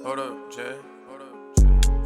Hold up, Jay. Hold up, Jay.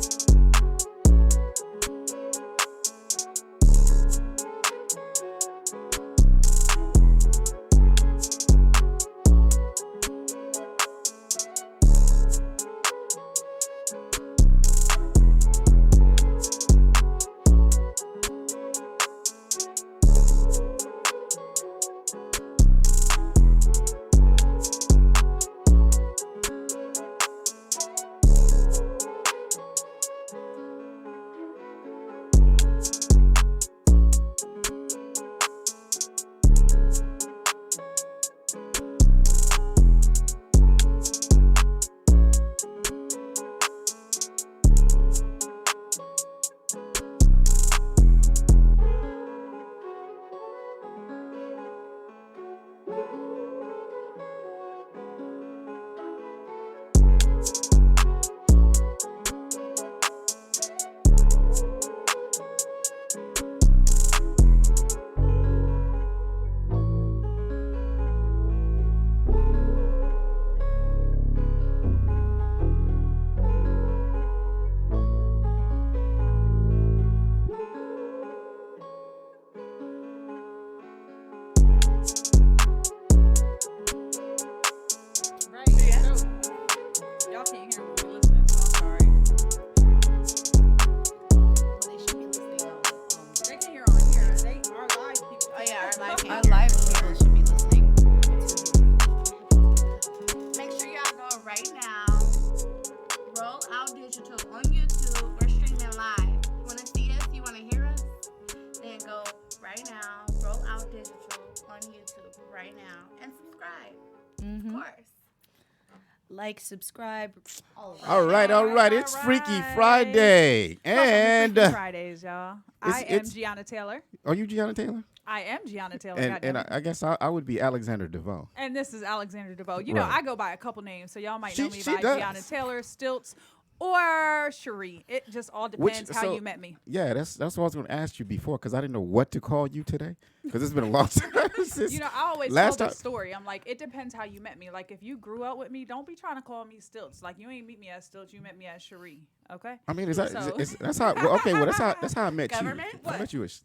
Like, subscribe. All right. It's Freaky Friday. And Freaky Fridays, y'all. I am Giana Taylor. Are you Giana Taylor? I am Giana Taylor. And I guess I would be Alexander Devoe. And this is Alexander Devoe. You know, I go by a couple names, so y'all might know me by Giana Taylor, Stilts, or Cherie. It just all depends how you met me. Yeah, that's what I was going to ask you before, because I didn't know what to call you today, because it's been a long time since. You know, I always tell the story. I'm like, it depends how you met me. Like, if you grew up with me, don't be trying to call me Stilts. Like, you ain't meet me as Stilts. You met me as Cherie. Okay. I mean, that's how. Well, okay, well, that's how I met Government? you. What? I met you as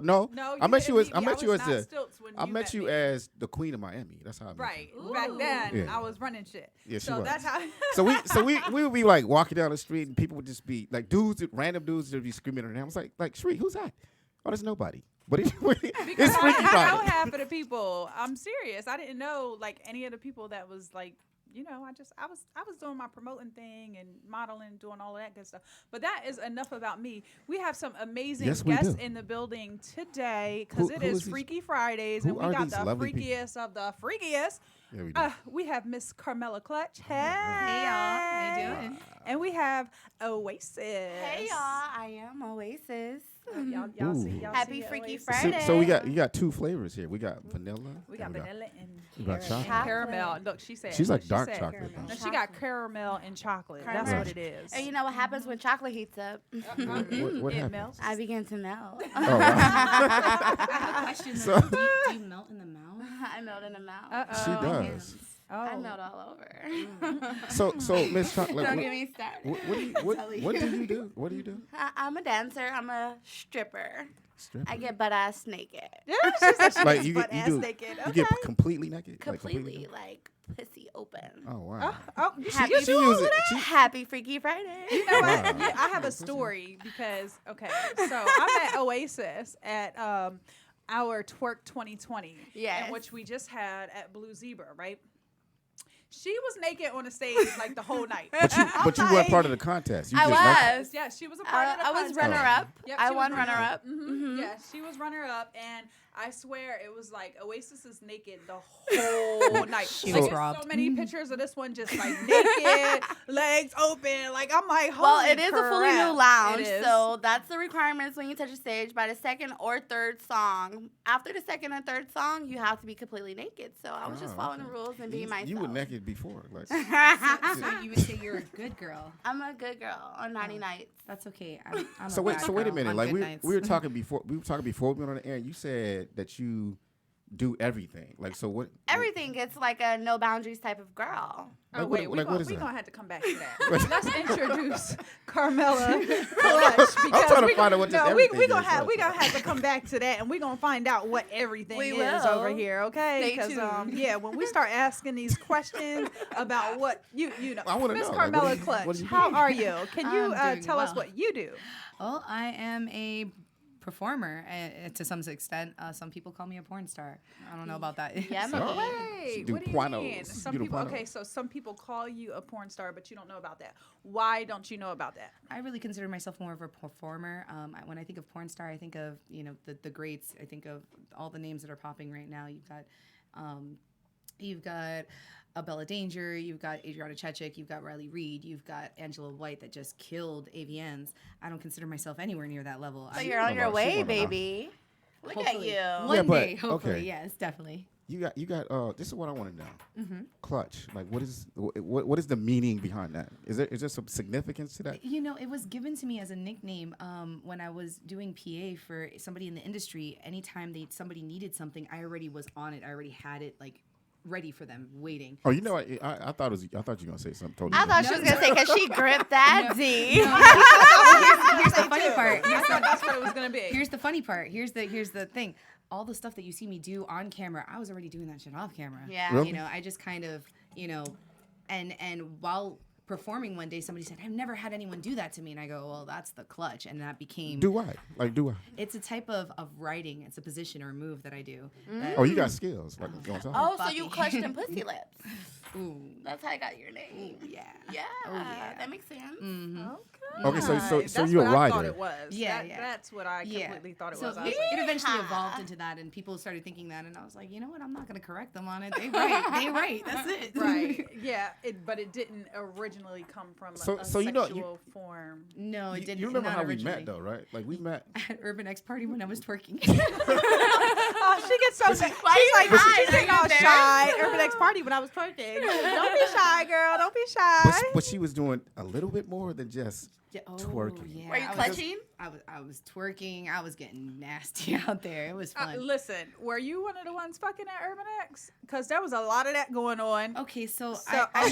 no. I met you as as the Queen of Miami. That's how I met right. you. Back then, I was running shit. Yeah, she so was. that's how. so we would be like walking down the street, and people would just be like random dudes would be screaming at her name. I was like, Cherie, who's that? Oh, there's nobody. But it's Freaky Friday. I know half of the people. I'm serious. I didn't know like any of the people that was like, you know, I was doing my promoting thing and modeling, doing all of that good stuff. But that is enough about me. We have some amazing guests in the building today because it is Freaky Fridays, and we got the freakiest of the freakiest. Yeah, we have Miss Carmela Clutch. Hey, y'all. How you doing? And we have Oasis. Hey, y'all. I am Oasis. Y'all see Happy Freaky Oasis? Friday. So you got two flavors here. We got vanilla. We got vanilla and chocolate. caramel. Look, she said she's like dark chocolate. No, she got caramel and chocolate. That's what it is. And you know what happens when chocolate heats up? What it happens? melts. I begin to melt. Oh, wow. Question. So, do you melt in the mouth? I melt in the mouth. she does. Oh. I melt all over. So Miss Chocolate, Don't get me started. what do you do? What do you do? I'm a dancer. I'm a stripper. Stripper. I get butt ass naked. Yeah, she said she Like gets you butt get ass naked. you get completely naked. Completely, like pussy open. Oh wow. Happy, she uses it. Happy Freaky Friday. You know what? Yeah, I have a story because so I met Oasis at our Twerk 2020, Yes. which we just had at Blue Zebra, right? She was naked on the stage like the whole night. But you weren't part of the contest. You I just was. Yeah, she was a part of the I was contest. runner up. Yep, I she won was runner up. Mm-hmm. Yeah, she was runner up, and I swear it was like Oasis is naked the whole night. She like, was there's robbed. so many pictures of this one just like naked, legs open. Like I'm like, holy Well, it is a fully crap. new lounge, It is. so that's the requirements when you touch a stage. By the second or third song, after the second or third song, you have to be completely naked. So I was just following the rules and being myself. You were naked before. Like, So you would say you're a good girl. I'm a good girl on naughty nights. That's okay. I'm so a wait bad a girl minute. on Like good we nights. were talking before we went on the air. And you said that you do everything. Like, so what? Everything gets like a no boundaries type of girl. Oh, Like, wait, what is we're that? going to have to come back to that. Let's introduce Carmela Clutch. Because trying to we find out what this no, everything we gonna is. have, we going to have to come back to that, and we're going to find out what everything We is will. over here, okay? Stay tuned. Yeah, when we start asking these questions about what you know. I wanna Miss know, like, Carmela what do Clutch, you how do? are you? Can you I'm doing tell us well. what you do? Well, I am a performer to some extent. Some people call me a porn star. I don't know about that. Yeah, So- man. Wait, do what do you pornos. mean? You Some do people, pornos. okay, so some people call you a porn star, but you don't know about that. Why don't you know about that? I really consider myself more of a performer. When I think of porn star, I think of the greats. I think of all the names that are popping right now. You've got Bella Danger, you've got Adriana Chechik, you've got Riley Reid, you've got Angela White that just killed AVNs. I don't consider myself anywhere near that level. So I- you're on your She way, wanna know. baby. Look hopefully. at you. One Yeah, but- day, hopefully, okay. yes, definitely. You got. This is what I want to know. Clutch. Like, what is the meaning behind that? Is there some significance to that? It was given to me as a nickname when I was doing PA for somebody in the industry. Anytime somebody needed something, I already was on it. I already had it like ready for them, waiting. Oh, I thought you were gonna say something totally. I thought she was gonna say because she gripped that D. Here's the funny part. That's what it was going to be. Here's the funny part. Here's the thing. All the stuff that you see me do on camera, I was already doing that shit off camera. Yeah. Really? I just kind of, and while performing one day, somebody said, I've never had anyone do that to me. And I go, well, that's the clutch. And that became, Do I? Like, do I? it's a type of writing. It's a position or a move that I do. that- Oh, you got skills. Like, you know what I'm saying? Oh, so you Fucky. clutched them pussy lips. Ooh, That's how I got your name. yeah. Yeah. Oh, yeah. That makes sense. Okay, so That's you're a what I thought writer. it was. Yeah, That's what I Yeah. completely thought it So was. I was it like, eventually Yeehaw. evolved into that, and people started thinking that, and I was like, you know what? I'm not gonna correct them on it. They right. That's it. right. Yeah. But it didn't originally come from So- a so you know- sexual form. No, it You, didn't. you remember not how we originally. met though, right? Like we met. At Urban X party when I was twerking. Oh, she gets so she's like, she's getting all shy. Urban X party when I was twerking. Don't be shy, girl. Don't be shy. But she was doing a little bit more than just twerking. Yeah, Were you I was- clutching? I was twerking. I was getting nasty out there. It was fun. Listen, were you one of the ones fucking at Urban X? Because there was a lot of that going on. Okay, so, So, I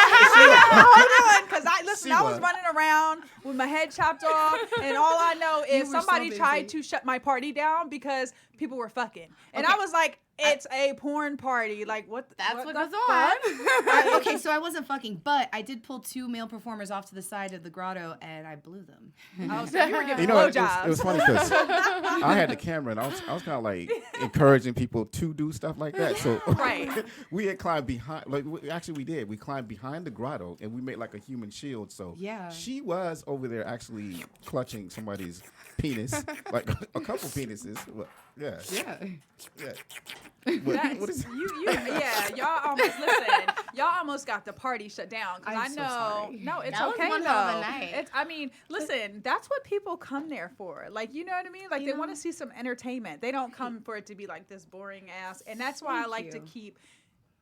hold on, because She I was was. running around with my head chopped off, and all I know You is were so somebody tried busy. to shut my party down because people were fucking, and I Okay. was like, it's a porn party. Like what? That's what the goes fuck? on. okay, so I wasn't fucking, but I did pull 2 male performers off to the side of the grotto, and I blew them. Oh, so you were giving You know, it blowjobs. was funny because I had the camera and I was kind of like encouraging people to do stuff like that. So Right. we had climbed behind. Like actually, we did. We climbed behind the grotto and we made like a human shield. So Yeah. she was over there actually clutching somebody's penis, like a couple penises. Well, yeah, Yeah. yeah. That's, What is? yeah, y'all almost listen. Y'all almost got the party shut down because I'm I so know. sorry. No, it's That was okay one though. hell of a night. It's. I mean, listen. That's what people come there for. Like, you know what I mean? Like, You they know? want to see some entertainment. They don't come for it to be like this boring ass. And that's why I Thank like to you. keep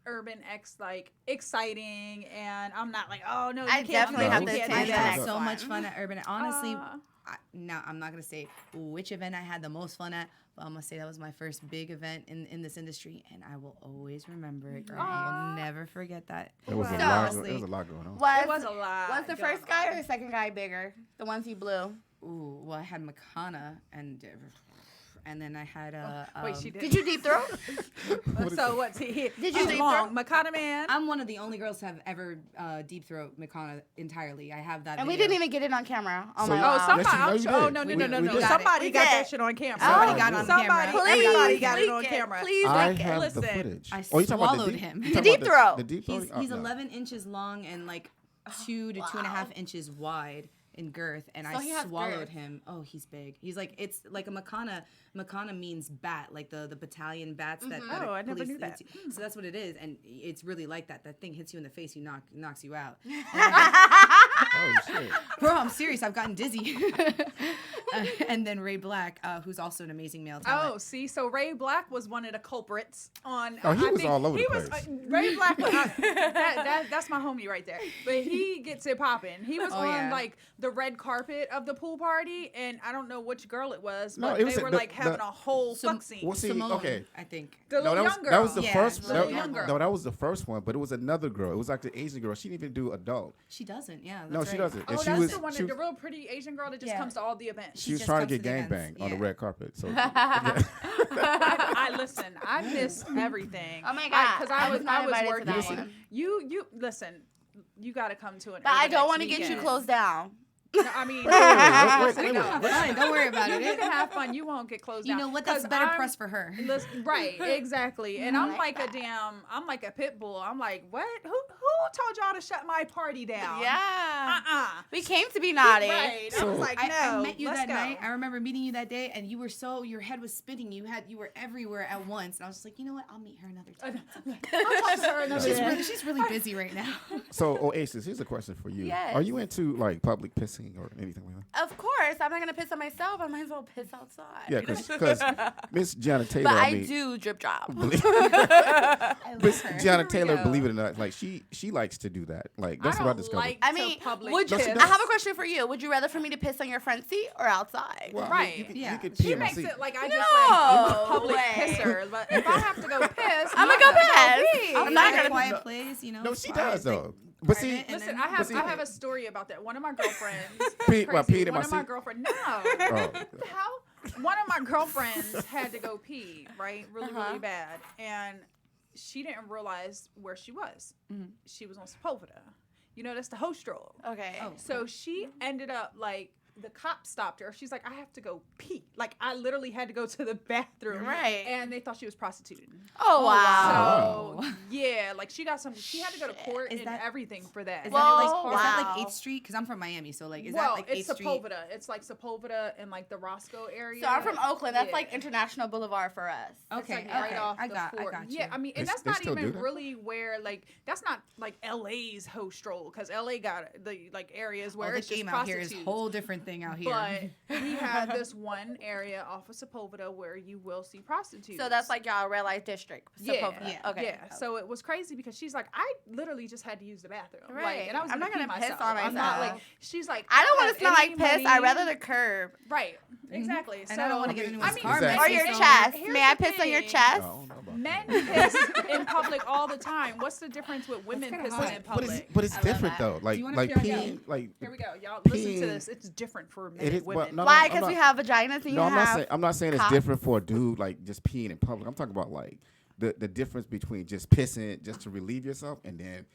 Urban X like exciting. And I'm not like, oh no, you I can't definitely do have that, to you can't I attend do that. had that. so one. much fun at Urban. Honestly, Uh, now I'm not gonna say which event I had the most fun at, but I'm gonna say that was my first big event in this industry, and I will always remember it, girl. I will never forget that. There was a So- lot. There was a lot going on. it was a lot. Was the going first guy on. or the second guy bigger? The ones you blew. Ooh, well, I had Makana and then I had Wait, she did. Did you deep throat? So what's he? Did you He's deep long, throat? Makana man. I'm one of the only girls to have ever deep throat Makana entirely. I have that. And we video. didn't even get it on camera. Oh So my you- Oh, god. somebody! Yes, you know I'm you sure- did. oh no, no, We- no, no, we no! did. Somebody We got did. that shit on camera. Somebody got it on Somebody, camera. everybody Please got it leak on it. camera. Please I leak it. have the Listen, footage. I you talking about swallowed the him. you The talking deep about throat. The deep throat. He's Oh, no. 11 inches long and like 2 to 2.5 inches wide in girth, and So he I has swallowed girth. him. Oh, he's big. He's like, it's like a Makana. Makana means bat, like the battalion bats that. that Oh, are I never police- knew that. So that's what it is, and it's really like that. That thing hits you in the face, knocks you out. Oh shit. Bro, I'm serious. I've gotten dizzy. And then Ray Black, who's also an amazing male talent. Oh, see, so Ray Black was one of the culprits on. Oh, he I was think all over the he was, place. Ray Black, that's my homie right there. But he gets it popping. He was on like the red carpet of the pool party, and I don't know which girl it was, No, but it was they were like having a whole fuck scene. Well, see, Simone, okay. I think. The little young girl. that was the Yeah, first. the little That, young girl. no, that was the first one, but it was another girl. It was like the Asian girl. She didn't even do adult. She doesn't, yeah. No, That's she right. doesn't. Oh, And she that's was, the one, she the was, real pretty Asian girl that just Yeah. comes to all the events. she was just trying to comes get to the events, gangbanged on the yeah. red carpet. So I listen. I miss everything. Oh my God, Because I was not invited to working. that one. You listen. You got to come to it. But I don't want to get you closed down. No, I mean, wait. Fine, don't worry about you it. can have fun. You won't get closed You down. know what? That's 'Cause better I'm- press for her. Listen, right, exactly. And I'm like like I'm like a pit bull. I'm like, what? Who told y'all to shut my party down? Yeah. We came to be naughty. Right. I was like, no. I met you let's that go. night. I remember meeting you that day, and you were your head was spinning. You were everywhere at once, and I was just like, you know what? I'll meet her another time. I'll talk to her another day. She's really busy right now. So Oasis, here's a question for you. Yes. Are you into like public pissing or anything like that? Of course, I'm not gonna piss on myself. I might as well piss outside. Yeah, because Miss Giana Taylor. But I mean, do drip drop. Miss Giana Here we Taylor, go. believe it or not, like she likes to do that. Like that's I what I don't discovered. like I to mean, public would you? No, she I does. have a question for you. Would you rather for me to piss on your front seat or outside? Well, I mean, Right. you could, Yeah. you could She pee in my makes seat. it like I just No like I'm a public way. pisser. But if I have to go piss, I'ma go piss. pee. I'm I'm not not gonna- a quiet place, you know. No, she quiet, does like, though. But see, private, and Listen, then- I have a story about that. One of my girlfriends. Pete- what, crazy. peed in One my of my seat? girlfriends. No. oh, How? One of my girlfriends had to go pee, right? Really, Uh-huh. really bad. And she didn't realize where she was. Mhm. She was on Sepulveda. You know, that's the host role. Okay. Oh. So she ended up like, the cop stopped her. She's like, I have to go pee. Like, I literally had to go to the bathroom. Right. And they thought she was prostituted. Oh wow. So, yeah, like she had to go to court Is and that- everything for that. Is Well, that like wow. 8th Street? Because I'm from Miami, so like is well, that like 8th it's Street? Sepulveda. It's like Sepulveda and like the Roscoe area. So I'm from Oakland. That's Yeah. like International Boulevard for us. It's Okay, like right okay, off I the got fort. you. Yeah, I mean, and They- that's they not still do even that? really where like that's not like LA's host role because LA got the like areas Well, where the it's just game out here is prostitutes. a whole different thing out here. But we have this one area off of Sepulveda where you will see prostitutes. So that's like y'all red light district. Yeah, Sepulveda. yeah, Okay. Yeah, so it was crazy because she's like, I literally just had to use the bathroom. Right. Like, and I was I'm not gonna gonna pee piss myself. on I'm not myself. like, she's like, I don't want want to smell like piss. I'd rather the curb. Right. Exactly. And I don't want to get I mean, anyone's I mean, car exactly. Or messy, your so- chest. here's May I the piss on your thing. chest? I don't know about Men that. piss in public all the time. What's the difference with women kinda pissing hot. in But it's public? but it's I love different that. though. Like you wanna like hear me peeing like Here we go. Y'all listen peeing- to this. It's different for men it is. and women. No, Why? I'm Because not- we have vaginas and you No, have. I'm not saying it's cock. different for a dude like just peeing in public. I'm talking about like the difference between just pissing just to relieve yourself and then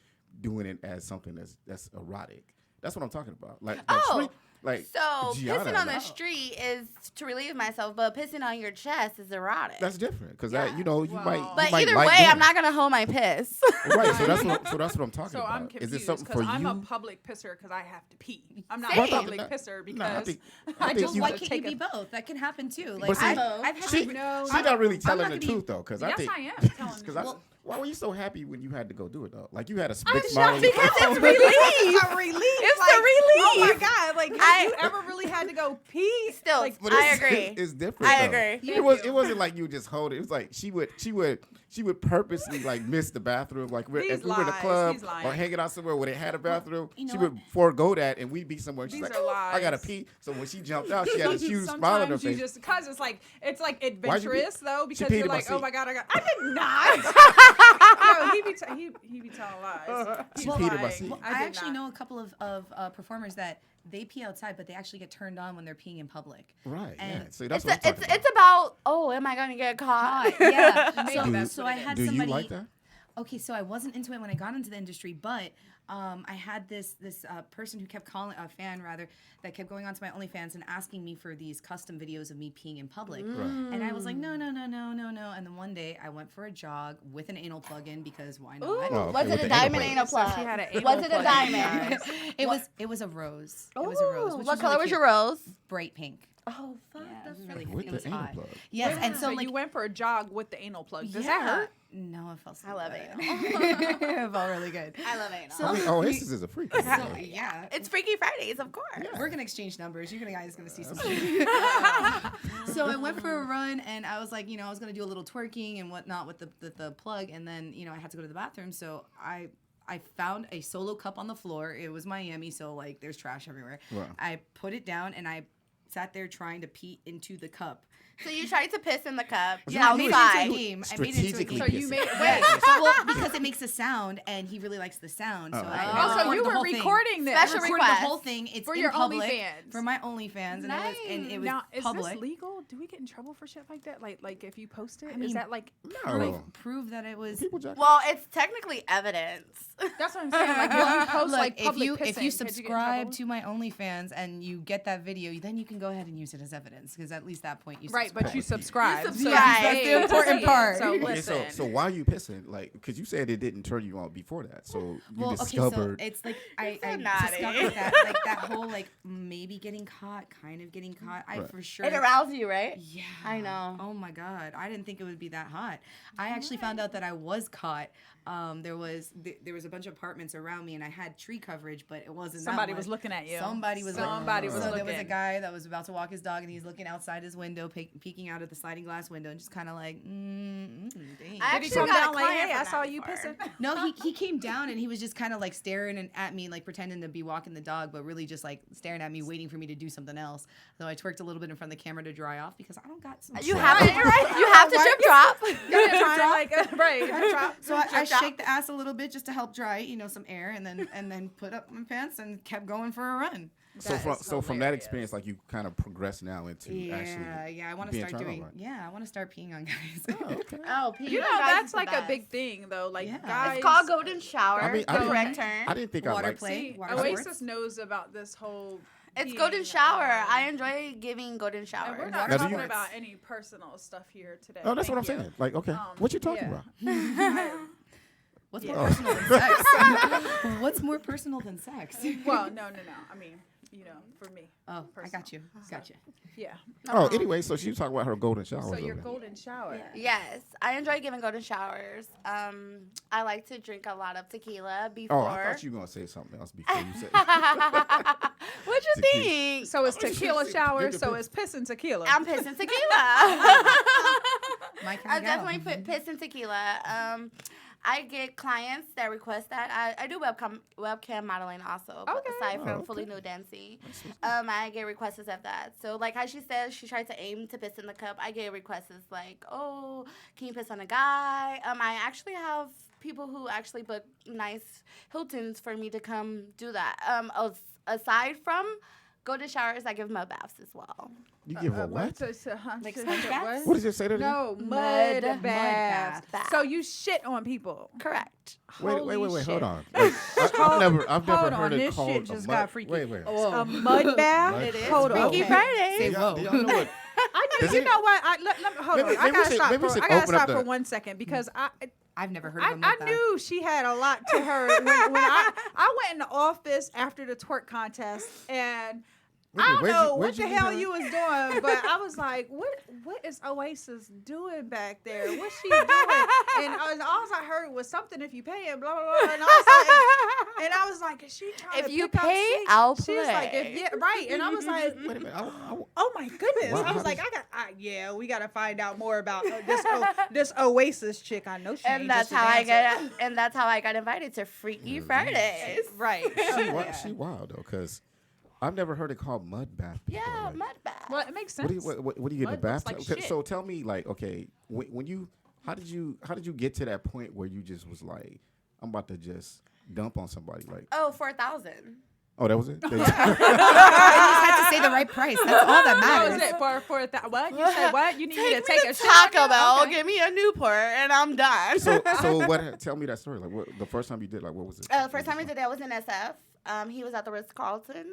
doing it as something that's erotic. That's what I'm talking about. Like Oh. like So Giana, pissing on the like, street is to relieve myself, but pissing on your chest is erotic. that's different because Yeah. you know you Well- might. You But might either like way, doing I'm it. not gonna hold my piss. Right, so that's what I'm talking So about. I'm confused Is it something because for I'm you? a public pisser because I have to pee. I'm not Same. a public No, pisser because no, I think I just you- Why want to can't you take be a. both? That can happen too. Like But see, I've had she, to- No, she's no. not really I'm telling not the gonna be- truth though, because I Yes, think I am telling because you. why were you so happy when you had to go do it though? Like you had a I'm big smile. on shocked your because face. it's relief. a relief. It's like, the Oh my relief. god! Like, have I- you ever really had to go pee? Still, Like, But I it's, agree. It's different. I though. agree. It wasn't like you just hold it. It was like she would purposely like miss the bathroom. Like He's if we were in a lies. club He's lying. or hanging out somewhere where they had a bathroom, you know she what? would forego that and we'd be somewhere. She's These like, are "Oh, I gotta lies. pee. So when she jumped out, she had a huge smile on her Sometimes you face. just because it's like Why'd you be- adventurous though because peed you're in my like, oh seat. my god, I did not. No, he be telling lies. She He's peed in my lying. seat. Well, I I did actually not. know a couple of performers that they pee outside, but they actually get turned on when they're peeing in public. Right. Yeah. And See, that's It's, what I'm talking it's about, oh, am I gonna get caught? Yeah. Maybe so that's so what I it is. had Do somebody. you like that? Okay, so I wasn't into it when I got into the industry, but I had this person who kept calling a fan rather that kept going onto my OnlyFans and asking me for these custom videos of me peeing in public, Right. and I was like, no. And then one day I went for a jog with an anal plug in because why not? Ooh, Oh, okay, was with it a the anal diamond plug. anal So plug? she had an anal Was it a plug. diamond? It was a rose. It was a rose. Ooh, Which what is color really was cute. your rose? Bright pink. Oh fuck, Yeah, it that's was really With it the was anal hot. plug. Yes, and So so like you went for a jog with the anal plug. Does yeah. that hurt? No, it felt so I love good. anal. It felt really good. I love anal. So- I mean, Oasis is a freak. So, yeah. It's Freaky Fridays, of course. We're gonna exchange numbers. You're guys gonna see something. So I went for a run, and I was like, I was gonna do a little twerking and whatnot with the plug, and then I had to go to the bathroom. So I found a solo cup on the floor. It was Miami, so like there's trash everywhere. Wow. I put it down, and I sat there trying to pee into the cup. So you tried to piss in the cup. Yeah, I made it into outside. a game. I made it into a Strategically game. So you pissing. made Well, because it makes a sound, and he really likes the sound. So Oh. I Oh, so recorded you the were whole thing. recording this. Special I recorded request. the whole thing. It's For in your public OnlyFans. for my OnlyFans, and it was Now, is public. this legal? Do we get in trouble for shit like that? Like if you post it, I mean, is that like? No. Prove that it was. People jack Well, it's technically evidence. That's what I'm saying. Like if you post Look, like if public you pissing, could you get in subscribe trouble? to my OnlyFans and you get that video, then you can go ahead and use it as evidence because at least that point you Right, but you subscribe. subscribe. You So subscribe. you That's paid the important to see it. part. So Okay, listen. so why are you pissing? Like, because you said it didn't turn you on before that. So you Well, okay, so discovered. it's like I so naughty. discovered that like that whole like maybe getting caught, kind of getting caught. I Right. for sure. It aroused you, right? Yeah, I know. Oh my god, I didn't think it would be that hot. I actually found out that I was caught. There was a bunch of apartments around me, and I had tree coverage, but it wasn't. Somebody that was much. looking at you. Somebody was. Somebody looking. was So looking. there was a guy that was about to walk his dog, and he's looking outside his window, peeking out at the sliding glass window, and just kind of like, dang. I Did he actually come got a down like, client hey, from I saw that you before. pissing? No, he came down and he was just kind of like staring at me, like pretending to be walking the dog, but really just like staring at me, waiting for me to do something else. So I twerked a little bit in front of the camera to dry off because I don't got some. You drip. have to, you have to drip drop. You're trying to like right. So I Drip drop. shake the ass a little bit just to help dry, some air, and then put up my pants and kept going for a run. So from that experience, like you kind of progress now into actually. Yeah, I want to being start tried doing. on, right? Yeah, I want to start peeing on guys. Oh, okay. Oh, You know that's like a big thing though. Like Yeah. guys. It's called golden shower. I mean, the correct term. I didn't think I Water liked. play. See, Water Oasis sports. knows about this whole. It's peeing, golden shower. I enjoy giving golden And showers. we're not Now, do talking you- about any personal stuff here today. Oh, that's what I'm Thank you. saying. Like, okay, what you talking yeah. about? What's Yeah. more personal than sex? What's more personal than sex? Well, no. I mean, for me. Oh, I Personal. got you. Gotcha. Yeah. Oh, anyway, so she was talking about her golden shower. So your golden shower. Yes, I enjoy giving golden showers. I like to drink a lot of tequila Oh, before. I thought you were gonna say something else before you said. What'd you Tequila. think? So it's tequila shower. Get the So piss. it's piss and tequila. I'm pissing tequila. My kind I of gal. definitely put piss in tequila. I get clients that request that. I do webcam modeling also, but Okay. aside from Oh, fully nude dancing. I get requests of that. So like how she says she tried to aim to piss in the cup, I get requests like, oh, can you piss on a guy? I actually have people who actually book nice Hiltons for me to come do that. Aside from golden showers, I give mud baths as well. You give her what? Like sponge baths? What did you say to No, Mud mud baths. baths. So you shit on people. Correct. Wait, Holy hold shit. on. Like, I've never Hold heard on, it this called shit a just mud- got freaky. Wait. A mud bath? It is. Hold on. Freaky Okay. Friday. Say Do y'all- whoa. do y'all know what? I know, Does you it- know what? Hold Maybe- on. I maybe we gotta should- stop maybe we for should I gotta open up stop for the- 1 second because I've never heard of a mud I bath. knew she had a lot to her when I went in the office after the twerk contest and Wait a I minute, don't where'd know you- what where'd the you meet hell her? you was doing, but I was like, what is Oasis doing back there? What's she doing? And all I heard was something if you pay it, blah blah blah. And I was like, is she trying If to you pick up pay, seats? I'll She was like, play. yeah, right. And I was like, Wait a minute. oh my goodness. Wow, I was how like, does- we got to find out more about this Oasis chick. I know she ain't And that's just a how dancer. I got invited to Freaky Fridays. Right. She wild though, cause I've never heard it called mud bath. before. Yeah, Like, mud bath. Well, it makes What do sense. you what do you get in the Mud looks bathtub? like Okay, shit. so tell me, like, okay, when you how did you get to that point where you just was like, I'm about to just dump on somebody? Like, Oh, 4,000. oh, that was it. I just had to say the right price. That's all that That matters. was it for that. What you say? What you need me to Take take me a to shot? Taco Bell, Okay. give me a Newport, and I'm done. so what? Tell me that story. Like, what the first time you did? Like, what was it? First time I did that was in SF. He was at the Ritz-Carlton.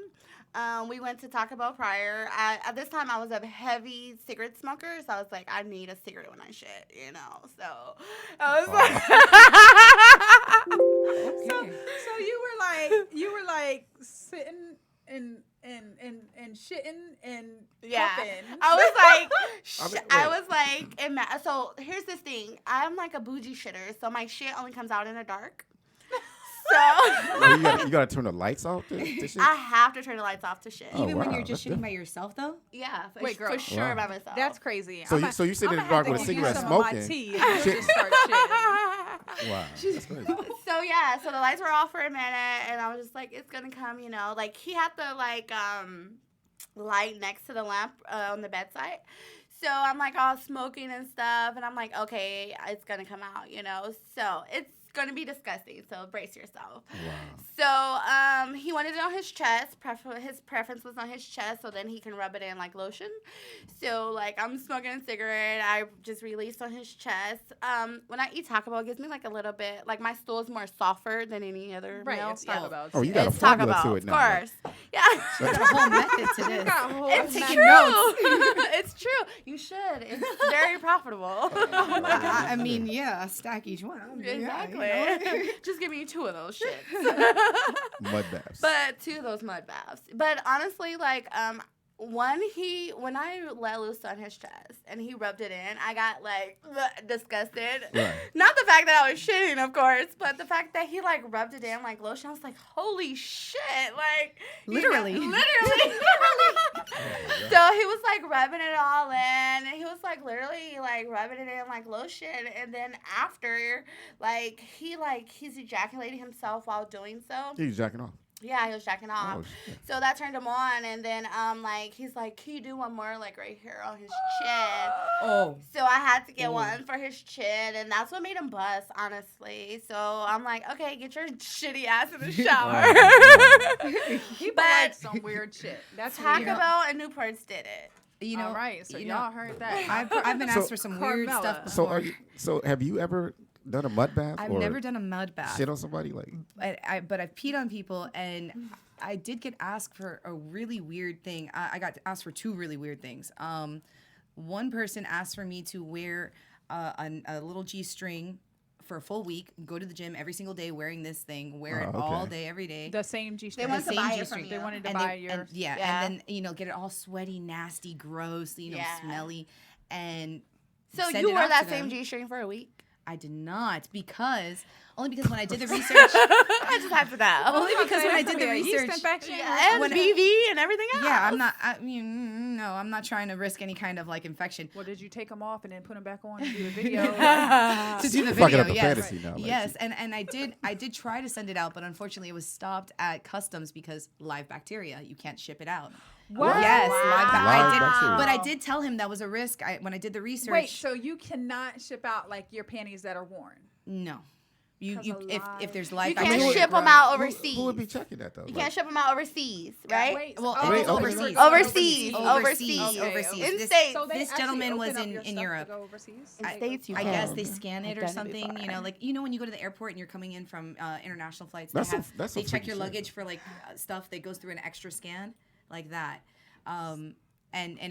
We went to Taco Bell prior. At this time, I was a heavy cigarette smoker, so I was like, I need a cigarette when I shit, So I was like, So you were like sitting and shitting and Yeah, puffing. I was like, I I mean, was like, so here's this thing. I'm like a bougie shitter, so my shit only comes out in the dark. So Well, you gotta turn the lights off to shit? I have to turn the lights off to shit. Oh, Even when wow, you're just that's shitting by yourself, though. Yeah, for, Wait, girl. for sure Wow. by myself. That's crazy. So you sit in the dark with a cigarette smoking. Tea and Shit. just start shitting. Wow, that's crazy. So yeah, so the lights were off for a minute, and I was just like, it's gonna come, you know. Like he had the light next to the lamp on the bedside. So I'm like all smoking and stuff, and I'm like, okay, it's gonna come out, you know. So it's gonna be disgusting. So brace yourself. Wow. So he wanted it on his chest. His preference was on his chest, so then he can rub it in like lotion. So like I'm smoking a cigarette, I just released on his chest. When I eat Taco Bell, it gives me like a little bit, like my stool is more softer than any other Right, meal. it's Taco Bell. Oh, you got a It's Taco formula Bell, to it of now. like- course. Yeah. There's a whole method to this. It's taking true. notes. It's true. You should. It's very profitable. I mean, yeah, stack each one. Exactly. Yeah, you know? Just give me 2 of those shits. Mud baths. But 2 of those mud baths. But honestly, like, when I let loose on his chest and he rubbed it in, I got like disgusted. Right. Not the fact that I was shitting, of course, but the fact that he like rubbed it in like lotion. I was like, holy shit! Like Literally. literally. So he was like rubbing it all in, and he was like literally like rubbing it in like lotion, and then after like he's ejaculating himself while doing so. He's jacking off. Yeah, he was jacking off. Oh, shit. So that turned him on, and then like he's like, can you do one more like right here on his chin? Oh. So I had to get one for his chin, and that's what made him bust, honestly. So I'm like, okay, get your shitty ass in the shower. People But like some weird shit. That's Taco weird. Bell and Newports did it. You know, All right, so you y'all know, heard that. I've been So- asked for some weird Carmella. stuff So before. so have you ever done a mud bath? I've or never done a mud bath. shit on somebody like. But I've peed on people, and I did get asked for a really weird thing. I got asked for 2 really weird things. One person asked for me to wear a little G-string for a full week, go to the gym every single day wearing this thing, wear it Oh, all okay. day, every day. The same G They string. wanted to buy it from G-string. you. They wanted to And buy they- your. and, yeah, Yeah. and then get it all sweaty, nasty, gross, Yeah. smelly, and So send you it wore out that to same them. G-string for a week? I did not only because when I did the research, I just have to know. only because when I did the Yeast research, infection. And when- BV and everything else. yeah, I'm not trying to risk any kind of like infection. Well, did you take them off and then put them back on and do the video? To do the Fucking video, up the yes, fantasy now, like, yes, and I did try to send it out, but unfortunately it was stopped at customs because live bacteria. You can't ship it out. What? Yes, Live bacteria. But I did tell him that was a risk. When I did the research. Wait, so you cannot ship out like your panties that are worn? No, you 'Cause of if live- there's live You bacteria. can't ship them growing- out Who overseas. would be checking that though? You Like, can't ship them out overseas, right? Wait, Well, Wait, it's overseas. Overseas. Overseas. Overseas. Overseas. In This- States. So they This actually gentleman was open up in- your in stuff to Europe. go overseas? In States, you I can. guess they scan it I've or done it something, before. like when you go to the airport and you're coming in from international flights, That's they some check freaky your shit. luggage for like stuff that goes through an extra scan, like that. And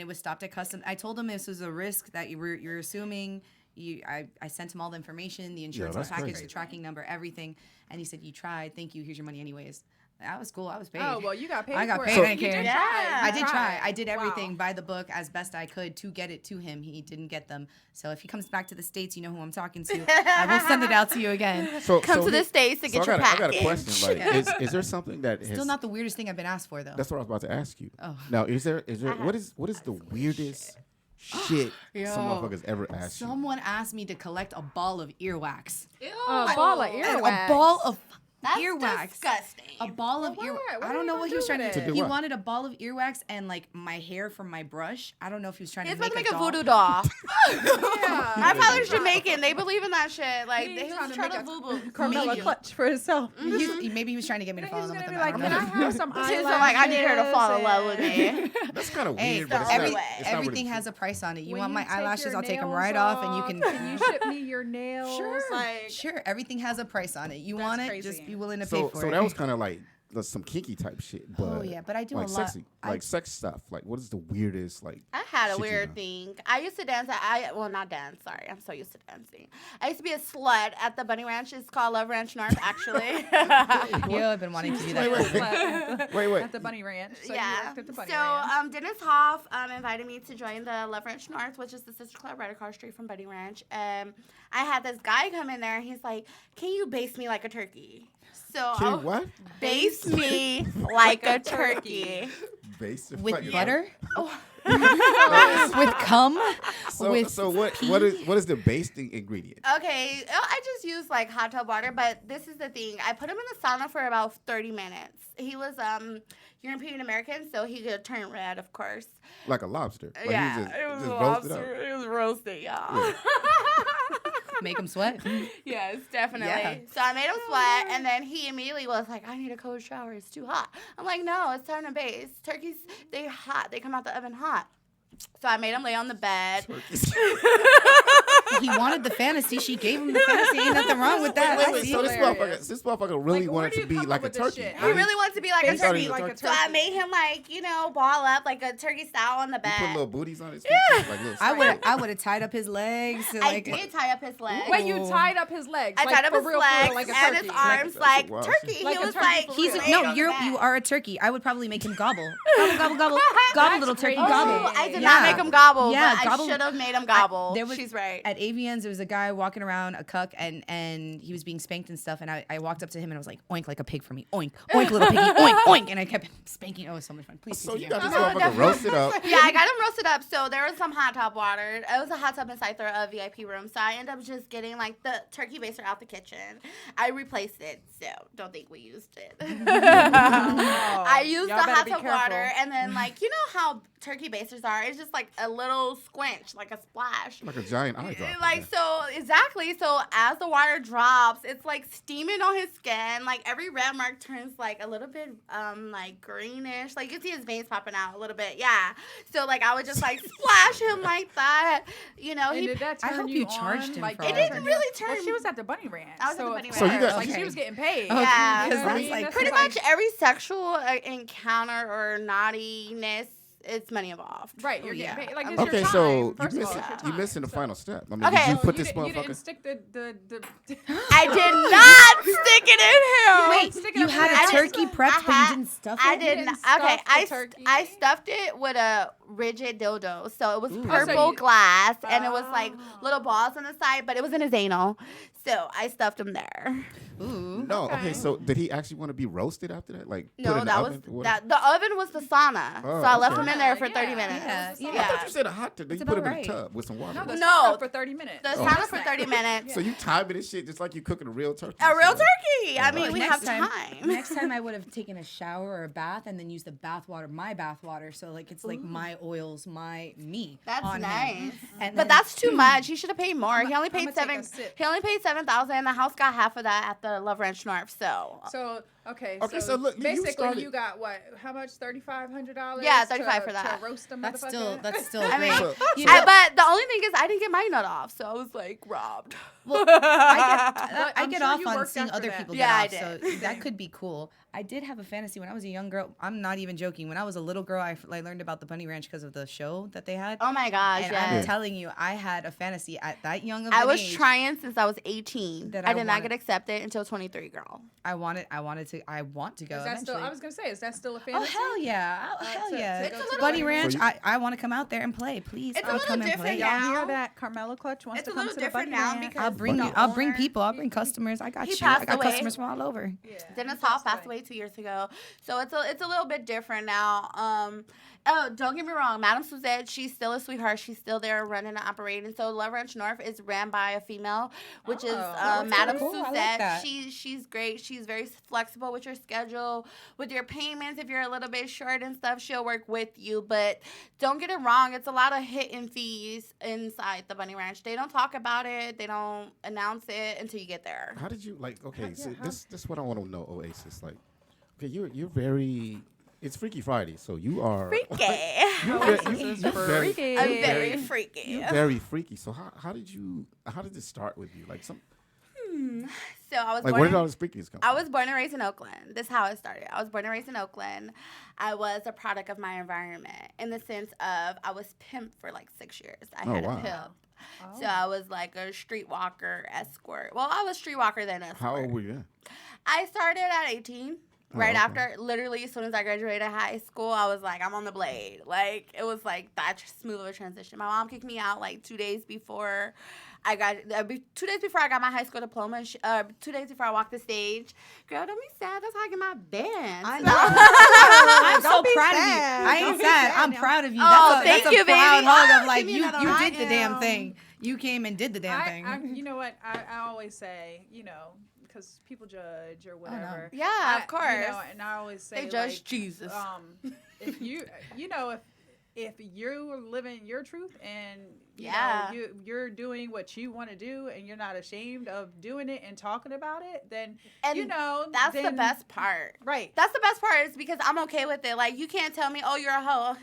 it was stopped at customs. I told him this was a risk that you're assuming. I sent him all the information, the insurance that's package, crazy. the tracking number, everything, and he said, "You tried. Thank you. Here's your money, anyways." That was cool. I was paid. Oh, well, you got paid I got for paid. it. I You didn't did care. Yeah. I did try. tried. I did everything Wow. by the book as best I could to get it to him. He didn't get them. So if he comes back to the States, you know who I'm talking to. I will send it out to you again. So, Come so to the he- States to so get your I package. got a question. Like, is there something that Still has, not the weirdest thing I've been asked for, though. That's what I was about to ask you. Oh. Now, is there what is the weirdest shit Yo. some motherfuckers ever asked you? Someone asked me to collect a ball of earwax. Ew. A ball of A earwax. ball of That's earwax. disgusting. A ball of But ear. why? What I are don't you know gonna what he was do trying with to it? do. To do He what? wanted a ball of earwax and like my hair from my brush. I don't know if he was trying He's to about make to make a doll. voodoo doll. Yeah. My father's Jamaican. They believe in that shit. Like, He he ain't was trying to trying make to a voodoo. Carmella Maybe. clutch for himself. Maybe he was trying to get me to fall He's in love gonna with be him. like, I can don't I know. have some She's eyelashes? like, I need her to fall in love with me. That's kind of Hey, weird, but it's every- not, it's not everything really has a price on it. You When want my take eyelashes? your I'll take them nails right off, and you off, can. Can you ship me your nails? Sure, Like, sure. Everything has a price on it. You That's want it? crazy. Just be willing to pay so for so it. that was kind of like some kinky type shit. But Oh, yeah, but I do like a lot- sexy, like sex stuff. Like, what is the weirdest like? I had a shit you weird done? thing. I used to dance. Well, not dance. Sorry, I'm so used to dancing. I used to be a slut at the Bunny Ranch. It's called Love Ranch North, actually. Yeah, I've been wanting to do that. Wait. At the Bunny Ranch. So you Yeah. worked at the Bunny So Ranch. Dennis Hoff invited me to join the Love Ranch North, which is the sister club right across the street from Bunny Ranch. I had this guy come in there, and he's like, "Can you baste me like a turkey?" So Can you what? baste me like a turkey. Base With butter? Oh. With cum? So what is the basting ingredient? Okay, I just use like hot tub water, but this is the thing. I put him in the sauna for about 30 minutes. He was European American, so he could turn red, of course. Like a lobster. Like Yeah, he just, it was a just roasted up. lobster. It was roasted, y'all. Yeah. Make him sweat? Yes, definitely. Yeah. So I made him sweat, and then he immediately was like, "I need a cold shower. It's too hot." I'm like, "No, it's time to baste. Turkeys, they're hot. They come out the oven hot." So I made him lay on the bed. He wanted the fantasy. She gave him the fantasy. Ain't nothing wrong with that. I Wait, see. so this Hilarious. motherfucker really Like, where wanted do to you be come like up a with this turkey. shit? He really wants to be like a Based on turkey. your turkey. So I made him ball up like a turkey style on the You put bed. little booties on his feet. Like little I would have tied up his legs. I did tie up his legs. Wait, you tied up his legs? I like, tied up for his real, legs like a and turkey. his arms That's like wild turkey. shit. Like He a was turkey like, for He's real. laid no, on the you bed. are a turkey. I would probably make him gobble, gobble, gobble, gobble, little turkey, Oh, gobble. I did Yeah. not make him gobble, Yeah, but gobble. I should have made him gobble. there was- She's right. At Avian's, there was a guy walking around a cuck, and he was being spanked and stuff. And I walked up to him and I was like, "Oink like a pig for me, oink, oink, little piggy, oink, oink." And I kept spanking. Oh, it was so much fun. Please. So you continue. got this motherfucker roasted up. Yeah, I got him roasted up. So there was some hot tub water. It was a hot tub inside the VIP room. So I ended up just getting like the turkey baster out the kitchen. I replaced it. So don't think we used it. I used Y'all the better hot be tub careful. water. And then like, you know how turkey basters are? It's just like a little squinch, like a splash. Like a giant eye drop. Like so exactly. So as the water drops, it's like steaming on his skin. Like every red mark turns like a little bit like greenish. Like you see his veins popping out a little bit. Yeah. So like I would just like splash him like that. You know, And he did that I turn hope you you charged on? him Like, for did all it that. didn't really turn. Well, she was at the Bunny Ranch. I was at the Bunny So you Ranch. got- like Okay. she was getting paid. Okay. Yeah. Because I that's mean, like that's Pretty like- much every sexual encounter or naughtiness, it's money involved. Right, you're Oh, getting yeah. paid. Like, it's Okay, your time. so First you of all, missing it's your you missing the time. final step. I mean, Okay. did you So put you this didn't, you didn't motherfucker? stick the I did not stick it in him. Wait, Stick it you up had your a ass. turkey prepped, but you didn't stuff it? I did didn't not. stuff Okay, the turkey? I stuffed it with a rigid dildo, so it was Ooh. purple Oh, so you- glass, and it was like little balls on the side, but it was in his anal, so I stuffed him there. Ooh. No, okay. Okay. So did he actually want to be roasted after that? Like put No, in the that oven? was What- that. The oven was the sauna, Oh, so I left okay. him in there for Yeah, 30 minutes. yeah, I yeah. thought you said a hot tub. Then It's you put him about in a right. tub with some water. No, the No. sauna for 30 minutes. The Oh. sauna for 30 minutes. So you timing this shit just like you cooking a real turkey. A real So- turkey. I Oh. mean, Look, we next have time. Next time I would have taken a shower or a bath and then used the bath water, my bath water. So like it's like my oils, me. That's on him. nice. And But then- that's too much. He should have paid more. He only paid I'ma take a seven. sip. He only paid 7,000. The house got half of that at the Love Ranch North. So So okay, Okay, so so look, you basically started- you got what? How much? $3,500. Yeah, $35 for that. To roast a That's motherfucker? still I mean, great. So- You so- know, but the only thing is, I didn't get my nut off, so I was like robbed. well, But I I'm get sure off you on worked seeing after other that. people Yeah, get I off, did. so that could be cool. I did have a fantasy when I was a young girl. I'm not even joking. When I was a little girl, I learned about the Bunny Ranch because of the show that they had. Oh my gosh, and I'm yes. telling you, I had a fantasy at that young of I an was age. trying since I was 18. That I I did not wanted- get accepted until 23, girl. I want to go. Is that still? eventually. I was gonna say, is that still a Oh fantasy? hell yeah! Oh, hell to- yeah! to go to the Bunny Bunny Ranch. So you- I want to come out there and play. Please, It's a I'll little come and different play. now. Y'all hear that? Carmela Clutch wants It's to a come little to the different Bunny now Ranch. because I'll bring the you. I'll bring owner- people. I'll bring customers. I got He you. I passed got away. customers from all over. Yeah. Dennis Hoff passed away 2 years ago, so it's a little bit different now. Oh, don't get me wrong, Madame Suzette, she's still a sweetheart. She's still there running and operating. So Love Ranch North is ran by a female, which is that's Madame cool. I like Suzette. that. She's great. She's very flexible with your schedule, with your payments. If you're a little bit short and stuff, she'll work with you. But don't get it wrong, it's a lot of hidden fees inside the Bunny Ranch. They don't talk about it. They don't announce it until you get there. How did you like? Okay, so how- this is what I want to know, Oasis. Like, okay, you're very. It's Freaky Friday, so you are. Freaky. You're, Oasis is you're very, freaky. I'm very very- freaky. you're very freaky. So how did this start with you? Like some. So I was Like, born where did in- all the speakies come I from? was born and raised in Oakland. This is how it started. I was born and raised in Oakland. I was a product of my environment in the sense of I was pimped for like 6 years. I Oh, had wow. a pimp. Oh. So I was like a streetwalker escort. Well, I was streetwalker then escort. How old were you then? I started at 18. Right okay. after, literally, as soon as I graduated high school, I was like, I'm on the blade. Like, it was like that smooth of a transition. My mom kicked me out like 2 days before I got, 2 days before I got my high school diploma. 2 days before I walked the stage. Girl, don't be sad. That's how I get my band. I know. I'm so proud of you. I ain't sad. I'm proud of you. Oh, That's thank you, a proud baby. hug of like Give me you another did the damn am- thing. You came and did the damn thing. You know what? I always say, you know, because people judge or whatever. Yeah, of course. You know, and I always say, They judge like, Jesus. If you, you know, if you're living your truth and you Yeah. know, you're doing what you want to do and you're not ashamed of doing it and talking about it, then And you know that's the then- best part. Right. That's the best part is because I'm okay with it. Like, you can't tell me, oh, you're a hoe.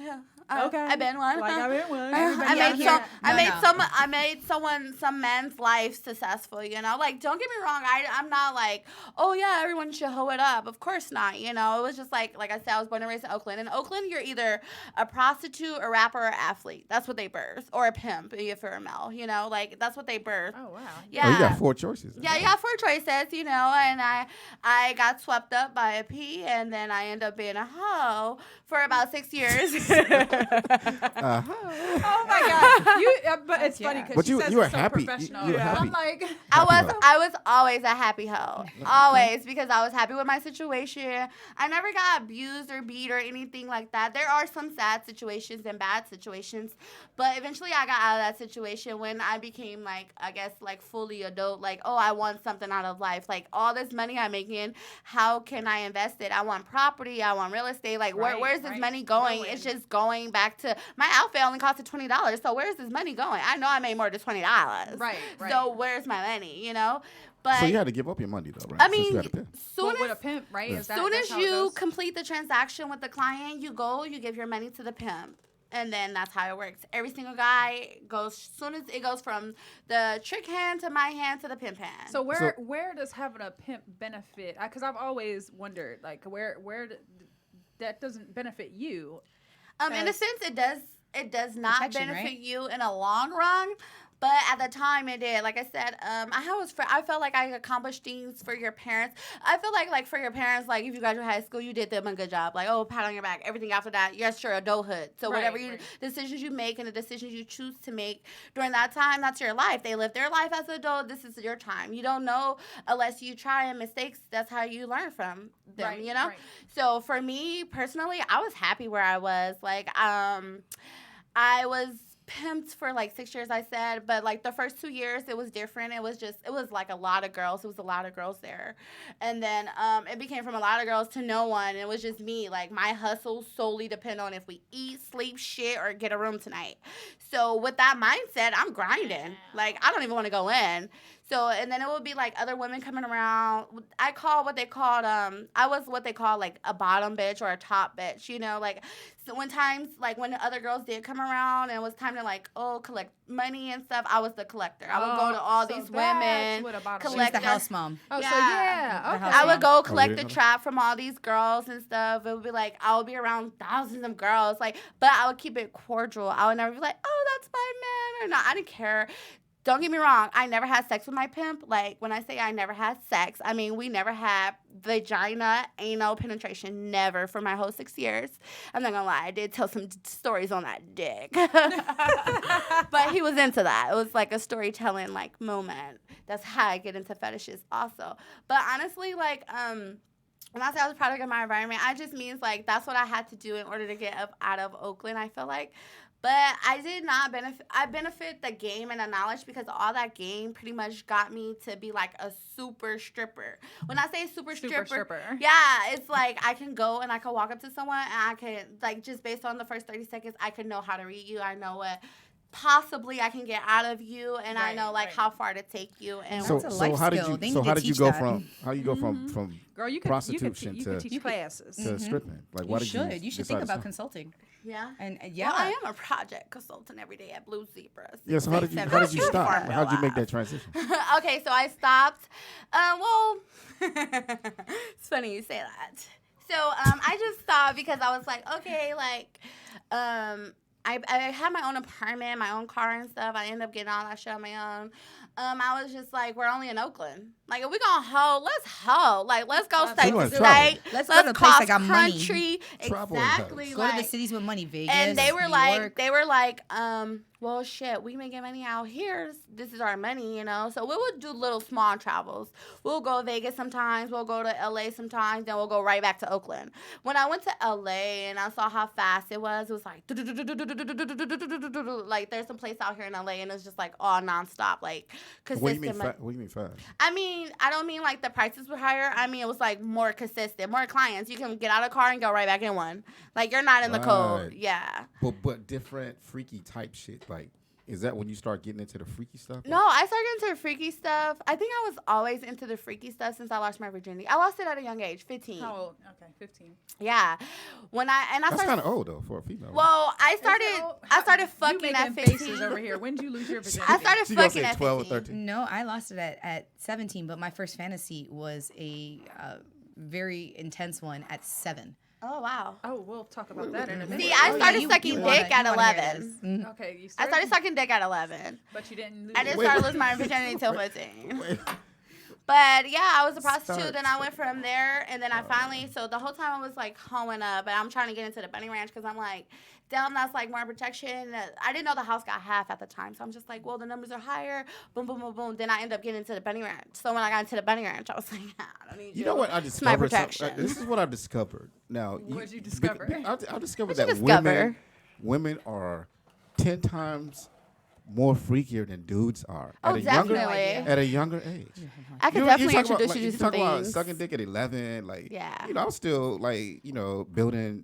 Okay. I've been one. Like I've been one. I made Yeah. I made some man's life successful, you know? Like, don't get me wrong, I'm not like, oh yeah, everyone should hoe it up. Of course not, you know? It was just like I said, I was born and raised in Oakland. In Oakland, you're either a prostitute, a rapper, or an athlete. That's what they birth. Or a pimp if you're a male, you know? Like, that's what they birth. Oh wow. Yeah. Oh, you got 4 choices. then. Yeah, you have 4 choices, you know, and I got swept up by a P, and then I ended up being a hoe for about 6 years. Oh my God. You. But it's funny because But she you- says you were it's so happy. You- professional. you were happy. I'm like. I was always a happy hoe. Always, because I was happy with my situation. I never got abused or beat or anything like that. There are some sad situations and bad situations, but eventually I got out of that situation when I became like, I guess, like fully adult. Like, oh, I want something out of life. Like, all this money I'm making, how can I invest it? I want property. I want real estate. Like, where's this money going? It's just going back to my outfit only costed $20. So where's this money going? I know I made more than $20. Right. So where's my money? You know. But So you had to give up your money though, right? I Since mean, you had a pimp. soon With a as pimp, right? Yeah. Is that, soon that's as how it you goes? complete the transaction with the client, you give your money to the pimp. And then that's how it works. Every single guy goes, soon as it goes from the trick hand to my hand to the pimp hand. So where does having a pimp benefit? Because I've always wondered, like, that doesn't benefit you. in a sense, it does not Protection, benefit right? you in a long run. But at the time it did. Like I said, I felt like I accomplished things for your parents. I feel like for your parents, like if you graduate high school, you did them a good job. Like, oh, pat on your back. Everything after that, yes, sure, adulthood. So Right, whatever right. decisions you make and the decisions you choose to make during that time, that's your life. They live their life as an adult. This is your time. You don't know unless you try, and mistakes, that's how you learn from them, Right, you know? right. So for me personally, I was happy where I was. Like, I was pimped for like 6 years, I said, but like the first 2 years it was different. It was like a lot of girls. It was a lot of girls there. And then it became from a lot of girls to no one. It was just me. Like, my hustle solely depend on if we eat, sleep, shit, or get a room tonight. So with that mindset, I'm grinding. Like, I don't even want to go in. So, and then it would be like other women coming around. I was what they call like a bottom bitch or a top bitch, you know, like, so when the other girls did come around and it was time to like, collect money and stuff, I was the collector. I would go to all these women, What about She was collect the their- house mom. Oh, Yeah. so yeah. The Okay. house I would go you collect didn't the know that? trap from all these girls and stuff. It would be like, I would be around thousands of girls, like, but I would keep it cordial. I would never be like, oh, that's my man or not. I didn't care. Don't get me wrong. I never had sex with my pimp. Like, when I say I never had sex, I mean, we never had vagina, anal penetration. Never for my whole 6 years. I'm not gonna lie. I did tell some stories on that dick. But he was into that. It was like a storytelling, like, moment. That's how I get into fetishes also. But honestly, like, when I say I was a product of my environment, I just means, like, that's what I had to do in order to get up out of Oakland, I feel like. But I did not benefit. I benefit the game and the knowledge because all that game pretty much got me to be like a super stripper. When I say super stripper, yeah, it's like I can go and I can walk up to someone and I can, like, just based on the first 30 seconds, I can know how to read you. I know what possibly I can get out of you, and I Right, know like right. how far to take you. And So, That's a so life how did skill. you? They So need how to did you teach go that. from? How you go from Girl, you could prostitution you could teach classes. to stripping? Like, why You did should. You should decide think to about stop? consulting. yeah. And yeah, Well, I am a project consultant every day at Blue Zebra. Yeah. So how did you? How did you stop? How did you make that transition? Okay, so I stopped. Well, it's funny you say that. So I just stopped because I was like, okay, like, I had my own apartment, my own car and stuff. I ended up getting all that shit on my own. I was just like, we're only in Oakland. Like, if we gonna hoe, let's hoe. Like, let's go state wanna to travel. state. Let's go to a place cross that got money. country. Travel and Exactly. hoes. go to the cities with money, Vegas. And they were New like, York. well, shit, we making money out here. This is our money, you know. So we would do little small travels. We'll go to Vegas sometimes. We'll go to LA sometimes. Then we'll go right back to Oakland. When I went to LA and I saw how fast it was like, like there's some place out here in LA and it's just like all nonstop, like What do you mean? consistent. What do you mean fast? I mean, I don't mean like the prices were higher. I mean, it was like more consistent, more clients. You can get out of the car and go right back in one. Like you're not in the code. Right. Yeah. But different freaky type shit. Like, is that when you start getting into the freaky stuff? No, I started into the freaky stuff. I think I was always into the freaky stuff since I lost my virginity. I lost it at a young age, 15. How old? Okay, 15. Yeah. I That's started. kind of old though for a female. Well, I started fucking you at making 15. faces over here. When did you lose your virginity? I started she gonna fucking say at 12 or 15. 13. No, I lost it at 17, but my first fantasy was a very intense one at 7. Oh wow. Oh, we'll talk about that in a minute. See, I Oh, yeah, started you sucking wanna- dick at you wanna hear 11. this. Mhm. Okay, you I started sucking dick at 11. but you didn't lose. I didn't Wait, start wait. losing my virginity until 15. Wait. But yeah, I was a prostitute. Start. Then I went from there, and then I finally. So the whole time I was like hoeing up, and I'm trying to get into the bunny ranch because I'm like, damn, that's like more protection. I didn't know the house got half at the time, so I'm just like, well, the numbers are higher. Boom, boom, boom, boom. Then I end up getting into the bunny ranch. So when I got into the bunny ranch, I was like, I don't need you. You know what I It's my discovered? protection. This is what I discovered. Now, What'd you discover? I discovered What'd that you discover? women are 10 times more freakier than dudes are Oh, definitely. at a younger age. I could You definitely talk about, introduce like, you to you some talk about things. sucking dick at 11, like Yeah. you know, I was still like building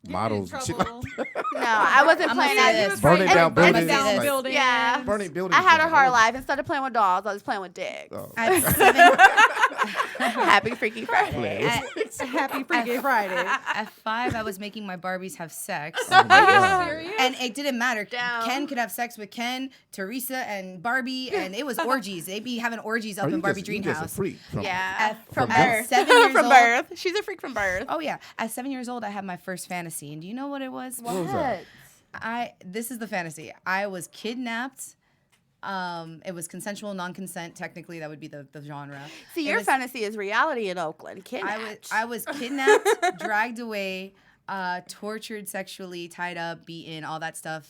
models and shit like trouble. that. No, I wasn't I'm playing gonna say that. this. Burning down Burning buildings, down like, buildings. Yeah. burning buildings. I had a down. hard life. Instead of playing with dolls, I was playing with dicks. Oh. At 7, Happy Freaky Friday. Happy Freaky Friday. at 5, I was making my Barbies have sex. Oh my God. Serious? And it didn't matter. Damn. Ken could have sex with Ken, Teresa, and Barbie, and it was orgies. They'd be having orgies up Are in you Barbie just, you just a Dreamhouse. freak from, Yeah. From From birth. birth. 7 years From old. birth. She's a freak from birth. Oh yeah, at 7 years old, I had my first fantasy, and do you know what it was? What was that? This is the fantasy. I was kidnapped. It was consensual, non-consent. Technically, that would be the genre. See, It your was- fantasy is reality in Oakland. Kidnapped. I was kidnapped, dragged away, tortured sexually, tied up, beaten, all that stuff,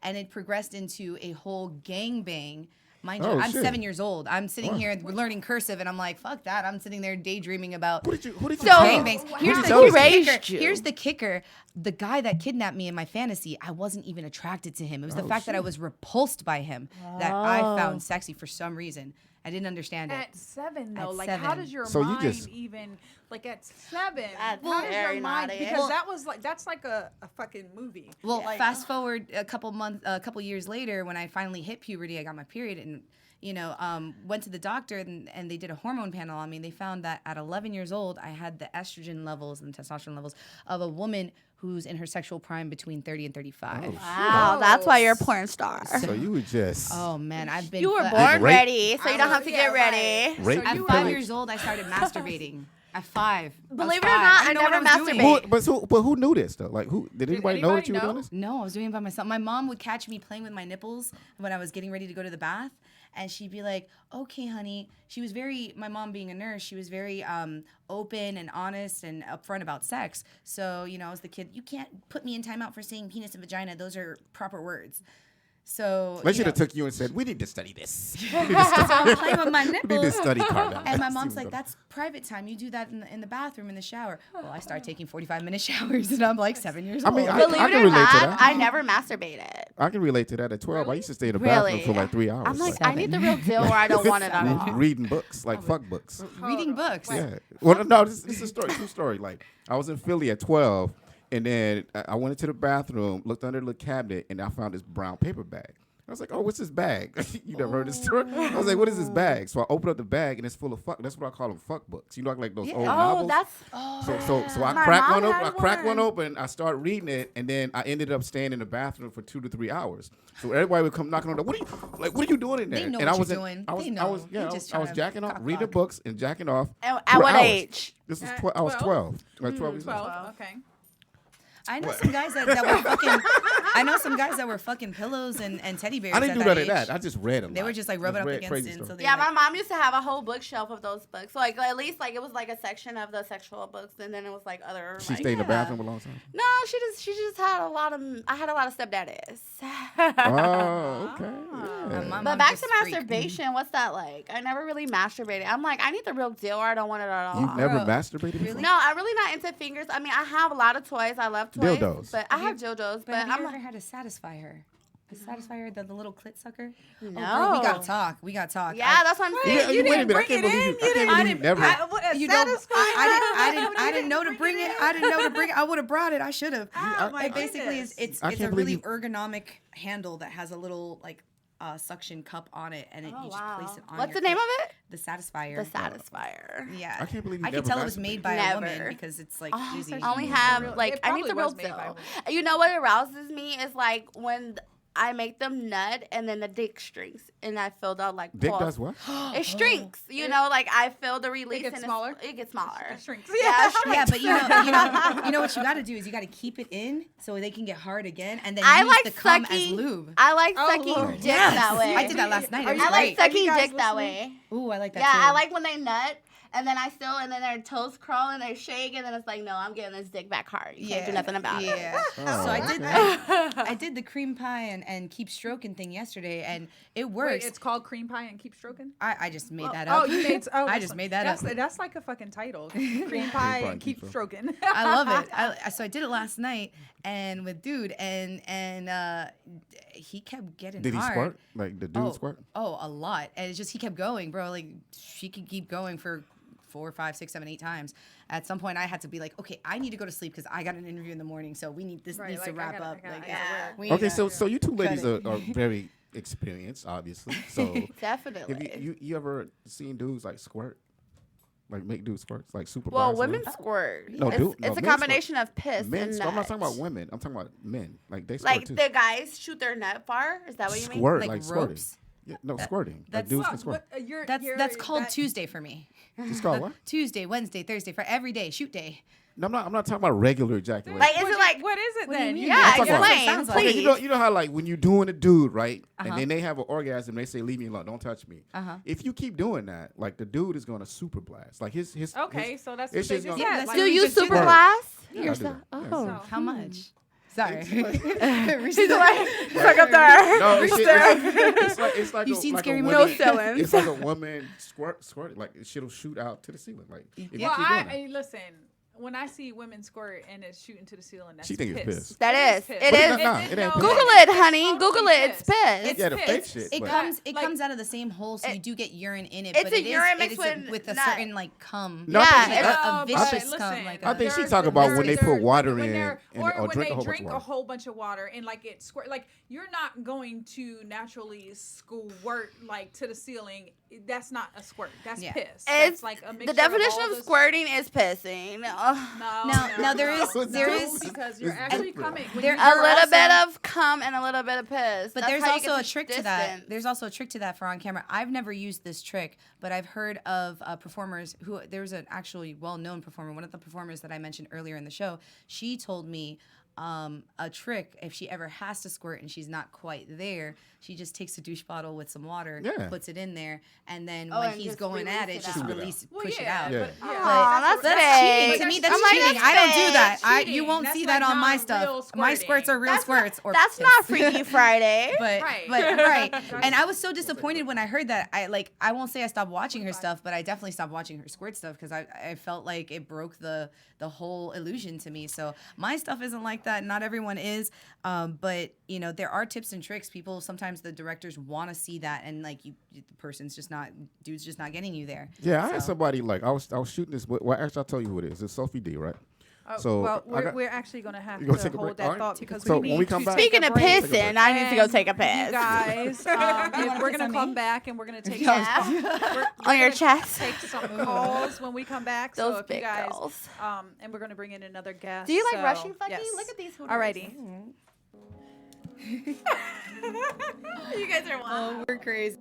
and it progressed into a whole gangbang. Mind you, Oh, I'm shit. 7 years old. I'm sitting Wow. here learning cursive, and I'm like, fuck that. I'm sitting there daydreaming about Who did you So- tell? gangbangs. Here's you the, tell here's us the raised kicker. you? Here's the kicker. The guy that kidnapped me in my fantasy, I wasn't even attracted to him. It was the Oh, fact that I shit. was repulsed by him that I Oh. found sexy for some reason. I didn't understand it. At 7 though, At like how 7. does your So you mind just- even like at 7? That's how does very your mind? naughty. Because Well- that was like that's like a fucking movie. Well, Like, fast forward a couple years later, when I finally hit puberty, I got my period, and went to the doctor, and they did a hormone panel on me. They found that at 11 years old, I had the estrogen levels and testosterone levels of a woman who's in her sexual prime between 30 and 35. Oh, Wow, that's why you're a porn star. So you were just Oh man, I've been. You were I- born Rape. ready, so you don't have to get ready. rape So At you 5 were- years old, I started masturbating. At 5. Believe it or not, I never masturbate. But who knew this though? Like did anybody know that anybody you were doing know? this? No, I was doing it by myself. My mom would catch me playing with my nipples when I was getting ready to go to the bath, and she'd be like, "Okay, honey." She was my mom being a nurse, she was very open and honest and upfront about sex. So, I was the kid, you can't put me in timeout for saying penis and vagina. Those are proper words. So, They should have took you and said, "We need to study this. I'm playing with my We need to nipples. study Carla." And my mom's like, "That's private time. You do that in the bathroom, in the shower." Well, I started taking 45-minute showers, and I'm like 7 years I mean, old. Believe I it can or relate to not, that. I never masturbated. I can relate to that at 12. I used to stay in the bathroom Really? for like 3 hours. I'm like, like, I need the real deal, or I don't want it at all. reading books, like fuck books. Reading books. Yeah. Well, no, this is a story. True story. Like I was in Philly at 12, And then I went into the bathroom, looked under the cabinet, and I found this brown paper bag. I was like, oh, what's this bag? You never heard this story? I was like, what is this bag? So I opened up the bag, and it's full of fuck. That's what I call them fuck books. You know, like those old novels. So I My cracked mom one open. I had cracked one one. open. I started reading it, and then I ended up staying in the bathroom for 2 to 3 hours. So everybody would come knocking on the door. What are you doing in there? They know and what I was you're doing. I was They I know. was You're yeah. just I was trying to jacking off, cock reading the block. books and jacking off. At for what hours. age? This was At I was 12? 12. Like 12 years old. 12. Okay. I know some guys that were fucking. I know some guys that were fucking pillows and teddy bears. I didn't at do that none of age. that. I just read a lot. They were just like rubbing up read against crazy it. stuff. So they Yeah, like, my mom used to have a whole bookshelf of those books. So like at least like it was like a section of the sexual books, and then it was like other. She like, stayed in the bathroom a long time. No, she just had a lot of. I had a lot of stepdaddies. Oh, okay. my Yeah. mom But back just to freaked. masturbation, what's that like? I never really masturbated. I'm like, I need the real deal, or I don't want it at all. You've never Bro, masturbated before? No, I'm really not into fingers. I mean, I have a lot of toys. I love toys. Dildos. But I have dildos. But But have I'm you ever like, had to satisfy her? To satisfy her, the little clit sucker? no. Oh, bro, we gotta talk. We gotta talk. Yeah, that's what I'm saying. Yeah, wait a minute. I can't believe you. I can't believe you never. You know, I didn't know to bring it. I didn't know to bring it. I would have brought it. I should have. Oh, my It basically is. goodness. It's I a can't believe really you- ergonomic handle that has a little like suction cup on it, and you just place it on. What's your the name clit. of it? The Satisfier. The Satisfier. Yeah. I can't believe you I can never tell it was made by a Never. woman because it's like Oh, easy. I only Yeah. have like It I need probably the real was made by a deal. woman. You know what arouses me is like when I make them nut and then the dick shrinks and I feel the like Dick pulse. does what? It shrinks. You know, like I feel the release gets and smaller? it gets smaller. It shrinks. Yeah, it shrinks. Yeah, but you know what you got to do is you got to keep it in so they can get hard again, and then I use like the cum as sucking. lube. I like Oh, sucking Lord. dick Yes. that way. I did that last night. It was I like great. Are you sucking guys dick that listening? way. Ooh, I like that Yeah, too. I like when they nut and then and then their toes crawl and they shake and then it's like, no, I'm getting this dick back hard. You can't do nothing about it. Yeah. Oh, So okay. I did the cream pie and keep stroking thing yesterday, and it Wait, works. it's called cream pie and keep stroking. I just made that Oh, up. you made. Oh, I that's just like- made that up. That's like a fucking title. Cream pie and keep stroking. I love it. So I did it last night and with dude, and he kept getting Did he hard. squirt? Like the dude Oh, squirt? oh, a lot. And it's just he kept going, bro. Like she could keep going for 4, 5, 6, 7, 8 times. At some point, I had to be like, okay, I need to go to sleep because I got an interview in the morning, so we need this Right, needs to like, wrap I gotta- up. I gotta- Like, I gotta Yeah. work. we Okay, gotta- so you two ladies Cut are it. very experienced, obviously. So Definitely. have you ever seen dudes like squirt? Like make dudes squirt? Like super Well, women squirt. No, it's dude- no, it's a men combination of piss Men, and I'm not nut. talking about women. I'm talking about men. Like they squirt Like too. the guys shoot their nut far. Is that what you mean? Squirt, Like like squirting. ropes? Yeah, no, squirting. Like that's- dudes can squirt. That's called Tuesday for me. It's called what? Tuesday, Wednesday, Thursday, for every day, shoot day. No, I'm not talking about regular ejaculation. Like, is it like? What is it What do you then? mean? Yeah, I'm talking about- explain, Sounds like- Okay, please. you know how like when you're doing a dude, right? Uh-huh. And then they have an orgasm, they say, leave me alone, don't touch me. Uh-huh. If you keep doing that, like the dude is gonna super blast. Like his Okay, his- so that's it's what they just just gonna- said. that's Like, Do you you just do super that. blast Yeah, I do. yourself? Yeah. Oh, So- How much? Sorry. She's like up there. No, it's like You've a, seen like Scary a Movie? woman, No selling. It's like a woman squirting, like shit'll shoot out to the ceiling. Like if you Well, keep doing that. I listen. When I see women squirt and it's shooting to the ceiling, that's She think it's piss. piss. That It is. piss. It But is. no, it ain't Google piss. it, honey. It's Google totally it. It's piss. piss. Yeah, the piss. fake shit. It but- comes Like- comes out of the same hole, so you do get urine in it. It's but a it is, urine it mixed is a- with with a nut. certain like cum. No, Yeah, I think she- it's- a but vicious listen, cum. Like I think she there's talk a- about when they there's- put water when in they're- and- or or when drink they a whole bunch of drink a water. whole bunch of water and like it squirt. Like you're not going to naturally squirt like to the ceiling. That's not a squirt. That's Yeah. piss. It's That's like a mixture the definition all of this- squirting is pissing. Now there is because you're it's actually different. coming. When There- you A You're little also- bit of cum and a little bit of piss. But That's there's how you also get a the trick to distance. that. There's also a trick to that for on camera. I've never used this trick, but I've heard of performers who there's an actually well-known performer. One of the performers that I mentioned earlier in the show. She told me a trick if she ever has to squirt and she's not quite there. She just takes a douche bottle with some water, Yeah. puts it in there, and then Oh, when and he's just going at it, release it just out. release, Well, push it yeah, out. Yeah. but Aw, that's That's fake. cheating. To me, that's I'm like, cheating. that's I don't do fake. that. That's You won't cheating. see That's that on like my not stuff. real My squirts are real That's squirts. Not, that's piss. not Freaky Friday. But Right. right. And I was so disappointed when I heard that. I won't say I stopped watching her stuff, but I definitely stopped watching her squirt stuff because I felt like it broke the whole illusion to me. So my stuff isn't like that. Not everyone is. But you know, there are tips and tricks. People sometimes the directors want to see that, and like the person's just not, dude's just not getting you there. Yeah, I had So- somebody like I was shooting this. Well, actually, I'll tell you who it is. It's Sophie D, right? So well, I got- we're actually gonna have You gonna to take a hold break? that Alright. thought because So we when need we come to back- take Speaking a of break. pissing, I need to go And take a piss. You guys, we're piss gonna on come me? back and we're gonna take Yeah. some, we're On your gonna chest. Take some calls when we come back. So Those if you big guys, girls. and we're gonna bring in another guest. Do you like so, rushing fucking? yes. Look at these hooters. Alrighty. You guys are wild. Oh, we're crazy.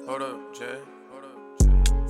Hold up, Jay. Hold up, Jay.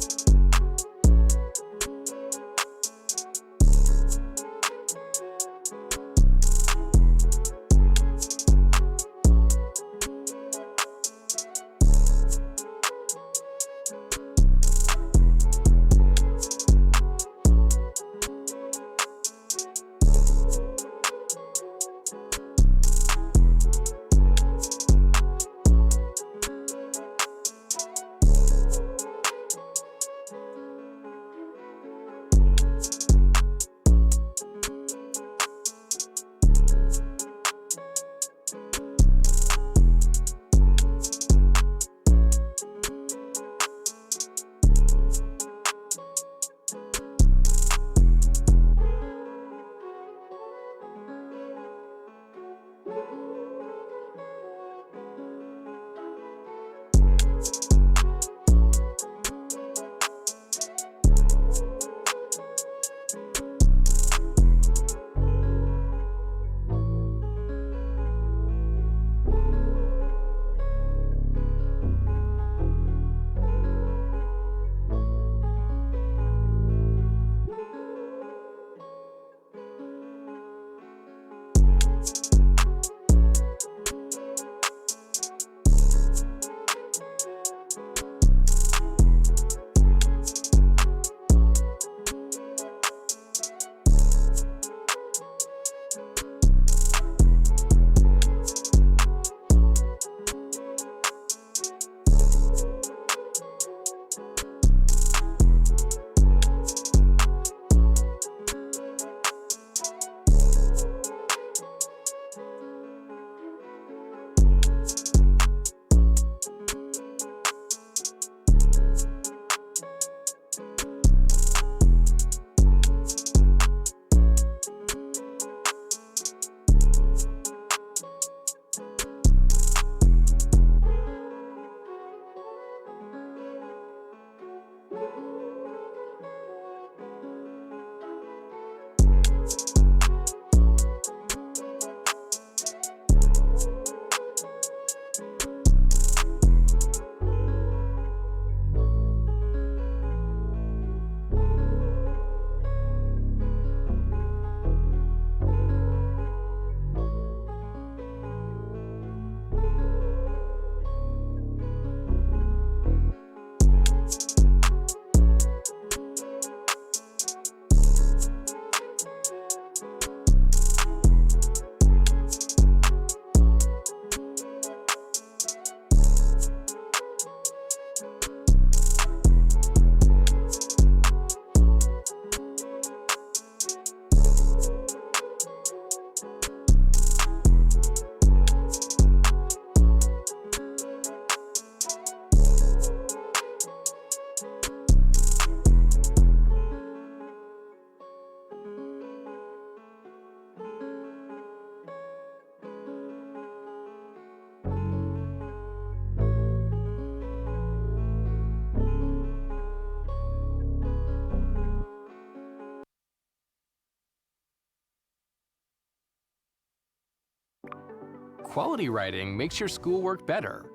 Quality writing makes your schoolwork better.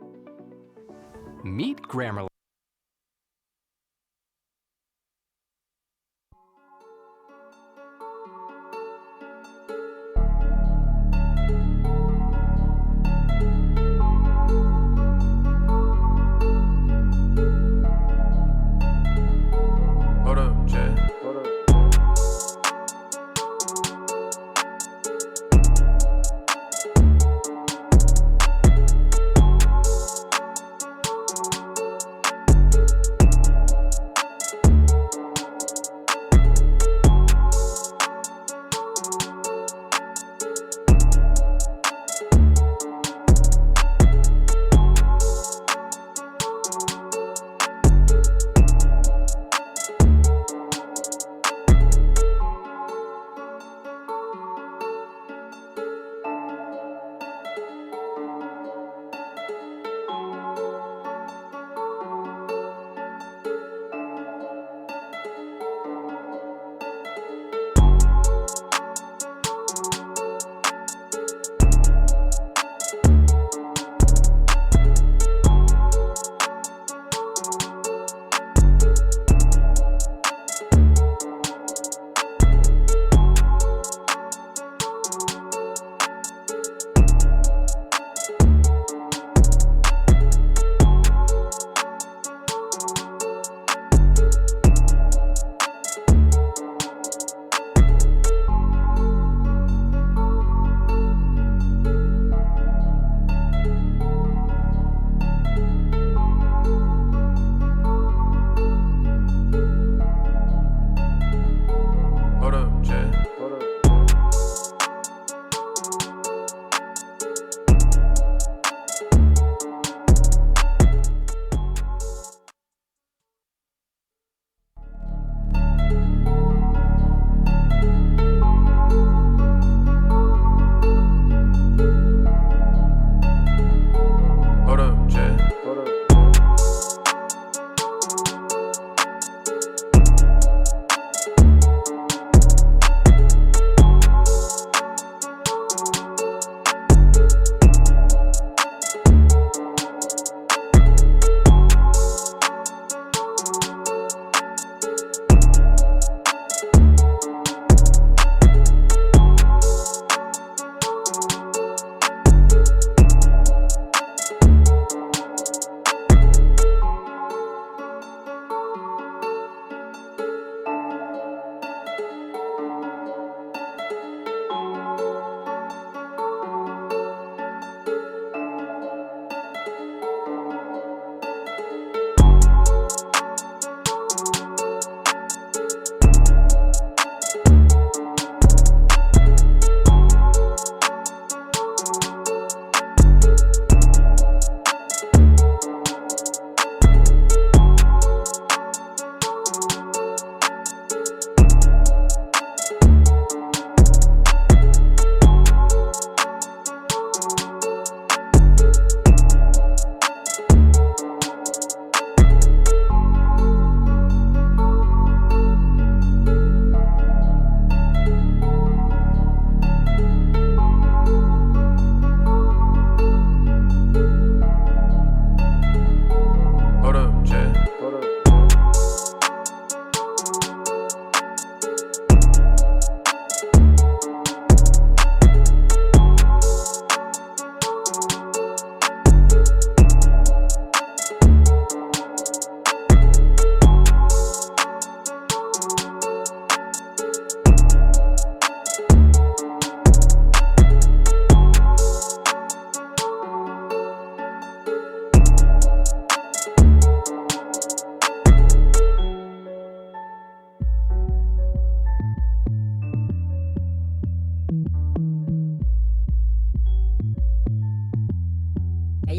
Meet Grammarly. Hold up, Jay. Hold up.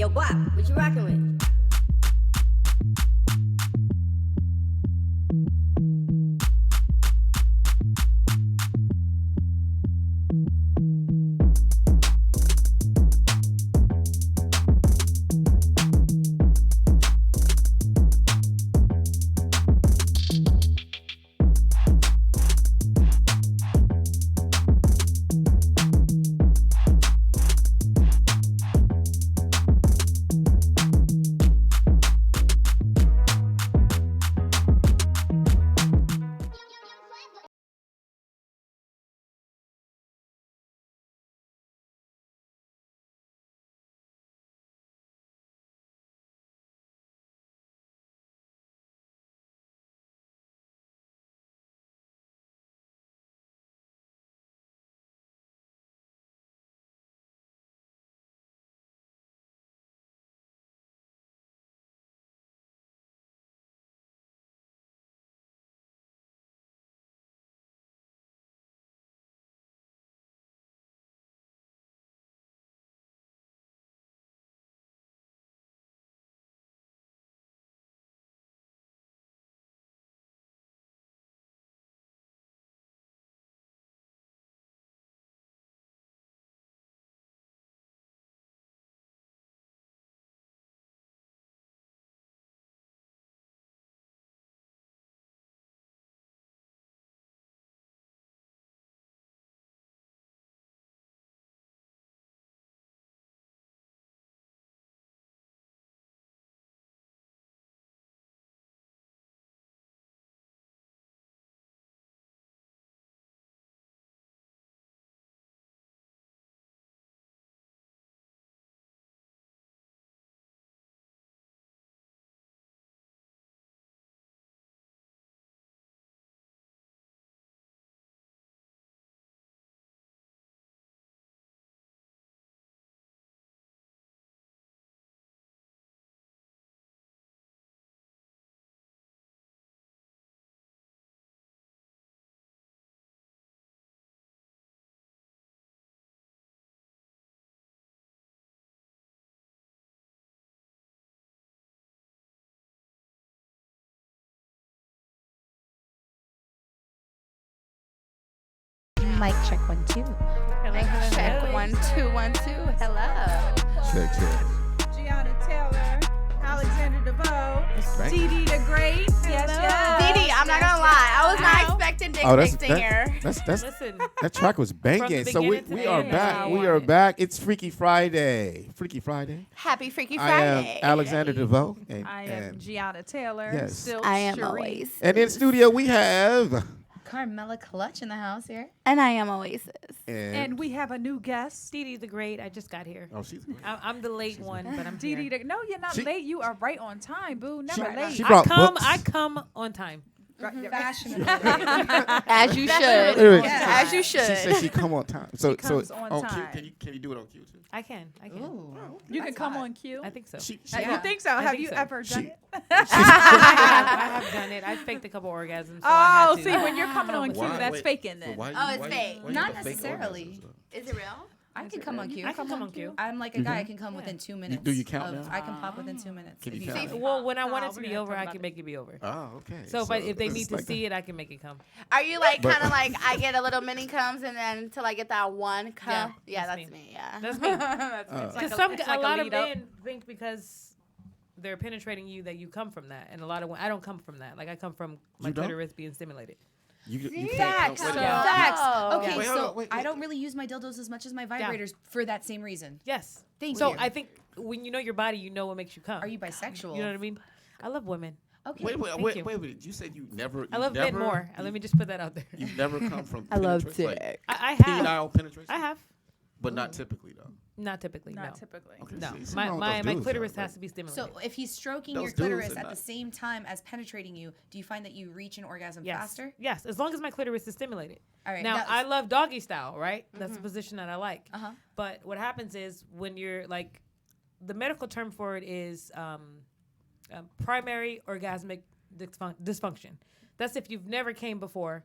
Yo, Bop, what you rockin' with? Mic check 1 2. Mic check 1 2 1 2. Hello. Check. Giana Taylor, Alexander Devoe, Dee the Great. Yes. Dee, I'm not gonna lie. I was not expecting Dick Pics in here. That's Listen, that track was banging. So we beginning to are end, back. that's how We I are want it. back. It's Freaky Friday. Freaky Friday. Happy Freaky I Friday. am Alexander Devoe. And, I am and, Giana Taylor. Yes. Still I am Cherie. Oasis. and in studio we have Carmela Clutch in the house here. And I am Oasis. And we have a new guest. Dee the Great. I just got here. oh, she's I'm the late one, but I'm Dee here. Dee. No, you're not She- late. You are right on time, boo. Never late. she brought books. I come on time. Fashionable. As you should. Anyway, As you should. She said she come on time. So comes on Cue, time. can you do it on cue too? I can. Ooh. You can come on cue. I think so. She, You think so? Have think you so. ever done She- it? I have done it. I faked a couple orgasms. So I Oh, had to. see, when you're coming on cue, Why- that's wait, faking so then. why Oh, you- it's why you- fake. why you Not put fake necessarily. orgasms up? Is it real? I can come on cue. I can come on cue. I'm like a guy. I can come within 2 minutes. do you count now? I can pop within 2 minutes. Can if you count? see- Well, when I want it we're to be gonna over, talk I about can it. make it be over. Oh, okay. So if they it's need to like see it, I can make it come. Are you like But- kind of like I get a little mini comes and then until I get that one cum? Yeah, that's that's me. me. Yeah. That's me. Uh, Because a lot of men think because they're penetrating you that you come from that, and a lot of I don't come from that. Like I come from my You don't? clitoris being stimulated. you Facts. can't. Facts. Oh. Okay, Wait, hold so on, wait, I wait. don't really use my dildos as much as my vibrators for that same reason. Yes. Thank so you. I think when you know your body, you know what makes you come. Are you bisexual? You know what I mean? I love women. Okay. Wait, Thank you. wait. You said you never. I love men more. Let me just put that out there. You've never come from. I love penetrate, dick. I have. Penile penetration. I have. but not typically though. Not typically. Not no. typically. Okay, No. see, something My wrong with my, those my dudes, clitoris though, has to be stimulated. So if he's stroking Those your dudes clitoris are at the not- same time as penetrating you, do you find that you reach an orgasm yes. faster? Yes. As long as my clitoris is stimulated. All right. Now now- I love doggy style, right? That's the position that I like. Uh-huh. But what happens is when you're like, the medical term for it is primary orgasmic dysfunction. That's if you've never came before,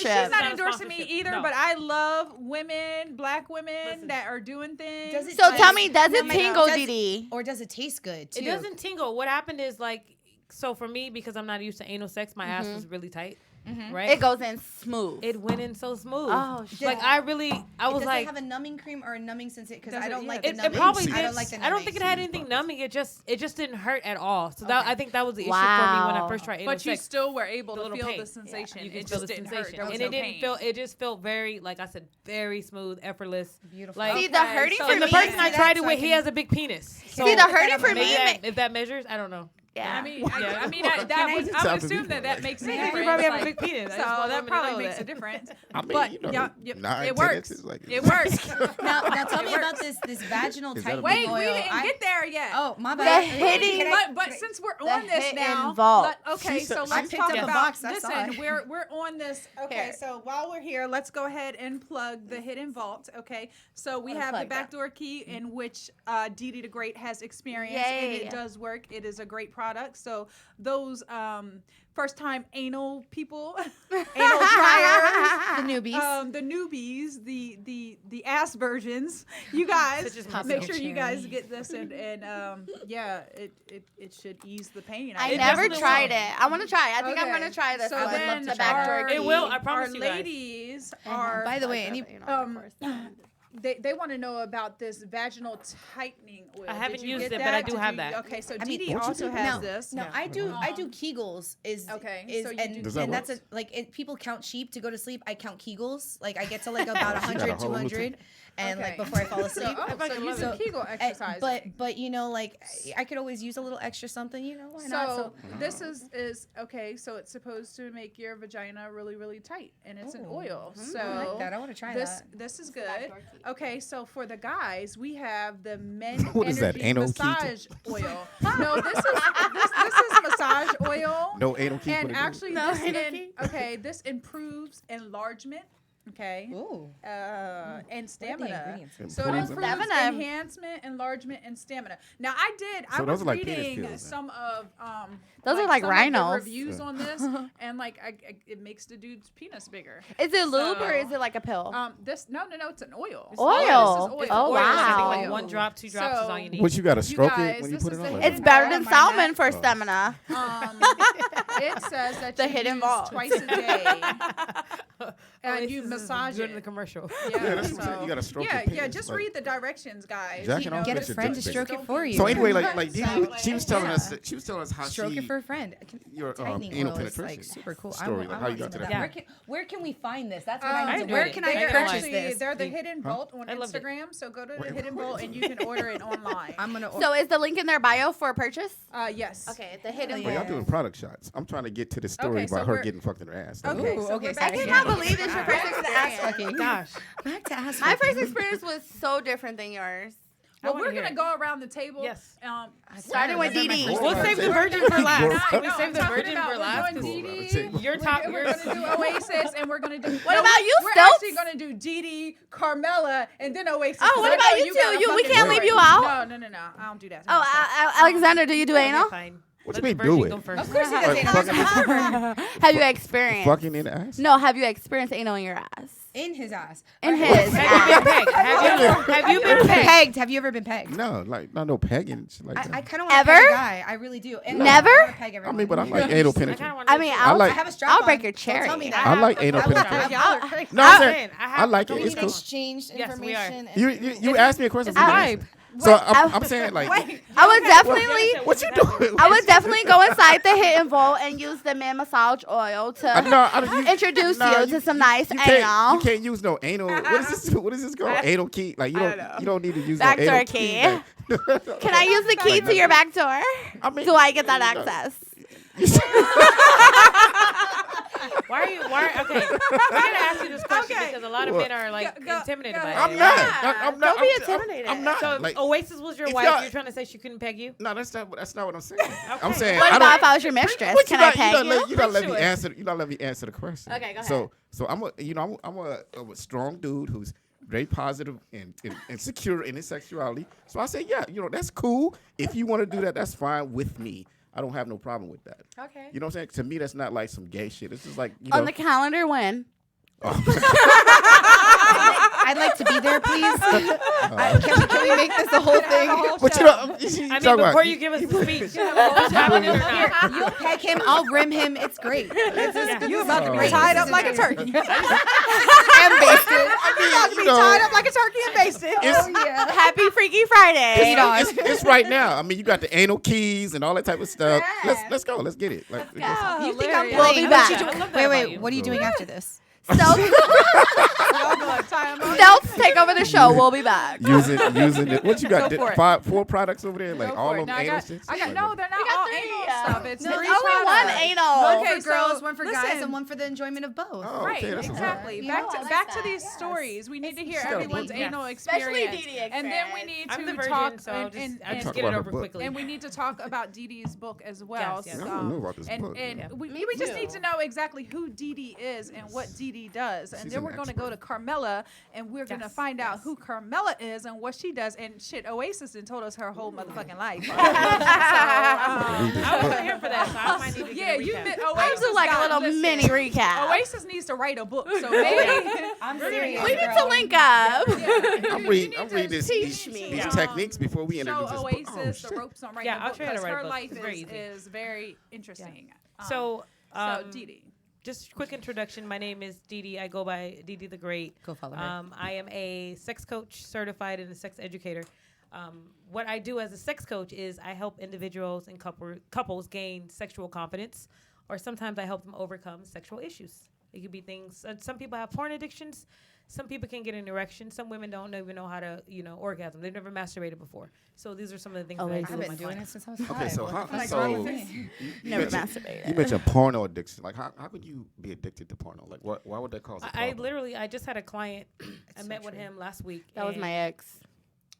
sponsorship. She's not Not a endorsing me sponsorship, either, no. but I love women, black women Listen. that are doing things. So tell Like, me, does it no, tingle, does- Didi? Or does it taste good too? It doesn't tingle. What happened is like so for me, because I'm not used to anal sex, my ass was really tight. Right? It goes in smooth. It went in so smooth. Oh, shit. Like I was Does like, it have a numbing cream or a numbing sensation? Because Does I it- don't yeah. like the it numbing. probably I did. don't like the numbing. I don't think it had anything numbing. It just didn't hurt at all. So that Okay. I think that was the issue for me when I Wow. first tried anal But you sex. still were able The to little feel pain. the sensation. You can It feel just the didn't sensation, hurt. There was and no it didn't pain. feel. It just felt very, like I said, very smooth, effortless. Beautiful. Like See, the Okay, hurting so for and the me. person I that tried it so with, I he can- has a big penis. So See, the hurting for maybe me. if that measures, I don't know. Yeah. I mean, I would assume that makes a He difference. probably have a like, big penis. I So just want that women to probably know makes that. a difference. I mean, But you know, yeah, 9, it 10 works. inches, like, It works. Now tell me It about works. this vaginal Is that a tightening big- oil. Wait, we didn't get there yet. Oh, my The bad. hitting- Can I- But can I- since we're the on this hit now, involved. okay, She said- so I let's picked talk up the about. box, I saw Listen, it. we're on this. Okay, Here. so while we're here, let's go ahead and plug the hidden vault. Okay, so we have the Unplug that. backdoor key in which Dee Dee the Great has experienced, and Yay. it does work. It is a great product. So those first time anal people, anal triers. The newbies. The newbies, the ass virgins, you guys Such as make myself. sure you guys get this and yeah, it should ease the pain. I It never definitely tried will. it. I want to try. I think I'm Okay. gonna try this. So I would then love to backdoor our- key. It will, I promise our you guys. ladies are By the way, any they want to know about this vaginal tightening oil. I haven't Did you used get it, but I that? do Did have you- that. Okay, so I Dee mean, Dee what you also do? has no, this. no, I do Kegels Okay, is so you and, do Does that and work? that's people count sheep to go to sleep. I count Kegels. Like I get to like about She got a 100, whole 200 and Okay. like before I fall So, asleep. so you do Kegel exercise. But you know, like I could always use a little extra something, you know, why not? So this is okay. So it's supposed to make your vagina really, really tight, and it's an oil. So I like that. I want to try this that. this is good. Okay, so for the guys, we have the men What is that, energy anal massage oil. No, this is massage oil. No anal key. And for the actually, No this anal key? this improves enlargement. Okay. Ooh. And stamina. ingredients? So it Improves improves Stamina. enhancement, enlargement, and stamina. Now I So was those are like penis reading pills, then. some of Those are like some of the rhinos. reviews on this, and like it makes the dude's penis bigger. Is it lube or So, is it like a pill? This no, it's an oil. Oil. This is oil. Oh, Oil, I think wow. like 1 drop, 2 drops is all you need. What you got to stroke guys, it when you this put is it the on? hidden It's better I than don't mind salmon for stamina. It says that The you hidden use vault. twice a day, and This you is massage good in it. the commercial. Yeah, that's what I'm saying. You gotta stroke yeah, your yeah. penis, Just like- read the directions, guys. Jacking you know, off Get makes a it friend to bigger. stroke it for you. So anyway, like Dee Dee, So, she was telling yeah. us. She was telling us how Stroke she it for a friend. your Tightening anal oil is penetration like super cool. story. Like how you got to that. Yeah. Where can we find this? That's what Um, I I need. enjoyed Where it. can They I They're purchase actually this? they're the Hidden Vault on I loved it. Instagram. So go to the Wait, Hidden what? Vault and you can order it online. I'm gonna. So is the link in their bio for purchase? Yes. Okay, the hidden. Well, y'all doing product shots. I'm trying to get to the story Okay, so about her we're- getting fucked in her ass. Okay. Ooh, so okay, we're sorry. I back to cannot you. believe this is your first experience. fucking. Gosh. Back to ass. My fucking. first experience was so different than yours. Well, wanna we're hear gonna it. go around the table. Yes. Starting with Dee Dee. We'll save the virgin for last. Can we save the virgin for last? We're doing Cool, Dee Dee. Robert. Your top, We're yours. gonna do Oasis, and we're gonna do. What about you, We're Stokes? actually gonna do Dee Dee, Carmella, and then Oasis. Oh, 'cause what I about know you got a two? We fucking can't leave story. you out? No. I don't do that. Oh, Alexander, do you do anal? Fine. What Let you the mean, do virgin it? go first. Of course he does. Like anal. fucking, Have you experienced? fucking in the ass? No, have you experienced anal in your ass? In his ass. In Or- his Have you ass. been pegged? Have you been pegged? Pegged. Have you ever been pegged? No, like no pegging. Shit like I that. kind of want to Ever? peg a guy. I really do. And Never? I wanna peg I everyone. mean, but I like anal I kind penetration. of want I mean, I like- I have a strap I'll on. break your Don't cherry. tell me that. I like anal I would- penetration. Y'all are crazy. No, I'm I'm saying saying, I like it. We It's need cool. exchanged Yes, we are. information. You asked me a question. I- so you answer. So I'm saying like, I would definitely. what you doing? I would definitely go inside the hidden vault and use the man massage oil to you, introduce nah, you to some nice you anal. You can't use no anal. What is this called? Anal key. Like you don't need to use Backdoor no anal key. Like, Can I use the key to your back door? I mean, Do I get that access? Okay. I'm gonna ask you this question because a lot of men are like Go- intimidated go by I'm it. not. Yeah. I'm not. Don't be I'm- intimidated. I'm not. So like, Oasis was your if wife. y'all- You're trying to say she couldn't peg you? no, that's not what I'm saying. I'm saying What I about don't. if I was your mistress? But Can I peg you? You don't let me Sure. answer. You don't let me answer the question. Okay, go So I'm a strong dude who's very positive and secure in his sexuality. So I say, yeah, that's cool. If you want to do that, that's fine with me. I don't have no problem with that. Okay. You know what I'm saying? To me, that's not like some gay shit. It's just like On the calendar, when? I I'd like to be there, please. Can we make this a whole thing? But you know, I mean, before you give us the speech, is happening or not? You'll peg him. I'll rim him. It's great. You're about to be Oh. tied up like a turkey. and basted. You're about to be tied up like a turkey and basted. Happy Freaky Friday. it's right now. I mean, you got the anal keys and all that type of stuff. Let's go. Let's get it. Like, You think I'm Hilarious. We'll be playing? back. I love that Wait, about you. what are you doing after this? Stealth, Y'all be like, tie 'em up. stealth, take over the show. We'll be back. using it. What you got? Go for it. 4 products over there, like Go all for it. of No, them I anal got, sticks? I got, no, they're not got all 3, anal stuff. It's There's three only one products. anal. One Okay, for girls, so one for listen. guys, and one for the enjoyment of both. Oh, Right, okay, that's what's up. exactly. Yeah, Back I to like back to that. these stories. We need to hear Still, everyone's yes. anal Especially experience, DD and then we need I'm the to virgin, talk so I'll and just Talk get it about her over book. quickly. and we need to talk about Dee Dee's book as well. Yes, yes. I don't know about this and book. and Yeah. we Me just too. need to know exactly who Dee Dee is and what Dee Dee does, and She's then an we're going to go to expert. Carmela, and we're going to Yes, find out yes. who Carmela is and what she does. And shit, Oasis and told us her whole motherfucking life. So, I wasn't here for that, so I might need to yeah, get a you recap. did. I'll Oasis do like a got- little listen, mini recap. Oasis needs to write a book, so maybe. I'm serious. We need to link up. I'm reading these teach me. these techniques before we Show introduce this book. Oasis Oh, the shit. ropes on writing Yeah, a I'll book, show you how to 'cause write a her book. life It's very easy. is very interesting. So, Dee Dee. just quick introduction. My name is Dee Dee. I go by Dee Dee the Great. Go follow her. I am a sex coach, certified and a sex educator. What I do as a sex coach is I help individuals and couples gain sexual confidence, or sometimes I help them overcome sexual issues. It could be things. Some people have porn addictions. Some people can get an erection. Some women don't even know how to, orgasm. They've never masturbated before. So these are some of the things that I Always. do I've with been my doing clients. it since I was 5. Okay, so What the fuck is so wrong with me? you Never mentioned- masturbated. You mentioned porno addiction. Like, how could you be addicted to porno? Like, why would that cause a I problem? I just had a client. I so met with true. him last week. That was and my ex.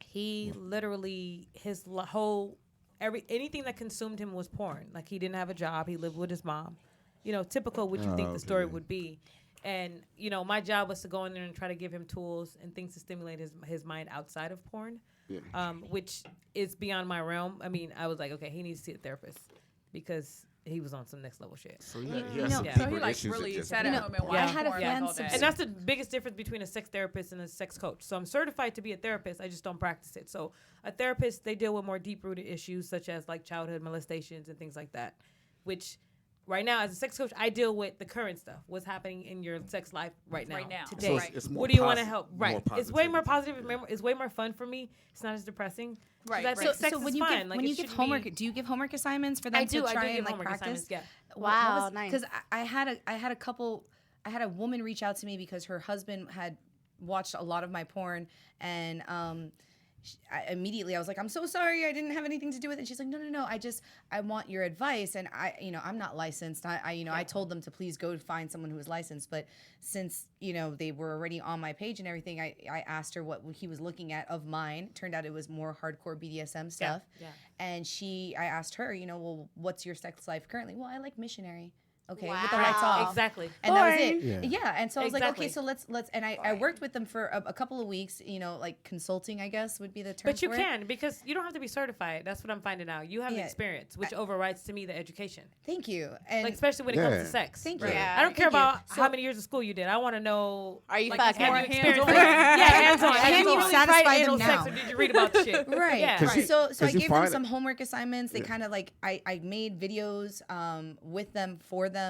He literally whole anything that consumed him was porn. Like, he didn't have a job. He lived with his mom. Typical what you think Oh, the story okay. would be. And my job was to go in there and try to give him tools and things to stimulate his mind outside of porn, Yeah. which is beyond my realm. I mean, I was like, okay, he needs to see a therapist because he was on some next level shit. So he has some know- So deeper he like issues really than just sat porn. at home and Yeah. watched I had a porn fan all day. And that's the biggest difference between a sex therapist and a sex coach. So I'm certified to be a therapist. I just don't practice it. So a therapist, they deal with more deep-rooted issues such as like childhood molestations and things like that, which right now as a sex coach, I deal with the current stuff, what's happening in your sex life right now, Right now. today. So Right. it's more What do you want to posi- help? more Right. It's way more positivity. positive. It's way more fun for me. It's not as depressing. 'Cause Right, I right. think So, sex so is when you fun. give Like, when it you give shouldn't homework, be- do you give homework assignments for them I do. to I try do and give like homework practice? assignments. Yeah. Wow, nice. Because I had a couple. I had a woman reach out to me because her husband had watched a lot of my porn, and immediately I was like, I'm so sorry, I didn't have anything to do with it. And she's like, no, I want your advice, and I'm not licensed. I told them to please go find someone who is licensed, but since they were already on my page and everything, I asked her what he was looking at of mine. Turned out it was more hardcore BDSM stuff. Yeah. And I asked her, well, what's your sex life currently? Well, I like missionary. Okay, with the lights Wow. off. Exactly. And that was Boring. it. Yeah. And so I was Exactly. like, okay, so let's and I worked with them for a couple of weeks, like consulting, I guess would be the term. But you for it. can, because you don't have to be certified. That's what I'm finding out. You have the Yeah. experience, which overrides to me the education. Thank you. And Like, especially when it comes Yeah. to sex. thank you. Right. I don't care Thank you. about how many years of school you did. I want to know. Are you like, fucking? have you More experienced hands-on. it? Yeah, hands-on. Can Have you really satisfy tried them anal now? sex, or did you read about the shit? Right. Yeah. 'Cause you- So I 'cause you gave them find some it- homework assignments. They kind of like I made videos with them for them,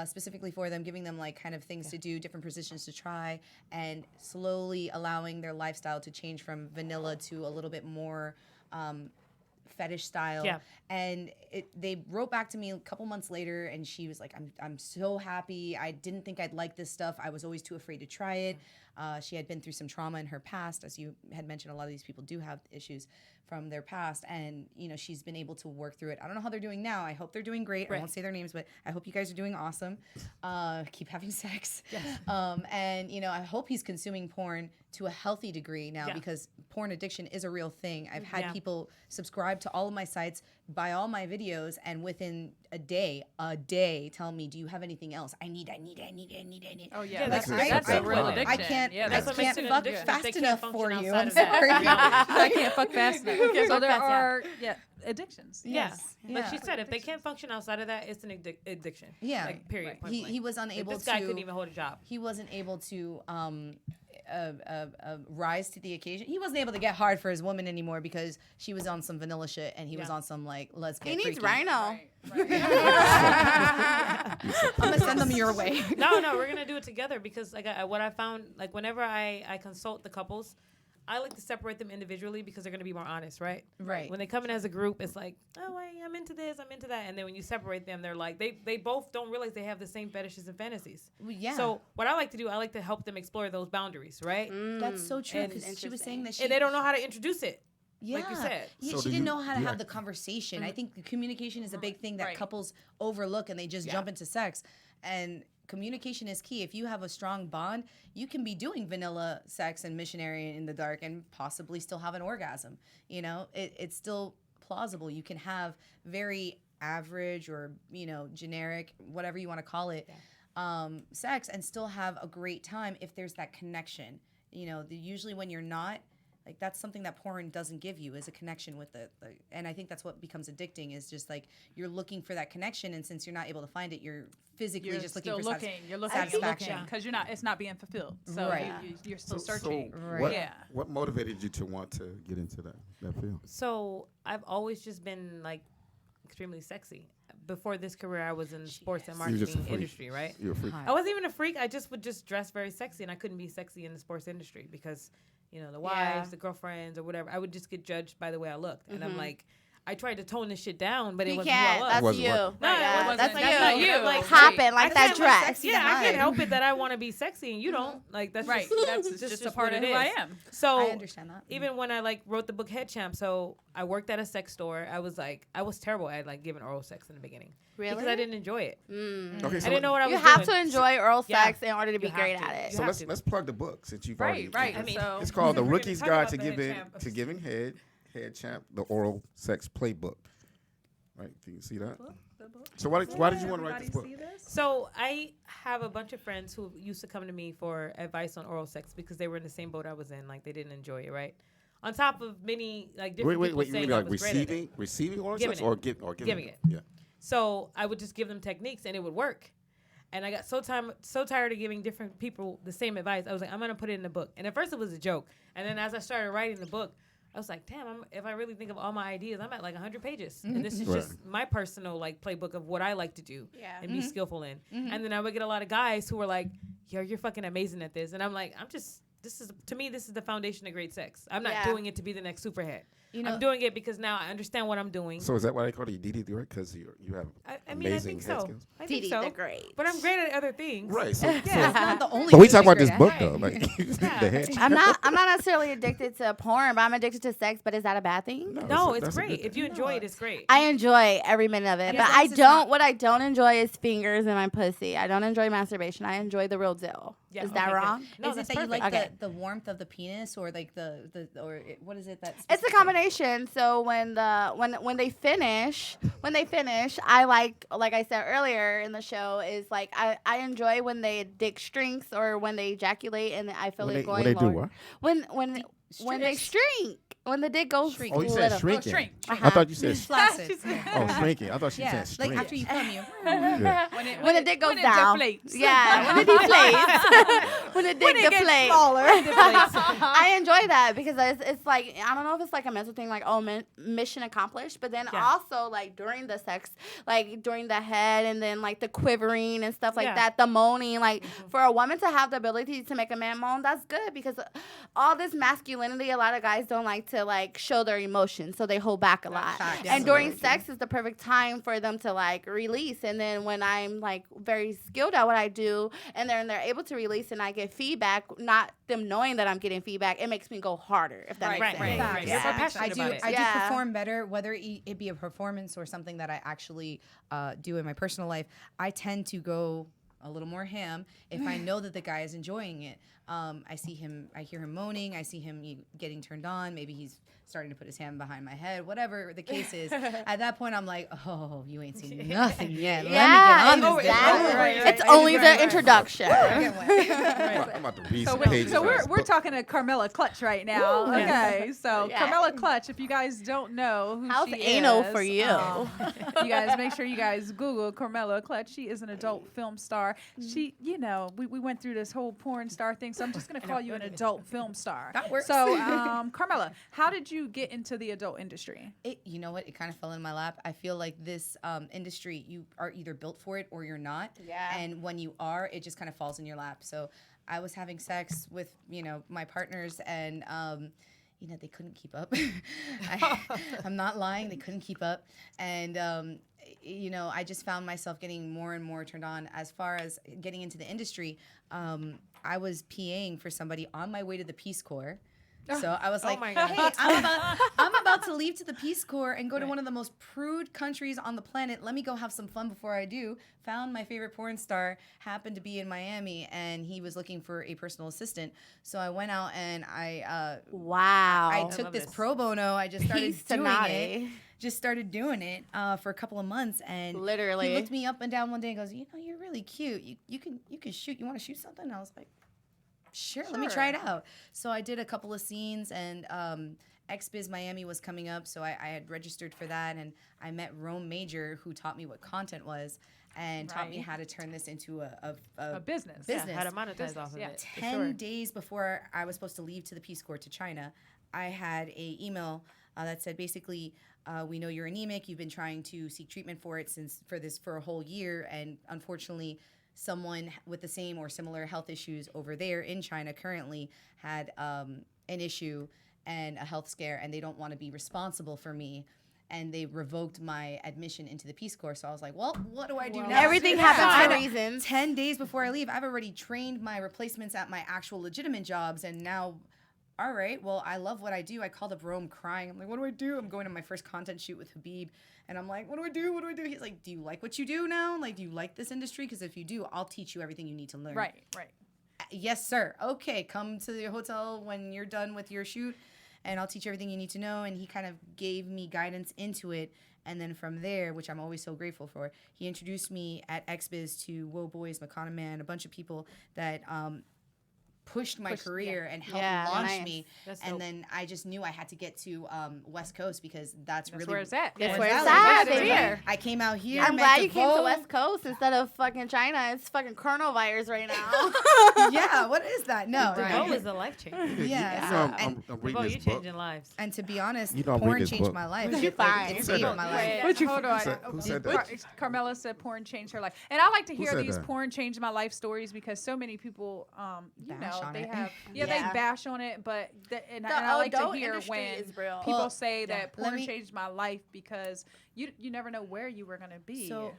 specifically for them, giving them like kind of things to do, different positions to try, and slowly allowing their lifestyle to change from vanilla to a little bit more fetish style. Yeah. And they wrote back to me a couple months later, and she was like, I'm so happy. I didn't think I'd like this stuff. I was always too afraid to try it. She had been through some trauma in her past. As you had mentioned, a lot of these people do have issues from their past, and she's been able to work through it. I don't know how they're doing now. I hope they're doing great. I Right. won't say their names, but I hope you guys are doing awesome. Keep having sex. Yes. And I hope he's consuming porn to a healthy degree now, Yeah. because porn addiction is a real thing. I've had Yeah. people subscribe to all of my sites, buy all my videos, and within a day tell me, do you have anything else? I need. Oh Yeah, yeah, that's that's a a real crime. addiction. I can't. Yeah, I That's what can't makes it an fuck addiction. fast They can't enough function for you. outside I'm of that. sorry. I can't fuck fast enough. So fuck there fast, yeah. are addictions. Yeah. Yes. Like Yeah. she said, if they can't function outside of that, it's an addiction. Yeah. Like, period. point He blank. was Like, unable this guy to. couldn't even hold a job. He wasn't able to rise to the occasion. He wasn't able to get hard for his woman anymore because she was on some vanilla shit and he was on some like let's get He needs freaky. Rhino. I'm gonna send them your way. No, we're gonna do it together because like what I found, like whenever I consult the couples, I like to separate them individually because they're gonna be more honest, right? Right. When they come in as a group, it's like, oh, I'm into this, I'm into that, and then when you separate them, they're like, they both don't realize they have the same fetishes and fantasies. Well, yeah. So what I like to do, I like to help them explore those boundaries, right? That's so true And because she was saying that she And they don't know how to introduce it. Yeah. Like you said. Yeah, So she do didn't you- know how to do you have like- the conversation. I think the communication is a big thing that Right. couples overlook and they just jump into sex. And communication is key. If you have a strong bond, you can be doing vanilla sex and missionary in the dark and possibly still have an orgasm. You know, it's still plausible. You can have very average or, generic, whatever you want to call it, sex and still have a great time if there's that connection. Usually when you're not, like that's something that porn doesn't give you is a connection with the and I think that's what becomes addicting is just like you're looking for that connection and since you're not able to find it, you're physically You're just looking still for looking. You're looking satisfaction. because it's not being fulfilled. So Right. you're still searching. What, Yeah. what motivated you to want to get into that field? So I've always just been like extremely sexy. Before this career, I was in the sports and You were just a marketing freak. industry, right? You're a freak. I wasn't even a freak. I just would just dress very sexy, and I couldn't be sexy in the sports industry because, the wives, the girlfriends, or whatever. I would just get judged by the way I looked, and I'm like, I tried to tone this shit down, but it You wasn't can't. who I was. That's Wasn't you. working. No, it wasn't. That's That's you. not you. Like, Popping like I that can't dress. sexy Yeah, I behind. can't help it that I want to be sexy and you don't. Like that's Right. Just, That's just a what part of it who I is. am. So I understand that. even when I wrote the book Head Champ, so I worked at a sex store. I was terrible at giving oral sex in the beginning. Really? Because I didn't enjoy it. Okay, I didn't know what I was You doing. have to enjoy oral Yeah. sex in order to be You have great to. at it. You So have to. let's plug the book since you've already. Right. I mean, so It's called The We're gonna Rookie's talk Guide about to the Head Giving Champ. Head Champ, the Oral Sex Playbook. Right? Do you see that? the book. So why did you want to write this book? Everybody see this? So I have a bunch of friends who used to come to me for advice on oral sex because they were in the same boat I was in. Like they didn't enjoy it, right? On top of many different people Wait. You saying mean I like was great at it. receiving oral Giving sex it. or giving it. Yeah. So I would just give them techniques and it would work. And I got so tired of giving different people the same advice. I was like, I'm gonna put it in a book. And at first it was a joke. And then as I started writing the book, I was like, damn, if I really think of all my ideas, I'm at like 100 pages. And this is Right. just my personal playbook of what I like to do and be skillful in. Mm-hmm. And then I would get a lot of guys who were like, yo, you're fucking amazing at this. And I'm like, this is the foundation of great sex. I'm not doing it to be the next superhead. I'm doing it because now I understand what I'm doing. So is that why they call you DD the Great? Because you have I mean, I amazing think head so. skills? I think DD so. the Great. But I'm great at other things. Right. So, It's not the only but we thing talk about she's this great book at. though, like the head. I'm not necessarily addicted to porn, but I'm addicted to sex. But is that a bad thing? No, that's it's a good great. thing. If you enjoy it, it's great. I enjoy every minute of it, And but as long I as it's don't. not- What I don't enjoy is fingers in my pussy. I don't enjoy masturbation. I enjoy the real deal. Yeah, Is that okay, good. wrong? No, is it that's that you perfect. like Okay. the warmth of the penis or like what is it that It's a combination. So when they finish, I like I said earlier in the show is like I enjoy when they dick shrinks or when they ejaculate and I feel When it they- going when they do lower. what? When they shrink. When the dick goes Shrink. Oh, you said little. shrinking. shrink. I thought you said flaccid? shrinking. I thought she Yeah, said like shrink. after you come, you. Yeah. When the dick goes when it down. deflates. Yeah, when it deflates. When the dick it gets deflates. smaller. I enjoy that because it's like I don't know if it's like a mental thing, like mission accomplished, but then Yeah. also like during the sex, like during the head and then like the quivering and stuff like Yeah. that, the moaning, like for a woman to have the ability to make a man moan, that's good because all this masculinity, a lot of guys don't like to like show their emotions, so they hold back a lot. fact. And during sex is the perfect time for them to like release. And then when I'm like very skilled at what I do, and then they're able to release, and I get feedback, not them knowing that I'm getting feedback, it makes me go harder. If that Right, makes right, sense. right. Yeah. You're passionate I do. about it. I do Yeah. perform better, whether it be a performance or something that I actually do in my personal life. I tend to go a little more ham if I know that the guy is enjoying it. I hear him moaning. I see him getting turned on. Maybe he's starting to put his hand behind my head. Whatever the case is, at that point I'm like, oh, you ain't seen nothing yet. Yeah, Let me get on this. exactly. Right, It's right. only Right, the right. introduction. I'm about to read some pages. So of this we're book. talking to Carmela Clutch right now. Ooh, Okay, so Yeah. Carmela Clutch, if you guys don't know who How's she anal is, for you? you guys make sure you guys Google Carmela Clutch. She is an adult film star. She, we went through this whole porn star thing. so I'm just gonna call you an adult film star. That works. So, Carmela, how did you get into the adult industry? You know what? It kind of fell in my lap. I feel like this industry, you are either built for it or you're not. Yeah. And when you are, it just kind of falls in your lap. So I was having sex with, my partners, and they couldn't keep up. I'm not lying. They couldn't keep up. And, I just found myself getting more and more turned on. As far as getting into the industry, I was PAing for somebody on my way to the Peace Corps. So I was like, my God. hey, I'm about to leave to the Peace Corps and go to one of the most prude countries on the planet. Let me go have some fun before I do. Found my favorite porn star, happened to be in Miami, and he was looking for a personal assistant. So I went out and I took love this this. pro bono. I just started Peace to doing naughty. it. Just started doing it for a couple of months, and Literally. he looked me up and down one day and goes, you're really cute. You can shoot. You want to shoot something? And I was like, Sure, let me try it out. So I did a couple of scenes, and XBiz Miami was coming up, so I had registered for that, and I met Rome Major, who taught me what content was, and taught me how to turn this into a business. Yeah, how to monetize off of yeah. it. for 10 sure. days before I was supposed to leave to the Peace Corps to China, I had a email that said basically, we know you're anemic. You've been trying to seek treatment for it for a whole year, and unfortunately, someone with the same or similar health issues over there in China currently had an issue and a health scare, and they don't want to be responsible for me. And they revoked my admission into the Peace Corps. So I was like, well, what do I do now? Everything happens for reasons. 10 days before I leave, I've already trained my replacements at my actual legitimate jobs, and now, all right, well, I love what I do. I called up Rome crying. I'm like, what do I do? I'm going to my first content shoot with Habib, and I'm like, what do I do? What do I do? He's like, do you like what you do now? Like, do you like this industry? Because if you do, I'll teach you everything you need to learn. Right. Yes, sir. Okay, come to the hotel when you're done with your shoot, and I'll teach you everything you need to know. And he kind of gave me guidance into it. And then from there, which I'm always so grateful for, he introduced me at XBiz to Woe Boys, Makana Man, a bunch of people that pushed my career and helped launch me. That's And dope. then I just knew I had to get to West Coast because that's really where it's at. That's Yeah. where it's Valley. at, That's baby. where I came out here. I'm met glad you came to Devoe. West Coast instead of fucking China. It's fucking coronavirus right now. Yeah, what is that? No, Devoe is a life changer. Yeah, You know, so- I'm reading Devoe, this you're book. changing lives. And to be honest, You know, I'm porn reading this changed book. my life. You're fine. It saved my life. Hold on. Who said that? Carmela said porn changed her life, and I like to hear said these that? porn changed my life stories because so many people, Bash on they it. have, Yeah. they bash on it, but and The I like to adult hear industry when is real. people Well, say yeah. that Let porn me- changed my life because you never know where you were gonna be. So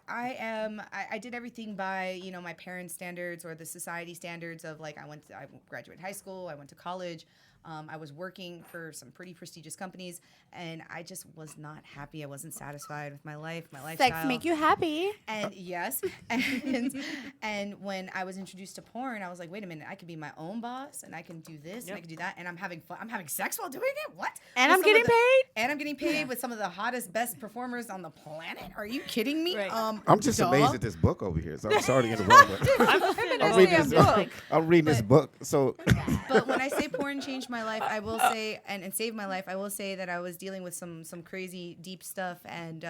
I did everything by my parents' standards or the society standards of like I graduated high school, I went to college, I was working for some pretty prestigious companies, and I just was not happy. I wasn't satisfied with my life, my lifestyle. Sex make you happy. And yes, and when I was introduced to porn, I was like, wait a minute, I can be my own boss, and I can do this, and I can do that, and I'm having fun. I'm having sex while doing it. What? And With I'm some of getting paid? And I'm getting paid with some of the hottest, best performers on the planet. Are you kidding me? Right. I'm just duh. amazed at this book over here. So I'm sorry to interrupt. But I'm reading this book. I'm reading this book. So But when I say porn changed my life, I will say, and saved my life, I will say that I was dealing with some crazy deep stuff, and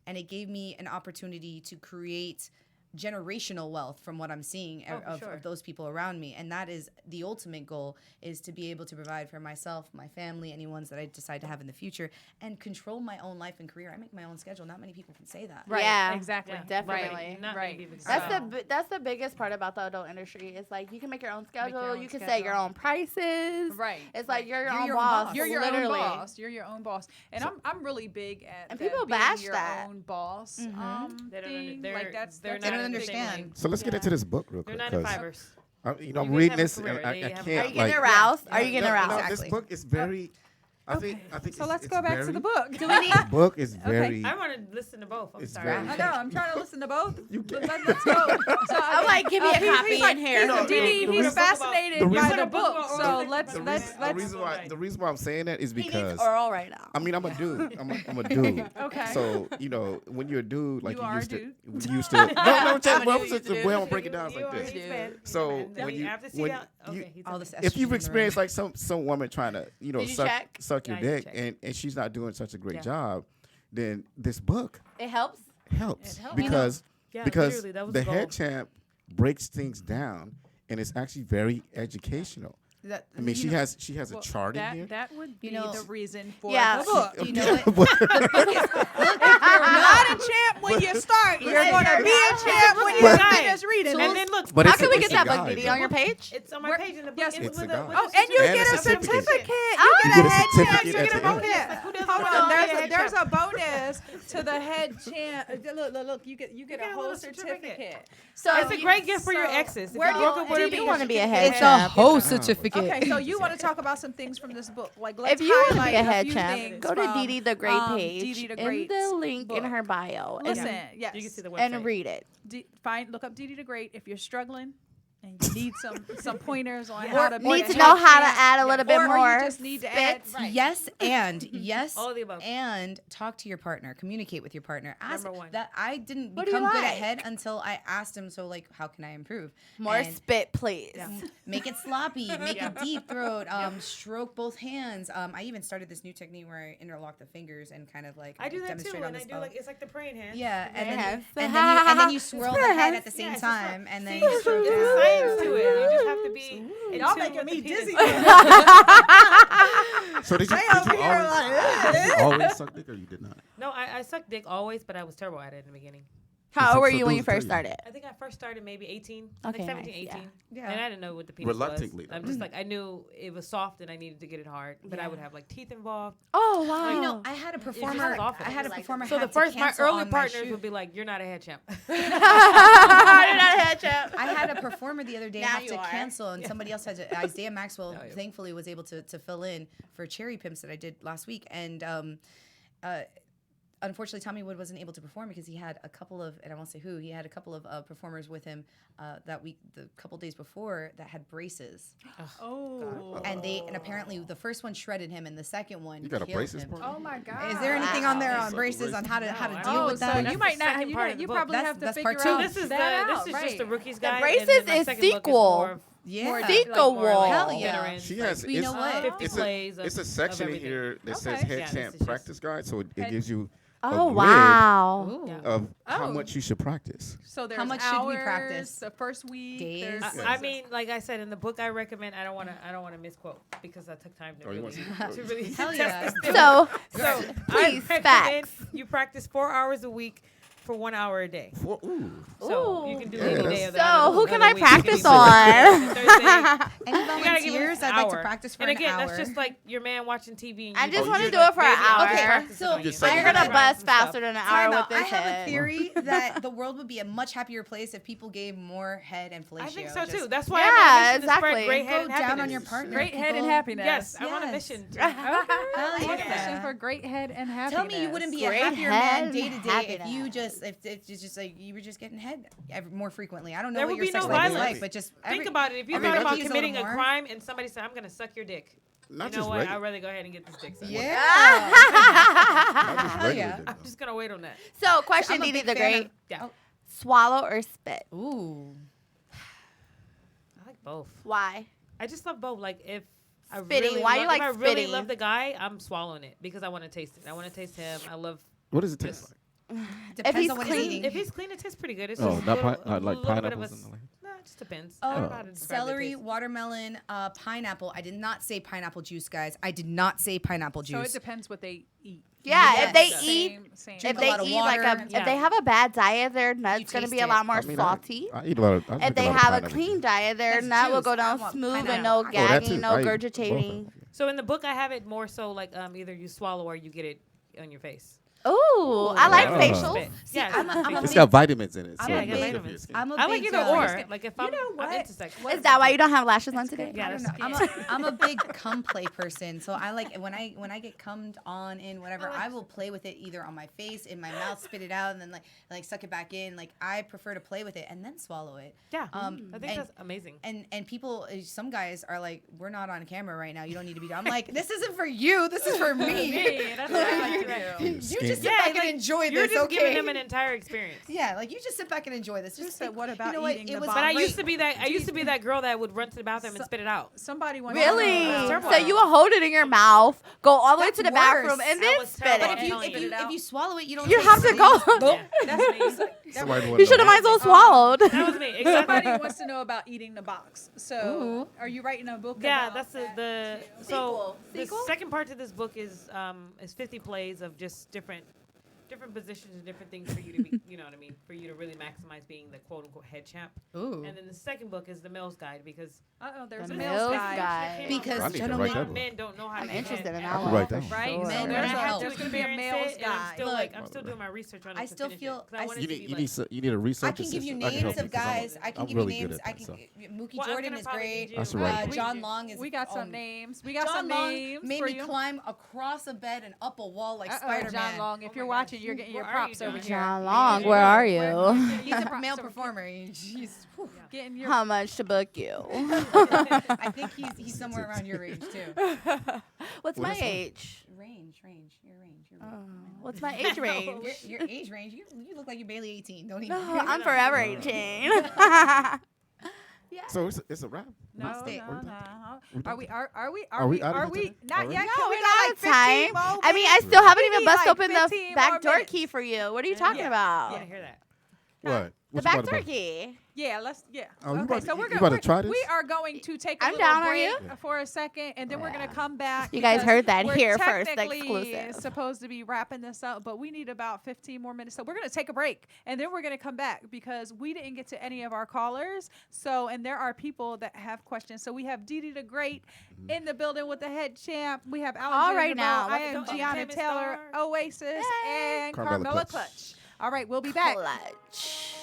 it gave me an opportunity to create generational wealth from what I'm seeing of those people around me. And that is the ultimate goal, is to be able to provide for myself, my family, any ones that I decide to have in the future, and control my own life and career. I make my own schedule. Not many people can say that. right, Yeah, exactly, definitely. Right. Not right. many people That's can. that's the biggest part about the adult industry. It's like you can make your own schedule. own You can schedule. set your own prices. Right. It's like you're your You're own your own boss. boss. You're your literally. own boss. You're your own boss, and I'm really big at And that people being bash your that. own boss. They don't Thing. they're- Like that's they're that's They not don't in the same understand. lane. so let's get into this book real They're quick. 9 to 'cause 5ers. I'm You guys reading have a this, and career. I They have a can't. career. Are you getting like, aroused? Are you getting no, aroused? no, Exactly. this book is very. I think. So let's it's go back to very- the book. The book is very. I want to listen to both. I'm It's sorry. very- I know. I'm trying to listen to both. You can. Let's go. So, I'm like, give me a copy in here. No, Didi, the he's reason- fascinated the by reason- the book. The So reason- let's The let's. reason why I'm saying that is He needs because oral right now. I mean I'm a dude. I'm a dude. Okay. So when you're a dude, like You you are a used to, dude. we used to. No, check. a Well, dude, since you the way I'm gonna break it down is You like already this. said- So Then when we you have to see when that. you- Okay, he's All okay. this if you've estrogen experienced like some woman trying to Did you suck check? your Yeah, I did dick check. and she's not doing such a great Yeah. job, then this book It helps. helps It helps. because Yeah, because literally, that was the the head goal. champ breaks things down and it's actually very educational. I mean, she has a chart in here. That would be know- the reason for Yeah. the book. You know what? You're not a champ when you start. You're going to be a champ when you finish reading. And then look, But How it's can a- we it's get that a book, guide, Didi, though. on your page? it's on my Where- page in the book. yes, it's a with guide. with Oh, and you And get a a certificate. certificate. Oh. You You get a get a head champ. certificate You at get a the end. bonus. Who doesn't Hold want on. to be a head There's champ? a bonus to the head champ. Look. You get get a a whole little certificate. certificate. So It's a great gift for your so exes. where do you- do you want to be a head It's a champ? whole certificate. Okay, so you want to talk about some things from this book? Like, let's If you want to highlight be a head few champ, things go to from, Didi the Great page Didi the in Great's the link book. in her bio. Listen, and, yes, You can see the website. and read it. look up Didi the Great if you're struggling and you need some pointers on how to be Need a to head know how to champ, add a little bit or more. you just need to add. spit. Yes, All of the above. and talk to your partner. Communicate with your partner. Ask Number one. that I didn't What do you become good at like? head until I asked him. So like, how can I improve? More And spit, please. make it sloppy, make it deep throat, stroke both hands. I even started this new technique where I interlock the fingers and kind of like I do that too, demonstrate on and I this do phone. like it's like the praying hands. Yeah, and then, hands. and then you swirl the head at the same Yeah, it's time, and then See, you stroke there's it a out. science to it. You just have to be. in Y'all tune making with me the penis. dizzy. So did you always suck dick or you did not? No, I sucked dick always, but I was terrible at it in the beginning. How old were So you when you those first three. started? I think I first started maybe 18, Okay, like 17, nice, 18. yeah. And I didn't know what the penis Reluctantly, was. though. I'm just like, I knew it was soft and I needed to get it hard, but I would have like teeth involved. Oh, wow. You know, I had a performer. awful. I had a performer. So the had to first, my cancel early on my partners shoot. would be like, you're not a head champ. You're not a head champ. I had a performer the other day Now have you to are. cancel, and somebody else had to. Isaiah Maxwell, thankfully, was able to fill in for Cherry Pimps that I did last week, and unfortunately, Tommy Wood wasn't able to perform because he had a couple of, and I won't say who, he had a couple of performers with him that week, the couple days before, that had braces, Oh. and apparently the first one shredded him, and the second one You got a killed braces him. part? Oh my God. Is there anything on there Wow. on braces on how to No, I deal don't with know. that? So That's you the might not. second part of the You book. probably That's- have to that's figure part two. out This is that out. this is right. just the rookie's guide. braces and then my is second book sequel. more of Yeah. Sequel more like Hell yeah. veterans, She like has. You know what? 50 It's plays. it's a of section in everything. here that says Okay. head Yeah, this champ is just- practice guide, so it Head- gives you Oh, a grid wow. Yeah. of how Oh. much you should practice. So there's How much should we hours, practice? The first week. Days? there's- I mean, like I said in the book, I recommend. I don't want to misquote because I took time to Oh, you really, want- to really Hell test yeah. this theory. So, So please, I recommend facts. you practice 4 hours a week for 1 hour a day. Ooh. So you can do Yeah, any that's- day of the So, other- who can other I week. You can practice do on? Thursday. Any You gotta give them volunteers? an I'd like to hour. practice for and an again, hour. that's just like your man watching TV. And I you just Oh, want you to do just- it for an maybe hour. Okay, practice so on you. Just You're say going to that. bust Some faster stuff. than an Time hour out. with I this have a head. theory that the world would be a much happier place if people gave more head and fellatio. I think so Just too. That's why Yeah, my mission is exactly. spread great head Go and down happiness. on your partner. Great head and people. happiness. Yes, I'm on a Yes. mission. Hell What's the yeah. mission for great head and happiness? Tell me you wouldn't be a Great happier head man day to and day if you happiness. just if it's just like you were just getting head more frequently. I don't know There what would your be sex no life is violence. like, but just Think about it. If you I mean, thought I about think- committing a more. crime and somebody said, "I'm going to suck your dick," Not you know just what? regular. I'd rather go ahead and get this dick sucked. Yeah. Not just Hell regular yeah. dick, I'm though. just gonna wait on that. So, question, I'm a Didi big the fan Great. of- Yeah, Swallow or spit? Ooh. I like both. Why? I just love both. Like if I Spitting. really Why you love, like if I really spitting? love the guy, I'm swallowing it because I want to taste it. I want to taste him. I love. What does it taste Just- like? Depends he's on what clean- he's eating. If he's clean, it tastes pretty good. It's Oh, just not little, pi- not like little bit of pineapples a, and like- No, it just depends. I don't know how to describe the Celery, taste. watermelon, pineapple. I did not say pineapple juice, guys. I did not say pineapple So it juice. depends what they eat. Yeah, Yes. if they Same- eat, Same. Drink if a they lot of eat like water. if Yeah. they have a bad diet, their nut's gonna taste be a it. lot more I mean, salty. I eat a lot of. I If drink they a lot of have a pineapple clean juice. diet, their That's nut will juice. go I down want smooth and pineapple. no Oh, that gagging, too. no I eat both of gurgitating. them. So in the book, I have it more so like either you swallow or you get it on your face. Ooh, I like Wow. facials. Spit. Yeah, I'm a It's big- got vitamins in it. So I'm Yeah, a I it's got good big- for your vitamins. skin. I'm a I like big, either or. skin- Like if You I'm, know I'm what? into sex. Is that why you don't have lashes on today? Yeah, I don't that's know. good. I'm a big cum play person, so I like when I get cummed on in whatever, I will play with it either on my face, in my mouth, spit it out, and then like suck it back in. Like I prefer to play with it and then swallow it. Yeah, I think and- that's amazing. And people, some guys are like, we're not on camera right now. You don't need to be. I'm like, this isn't for you. This is for me. That's what I like to do. You Skin just sit back and enjoy You're this, just okay? giving them an entire experience. Yeah, like you just sit back and enjoy this. Who Just said, think, what about you know what? eating It the was box? But I great. used to be that girl that would run to the bathroom and spit it out. Somebody wants Really? to know terrible. So you will hold it in your mouth, go all the way That's to the worse. bathroom, and That then was spit terrible. it. I'm If you telling if you if you swallow it, you don't. You have to go. Yeah. That's me. Somebody You should have might as well swallowed. That was me. Exactly. Somebody wants to know about eating the box. So, Ooh. are you writing a book? Yeah, about that's that? the Sequel. the Sequel? second part to this book is 50 plays of just different positions and different things for you to be, you know what I mean, for you to really maximize being the quote unquote head champ. Ooh. And then the second book is the male's guide because There's The a male's male's guide. guide. Because I need to gentlemen- write a that lot of book. men don't know how I'm to get interested in head. that I can one. write that. Right? Sure. So Men there's, need help. there's going to be a Experience male's it, and I'm guide. still Look, I'm still doing my research on it. I to still finish feel- it, 'cause I want it You to need be you like- need you need a research I can give you assistant. I can names help you of 'cause I'm- guys. I can I'm give you really good names. at I that can. stuff. Mookie Well, I'm Jordan gonna is probably great. need you. I should write that. John Long is. We got some names. We got John some Long names made for me you. climb across a bed and up a wall like Uh-oh, Spider-Man. John Long, if Oh you're my gosh. watching, you're getting your Where are props you, over John? here. John Long, where are you? He's a male performer. He's whew. Getting your How much to book you? I think he's somewhere around your age too. What's What my is that? age? Your range. What's my age range? Your age range. You look like you're barely 18. Don't even. No, I'm forever 18. So it's a wrap. no, Stay. no, no. We Are we? Are we Are we? out of Are here we? today? Not Already? yet. No, Can we we got got like time. 15 more I mean, I minutes? still haven't We even need bust like open the 15 back more door minutes. key for you. What are you talking I about? want to hear that. What? The What you back about to door buy? key. Yeah, let's. Yeah. Oh, you okay, about so to- we're you gonna. about to we're- try this? We are going to take a I'm little down, are break you? for a second, and then we're gonna come back. You guys because heard that we're here first, technically exclusive. Supposed to be wrapping this up, but we need about 15 more minutes. So we're gonna take a break, and then we're gonna come back because we didn't get to any of our callers. So, and there are people that have questions. So we have Dee Dee the Great in the building with the head champ. We have Alexander right Devoe. now. I Let's am go. Giana Famous Taylor, star. Oasis, and Carmella Carmella Clutch. Clutch. All right, we'll be back. Clutch.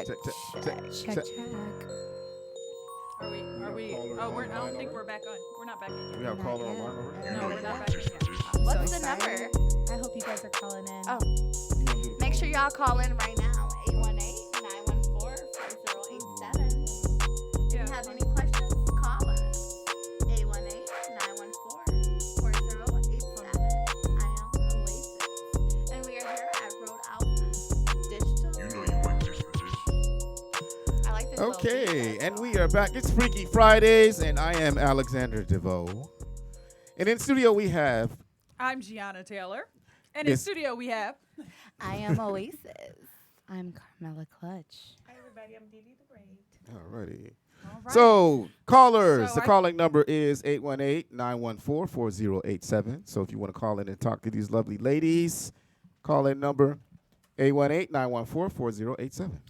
Check. Check. Are we? Oh, I don't think we're back on. We're not back in yet. We have a caller online already? No, we're not back in yet. What's So the number? I hope you guys are calling in. Oh. Make sure y'all call in right now. 818-914-4087. If you have any questions, call us. 818-914-4087. I am Oasis. And we are here at Road Out Digital. You know you like this fetish. I like this. little Okay, beat. and we are back. It's Freaky Fridays, and I am Alexander Devoe. And in studio we have I'm Giana Taylor, and in Yes. studio we have. I am Oasis. I'm Carmela Clutch. Hi everybody, I'm Dee Dee the Braid. alrighty. All right. So, callers, So the I- calling number is 818-914-4087. So if you want to call in and talk to these lovely ladies, call in number 818-914-4087.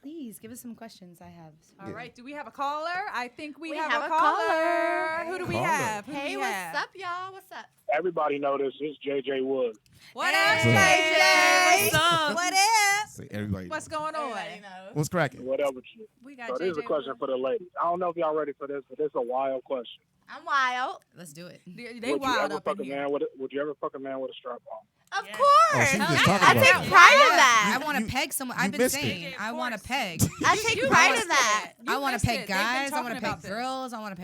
Please give us some questions. I have. All right. Do we have a caller? I think we, We have have a a caller. caller. Who do we Caller. have? Who do Hey, we what's have? up, y'all? What's up? Everybody know this. It's JJ Wood. What Hey. up, JJ? What's up? What up? Say everybody. What's going on? What's cracking? Whatever. You. We got So JJ. this is a question for the ladies. I don't know if y'all ready for this, but it's a wild question. I'm wild. Let's do it. They Would you wild ever up fuck in a here. man with would you ever fuck a man with a strap on? Of Yeah. Oh, course. she was just I talking take about pride in I that. want to You- peg someone. you I've been missed it. saying JJ, I of want to course. peg. I take You pride missed in that. it. You I want to missed peg it. They've been guys. I talking want to about peg this. girls. I want to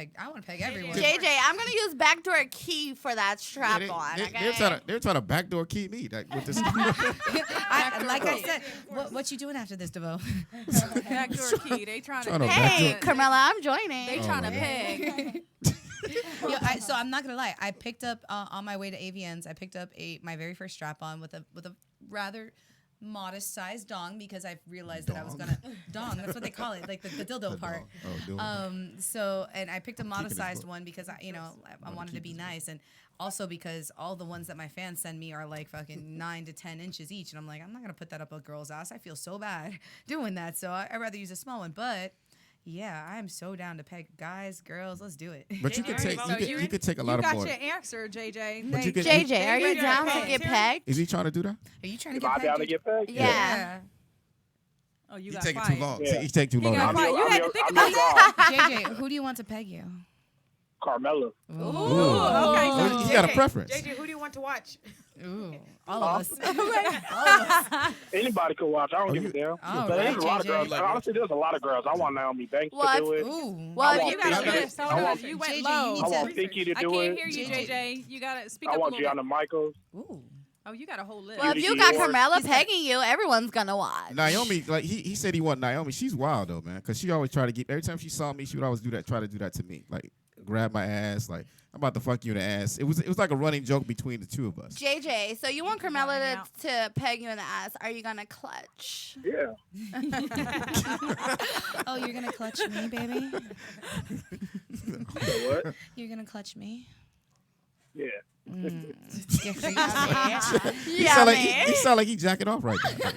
peg everyone. JJ, I'm gonna use backdoor key for that strap on. They're Okay. trying to backdoor key me with this. Like I said, what you doing after this, Devoe? Backdoor key. They trying to. Trying to Hey, backdoor- Carmela, I'm joining. They Oh trying to my peg. So I'm not gonna lie. I picked up on my way to AVN's. I picked up my very first strap on with a rather modest sized dong because I realized that I was gonna dong. That's what they call it, like the dildo part. So and I picked a modest sized one because I wanted to be nice, and also because all the ones that my fans send me are like fucking 9 to 10 inches each, and I'm like, I'm not gonna put that up a girl's ass. I feel so bad doing that, so I'd rather use a small one. But yeah, I am so down to peg guys, girls. Let's do it. But you could take So you could take a lot You of got more. your answer, JJ. But you They- can- JJ, are you ready to down to peg. get pegged? Is he trying to do that? Are you trying to Am get I pegged? down to get pegged? Yeah. Oh, you He got taking quiet. too long. Yeah. See, he take too long. got now. quiet. You had to think I'm about your guy, JJ, who do you want to peg you? Carmela. Ooh, okay. Oh, So he got a preference. JJ, who do you want to watch? Ooh, all of us. Anybody could watch. I don't give a damn. All But right, there's a lot of JJ. girls. Honestly, there's a lot of girls. I want Naomi Banks What? to do it. Ooh. Well, I if want you You got Pinky- to list. Hold I on. want- You went JJ, low. you need I to- want Pinky to I do can't it. hear you, JJ. You got to speak I up a want little bit. Gianna Michaels. Ooh. Oh, you got a whole list. Well, if Beauty you got Dior. Carmela pegging you, everyone's gonna watch. Naomi, like he said he want Naomi. She's wild though, man, because she always try to get. Every time she saw me, she would always try to do that to me, like grab my ass, like I'm about to fuck you in the ass. It was like a running joke between the two of us. JJ, so you want Carmela Lying to peg you in the ass? Are you gonna clutch? Yeah. Oh, you're gonna clutch me, baby. So what? You're gonna clutch me. Yeah. Get freaked out. Yeah, He sound like he jacking off right now.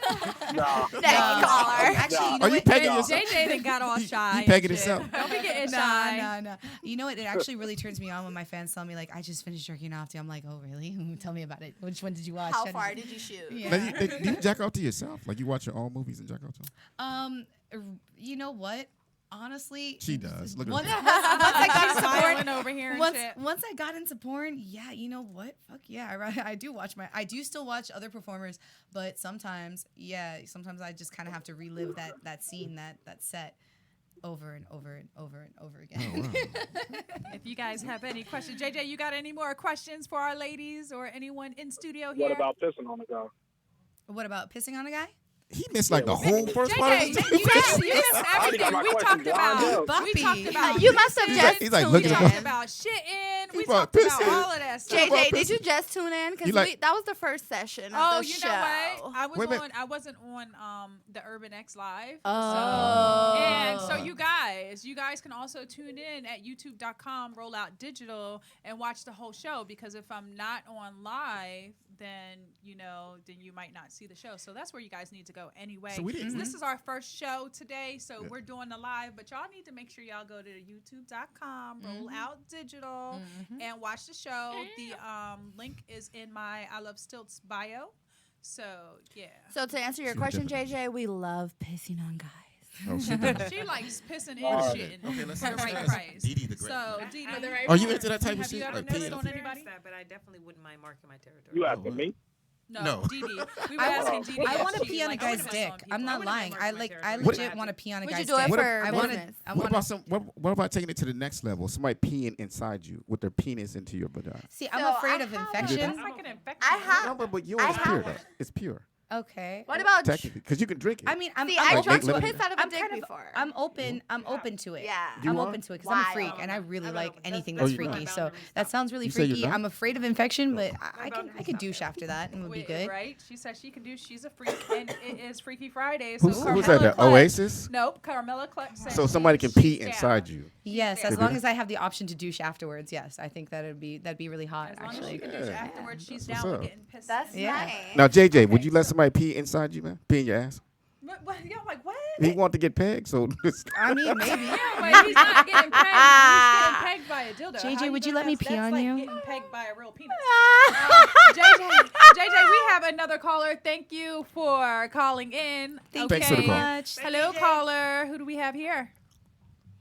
Nah. Next caller. Actually, you know Are you what? pegging No. yourself? JJ done got all shy. He pegging and shit. himself. Don't be getting shy. No. You know what? It actually really turns me on when my fans tell me like, I just finished jerking off to you. I'm like, oh really? Tell me about it. Which one did you watch? How far did you shoot? Yeah. Now, do you jack off to yourself? Like you watch your own movies and jack off to them? You know what? Honestly, She does. Look at once, her. once I got into Smiling porn, over here and once, shit. once I got into porn, yeah, you know what? Fuck yeah, I do watch I do still watch other performers, but sometimes I just kind of have to relive that scene, that set over and over and over and over again. Oh, wow. If you guys have any questions, JJ, you got any more questions for our ladies or anyone in studio here? What about pissing on the guy? What about pissing on a guy? He missed like the whole first part of JJ, the you missed everything. my We questions talked about. lined up. We talked about. You must have just he's like tuned looking We at in. my- talked about shitting. We about talked about pissing. all of that stuff. JJ, did you just tune in? Because You like- that was the first session of Oh, the you show. know what? I was Wait a minute. on. I wasn't on the Urban X Live. Oh. And so you guys can also tune in at youtube.com, roll out digital, and watch the whole show, because if I'm not on live, then you might not see the show. So that's where you guys need to go anyway. So we didn't- This is our first show today, so we're doing the live, but y'all need to make sure y'all go to youtube.com, roll out digital, and watch the show. The link is in my I Love Stilts bio. So yeah. So to answer your See the question, difference. JJ, we love pissing on guys. Oh, she does. She likes pissing and Oh, shitting. okay, let's for the right ask price. Dee Dee the great. So Dee Dee, Are you into that type of have shit? you ever Like noticed peeing? on anybody? That, but I definitely wouldn't mind marking my territory. You Oh, asking what? me? No, No. Dee Dee. We were asking Dee Dee. I if want to she pee on a likes guy's to piss dick. on I'm people. not wouldn't lying. mark I my like. I territory. What- legit want to pee on a Would guy's you do it dick. What for I want business? to. I What want about to. some? What about taking it to the next level? Somebody peeing inside you with their penis into your vagina. See, I'm So afraid I of have- infection. That's like an infection. I have. No, but yours I is pure have- though. It's pure. Okay. What about? Technically, because you can drink it. I mean, I'm. See, I'm I Like drunk Nate the Lipton. piss out of a I'm dick kind of. before. I'm open. I'm open to it. Yeah. You I'm are? open to it because I'm a freak Wild. and I really I don't like know. anything That's- that's Oh, you freaky. not. So that sounds really You say you're freaky. not? I'm afraid of infection, but I boundaries could douche after that and it would be Wait, good. right? She said she can do. She's a freak, and it is Freaky Friday. Who's Carmela that? The Clutch- Oasis? Nope, Carmela Clutch. said So somebody can pee she's inside down. you. Yes, They as do long that? as I have the option to douche afterwards. Yes, I think that'd be really hot. As long as Actually, she can douche Yeah. afterwards, she's That's down what's with up. getting pissed. That's Yeah. nice. Now, JJ, would Okay, you let so- somebody pee inside you, man? Pee in your ass? What, y'all like what? He want to get pegged, so I mean, maybe. Yeah, but he's not getting pegged. He's getting pegged by a dildo. JJ, How would you gonna let me have- pee that's on like you? Getting pegged by a real penis. JJ, we have another caller. Thank you for calling in. Thanks for the call. much. Hello, caller. Who do we have here?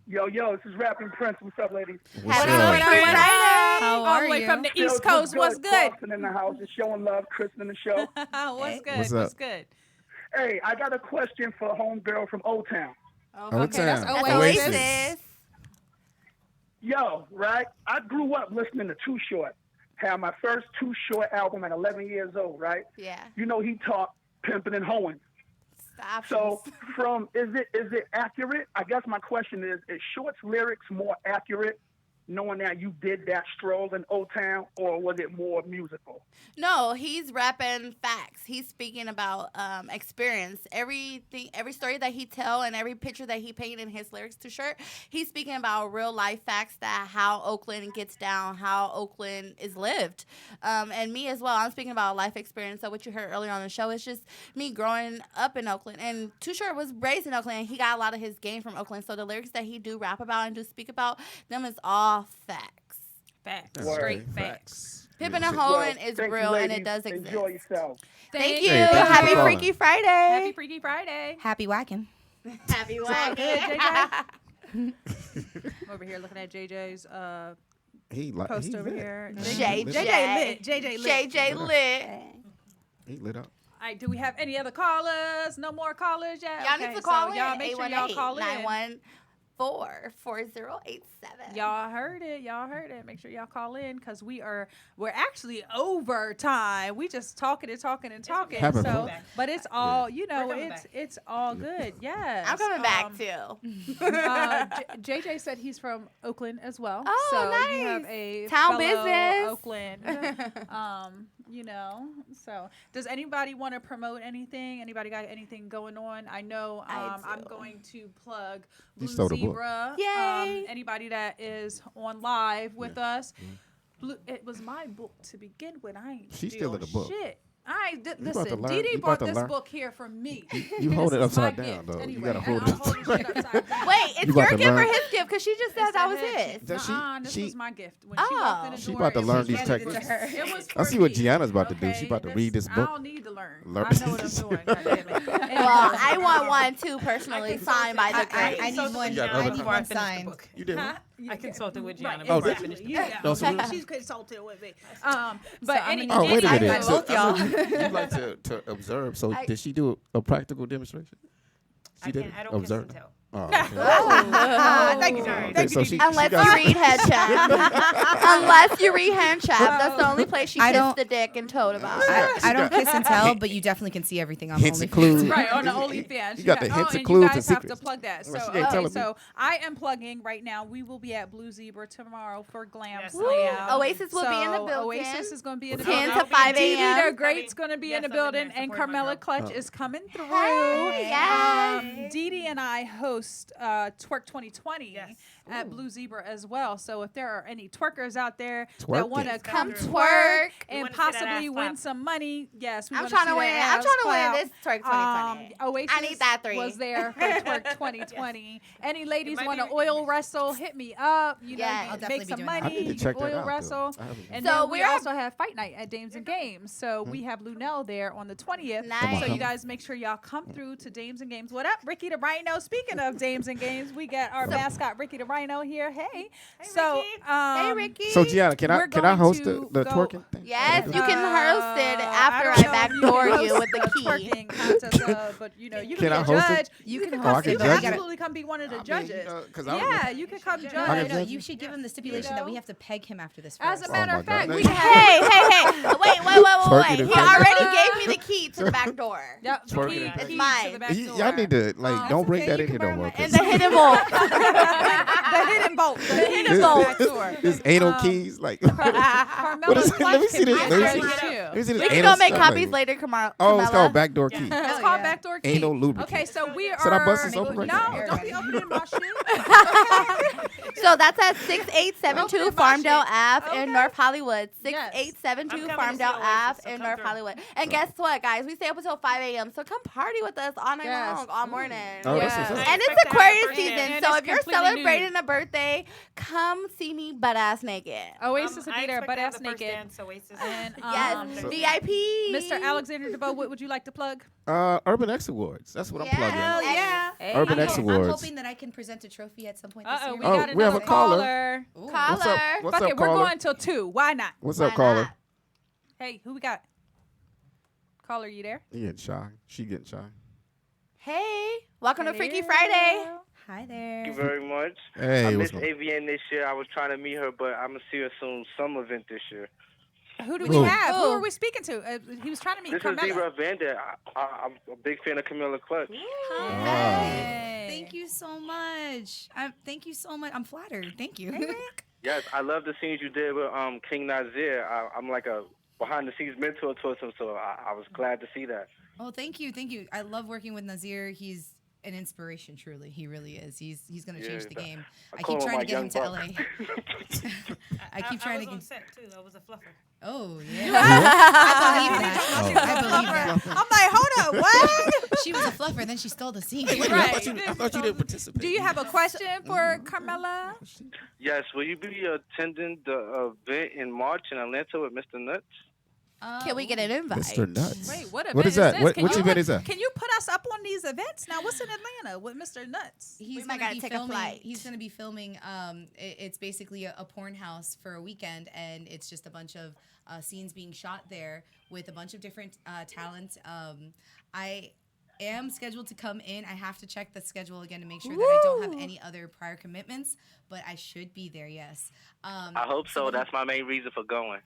Yo, this is Rapping Prince. What's up, ladies? What's Happy up? Freaky Friday. How All are the way you? from the Feels East Coast. What's good? Boston in the house is showing love. Kristen in the show. What's good? What's What's up? good? Hey, I got a question for homegirl from Old Town. Old that's Town. That's Oasis. Oasis. Yo, right? I grew up listening to Too Short. Had my first Too Short album at 11 years old, right? Yeah. You know he taught pimping and hoeing. Stop. So is it accurate? I guess my question is Short's lyrics more accurate knowing that you did that stroll in Old Town, or was it more musical? No, he's rapping facts. He's speaking about experience. Every story that he tell and every picture that he paint in his lyrics to shirt, he's speaking about real life facts that how Oakland gets down, how Oakland is lived. And me as well, I'm speaking about life experience. So what you heard earlier on the show is just me growing up in Oakland. And Too Short was raised in Oakland, and he got a lot of his game from Oakland. So the lyrics that he do rap about and do speak about, them is all facts. Facts. Word. Straight facts. Pimpin' and hoeing is thank you, real, and ladies. it does exist. Enjoy yourself. Thank you. Hey, thank you for Happy calling. Freaky Friday. Happy Freaky Friday. Happy whacking. Happy good, wagon. Over here looking at JJ's He like post he over lit. here. JJ lit. JJ lit. JJ lit. He lit up. All right, do we have any other callers? No more callers yet? Y'all Okay, need to so call in. Y'all make sure y'all call in. 914-4087. Y'all heard it. Make sure y'all call in because we're actually overtime. We just talking. Happy So, birthday. but it's all We're coming it's all good. Yes. I'm coming back too. JJ said he's from Oakland as well. Oh, so you have nice. a Town fellow business. Oakland. So does anybody want to promote anything? Anybody got anything going on? I know I'm do. going to plug You Blue stole the book. Zebra. Yay. Anybody that is on live with us. It was my book to begin with. I ain't She's steal still in the book. shit. about to Listen, learn- Dee Dee you bought about to this learn. book here for me. You hold This it is my upside down, gift. though. You Anyway, gotta hold and it I'm holding shit upside down. Wait, it's You about your to gift or learn. his gift? Because she just said It's that a was head his. gift. That she- Nuh-uh, this she- was my gift. When she walked in the She door, about to it learn was these for techniques. her. It was I for see what me, Giana's about to do. She okay? about to read this I book. don't need to learn. Learn- I know what I'm doing. goddammit. Well, Anyway. I want one too, personally, signed by the I great. need one. got I other need copy? one signed. You did. Huh? What? I consulted with Giana Oh, before I did finished the Yeah, book. No, so she's consulted with me. But I'm anyway, gonna Oh, wait a I minute. got So, both y'all. you like to observe. So did she do a practical demonstration? She did I don't kiss and observe. tell. Oh, okay. thank you, Sorry. Okay, thank so you. she Unless got- you read head chap. Unless you read hand chap. That's the only place she I kissed don't- the dick and told about. I don't kiss and tell, but you definitely can see everything on Hints and OnlyFans. clues. Right, on the OnlyFans. You got the hints and and clues you and guys have to secrets. plug that. So, Well, she ain't telling me. so I am plugging right now. We will be at Blue Zebra tomorrow for Glam Yes. Slam. Oasis will be in the So building. Oasis is going to be in the 10 building. to 5 Dee Dee a.m. the Great's going to be in Yes, the I've been building, there and supporting my Carmela girl. Clutch is coming through. Hey, yes. Dee Dee and I host Twerk 2020, Yes. at Blue Zebra as well. So if there are any twerkers out there that want to Come come twerk. and wanna see that possibly ass win Oh, clap. some money, yes, we I'm wanna trying see to win. that I'm ass trying to clap. win this twerk 2020. Oasis I need that 3. was there for twerk 2020. Any ladies might want to be- oil wrestle? Hit me up. You know, Yes. you I'll can definitely make be some doing that. I need money. to check that Oil out, wrestle. though. I haven't- And So then we we're at- also have fight night at Dames and Games. So we have Lunel there on the 20th. Nice. So you guys make sure y'all come through to Dames and Games. What up, Ricky the Rhino? Speaking of Dames and Games, we got our mascot Ricky the Rhino here. Hey. So Ricky. Hey, Ricky. So Giana, can we're I going host to the go- twerking thing? Yes, you can host it after I don't know if backdoor can you host with the a key. twerking contest, but you know, you Can can I be a host it? judge. You can Oh, I host can it, but judge we it? gotta. Absolutely come be one of the I mean, judges. 'cause I Yeah, you can come No, judge. I no, can no. judge You it? should give him the stipulation that we have to peg him after this. As a first. matter Oh of my fact, God. we Hey, Hey. Wait. Twerking He is already gave me the key to the back door. Yep, the Twerking key, is the key mine. to the back door. Y'all need to don't bring okay, that you in here can no more. borrow And the hidden vault. the hidden bolt. The hidden This- bolt. This anal keys, like Carmela's What is it? Let me life see can this. be Let me judged see- too. let me see this We can anal go make stuff, copies like- later, Camilla. Oh, it's called backdoor key. It's Hell called yeah. backdoor key. Anal lubricant. Okay, so we are. Should I bust this open right no, now? don't be opening my shit. So that's at 6872 Open my Farmdale shit. Ave in Okay. North Hollywood. Yes. 6872 I'm coming to Farmdale see Ave Oasis, so in come North through. Hollywood. And guess what, guys? We stay up until 5 a.m. So come party with us all night Yes. long, all morning. Oh, that's Yes. what's up. And it's Expect to have Aquarius a birthday. season, And so it's if you're completely celebrating nude. a birthday, come see me butt ass naked. Oasis will I be there, expect butt to have ass the first naked. dance, Oasis. And Yes, So- VIP. Mr. Alexander Devoe, what would you like to plug? Urban X Awards. That's what I'm plugging. Hell yeah. Hey. Urban X I'm Awards. hoping that I can present a trophy at some point this Uh-oh, year. we Oh, got we have another a caller. caller. Ooh. What's up? Caller. What's Fuck up, it, we're caller? going till 2. Why not? What's Why up, caller? not? Hey, who we got? Caller, you there? He getting shy. She getting shy. Hey, welcome to Freaky Hello. Friday. Hi there. Thank you very much. Hey, I what's missed going? AVN this year. I was trying to meet her, but I'm gonna see her soon. Some event this year. Who do Who? we have? Who Who? are we speaking to? He was trying to meet This Carmela. is Zebra Bandit. I'm a big fan of Camilla Clutch. Hey. Thank you so much. Thank you so much. I'm flattered. Thank you. Yes, I love the scenes you did with King Nazir. I'm like a behind the scenes mentor towards him, so I was glad to see that. Oh, thank you. Thank you. I love working with Nazir. He's an inspiration, truly. He really is. He's going to change the game. I call keep him trying my to get him young to buck. LA. I keep trying I to was get. on set too. I was a fluffer. Oh, yeah. I believe that. I believe that. I'm like, hold up, what? She was a fluffer, then she stole the scene. Right. I thought you didn't participate. Do you have a question for Carmela? Yes, will you be attending the event in March in Atlanta with Mr. Nuts? Can we get an invite? Mr. Nuts? Wait, what event What is that? this? What- Can which you event put- is that? Can you put us up on these events? Now, what's in Atlanta with Mr. Nuts? He's We might gonna gotta be take a filming. flight. He's going to be filming. It's basically a porn house for a weekend, and it's just a bunch of scenes being shot there with a bunch of different talent. I am scheduled to come in. I have to check the schedule again to make sure that I don't have any other prior commitments, but I should be there. Yes. I hope so. That's my main reason for going.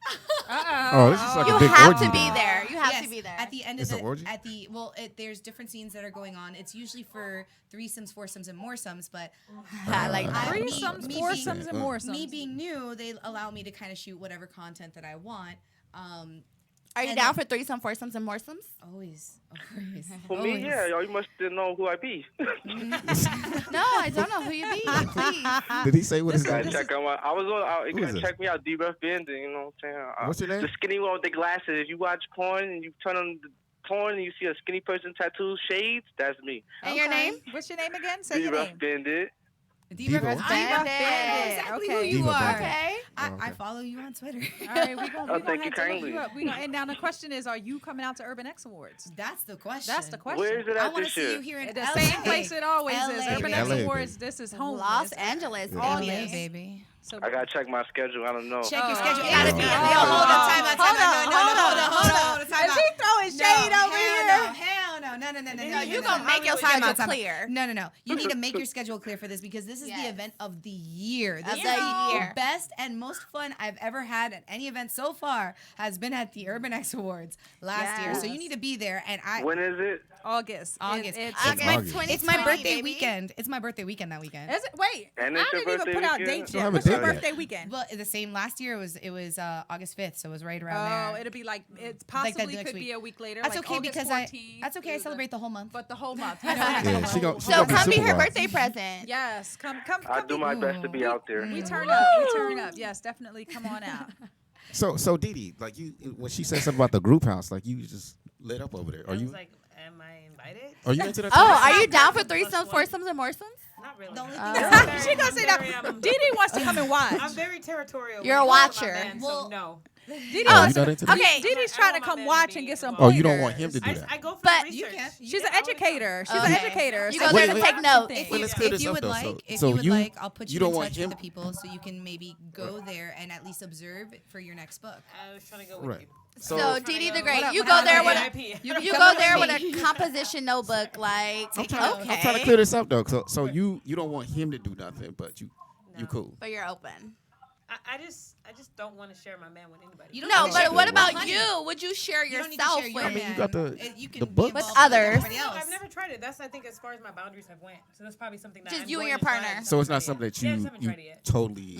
Oh, this is like You a big have orgy. to be there. You have Yes, to be there. at the end It's of an the orgy? there's different scenes that are going on. It's usually for threesomes, foursomes, and moresomes, but I like that. me- Threesomes, me foursomes, and more me being new, they allow me to kind of shoot whatever content that I want. Are you and down then- for threesome, foursomes, and moresomes? Always, always. For me, yeah. Y'all, you must know who I be. No, I don't know who you be. Please. Did he say what his Gotta name is? check out my. I was on. You Who is gotta this? check me out, D-Ref Bender. You know what I'm saying? What's your name? The skinny one with the glasses. If you watch porn and you turn on the porn and you see a skinny person tattoo shades, that's me. And your name? What's your name again? Say your D-Ref name. Bender. Diva Diva. Bandit. Bandit. I know exactly Okay. who you Diva are. Bandit. Okay. I Oh, okay. follow you on Twitter. All right, we're Oh, gonna thank you have to look kindly. you up. And now the question is, are you coming out to Urban X Awards? That's the question. That's the question. Where is it I at want to this see year? you here in The LA. same place it always is. LA, Urban baby. X LA, Awards. This is home. Los Angeles. Yeah. LA, August. baby. So I gotta check my schedule. I don't know. Check your Oh. schedule. You It gotta gotta be. be Yo, in there. hold on, time out, time out. No, hold on. Time Is out. he throwing shade No, over hell here? No, hell no. No, you gonna make your Time schedule out, time out. clear. No. You need to make your schedule clear for this because this is the Yes. event of the year. This Of is the the year. best and most fun I've ever had at any event so far has been at the Urban X Awards last year. So you Yes. need to be there. And When is it? August. August. It's August August. 2020, It's my birthday baby. weekend. It's my birthday weekend that weekend. Is it? Wait. And I it's your didn't even birthday put out weekend? dates You yet. haven't What's your done it yet. birthday weekend? Well, the same last year. It was August 5th, so it was right around Oh, there. it'll be like it Like that possibly next could be week. a week later. That's like okay August because 14th that's okay. I is a celebrate celebrate the whole month. But the whole month. Yeah, she gonna So be come be her supervised. birthday present. Yes, come. I do my best to be out there. We turn up. We turn up. Yes, definitely. Come on out. So Didi, like you, when she said something about the group house, like you just lit up over there. I Are was you? like, am I invited? Are you into that? Oh, type of are you down for threesomes, foursomes, and moresomes? Not really. The only She gonna say that. Didi wants to come and watch. I'm very territorial. You're when a it comes to my watcher. man, Well, so no. Didi Oh, wants you not to, into that? Okay. Didi's I trying to want my come man watch be and get some involved. Oh, you don't want him to do I that. go for But- the You research. can. She's an I always- educator. She's an Okay. educator. You So go there Wait, to wait. take notes. If Well, you, let's clear if this you up, would though. like, if So you would you- like, I'll put you you don't in want touch him- with the people so you can maybe go there and at least observe for your next book. I was trying to go with Right. you. So Didi the Great, What you up, go what there up, with VIP? you can go come there with with me. a composition notebook, like I'm trying to clear this up though. So you don't want him to do nothing, but you cool. but you're open. I just don't want to share my man with anybody. You don't No, need to share but what your about money. you? Would you share You don't need to yourself share your with? I mean, you man. got the You can the be books. involved With others. everybody else. I've never tried it. That's I think as far as my boundaries have went. So that's probably something that Just I'm you and going your to try. partner. I just So it's haven't not tried something it that yet. you I just haven't tried it yet. totally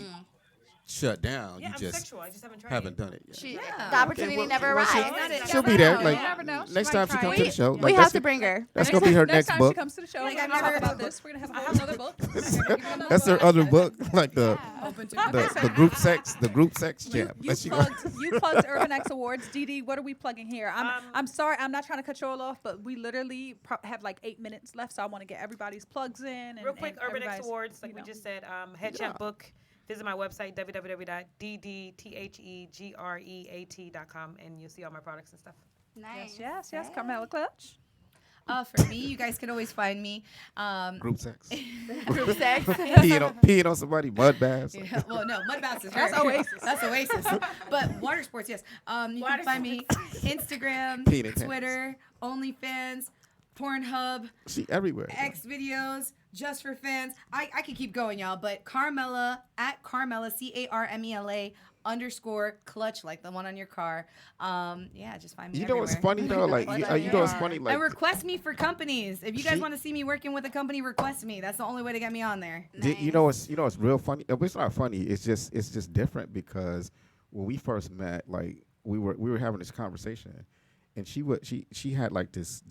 shut down. Yeah, You I'm just sexual. I just haven't tried haven't it. done it yet. The opportunity well, never well, arrives. She'll be there. You Like never know. She next might time she try comes it. to the show. We like, have to bring her. That's gonna be her next time book. she comes to the show, Like, we're I've gonna never- talk about this. We're gonna have a whole other book. That's her other book, like the Open to the group sex jam. You That she plugged Urban X Awards. Didi, what are we plugging here? I'm sorry, I'm not trying to cut you all off, but we literally have like 8 minutes left, so I want to get everybody's plugs in. And, Real quick, and Urban X everybody's, Awards, like you we know. just said, Head Champ Book. Visit my website, www.ddthegereat.com, and you'll see all my products and stuff. Nice. Yes, Carmela Clutch. For me, you guys can always find me. group sex. Group sex. peeing on somebody, mud baths. Yeah, well, no, mud baths is That's her. Oasis. That's Oasis. But water sports, yes. You can find me Instagram, Peeing in Twitter, OnlyFans, Pornhub, She everywhere. X videos, just for fans. I could keep going, y'all. But Carmela at Carmela CARMELA _clutch, like the one on your car. Yeah, just find me. You know what's everywhere. funny though? Like you know what's funny? Like And request me for companies. If you guys She- want to see me working with a company, request me. That's the only way to get me on there. you know what's real funny? It's not funny. It's just different because when we first met, like we were having this conversation, and she had like this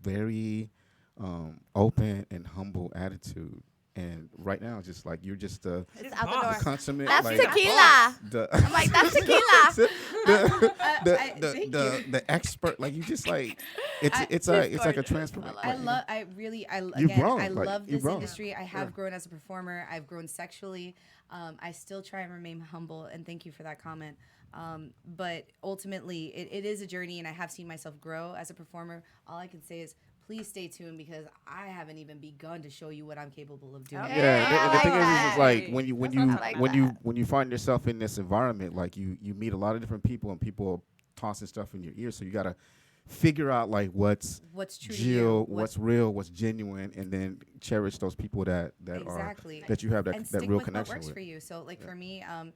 very open and humble attitude. And right now, it's just like you're just the It's out the door. consummate. That's like, tequila. I'm like, that's tequila. the expert. Like you just like it's like a transformation. I love. You've grown, I like, love you've this grown. industry. I have grown as a performer. I've grown sexually. I still try and remain humble. And thank you for that comment. But ultimately, it is a journey, and I have seen myself grow as a performer. All I can say is, please stay tuned because I haven't even begun to show you what I'm capable of doing. Yeah, the I thing like is that. like when you find yourself in this environment, like you meet a lot of different people and people tossing stuff in your ear, so you gotta figure out like what's true to you, real, what's real, what's genuine, and then cherish those people that exactly. are that you have and that stick real with connection what works with. for you. So like for me, I'm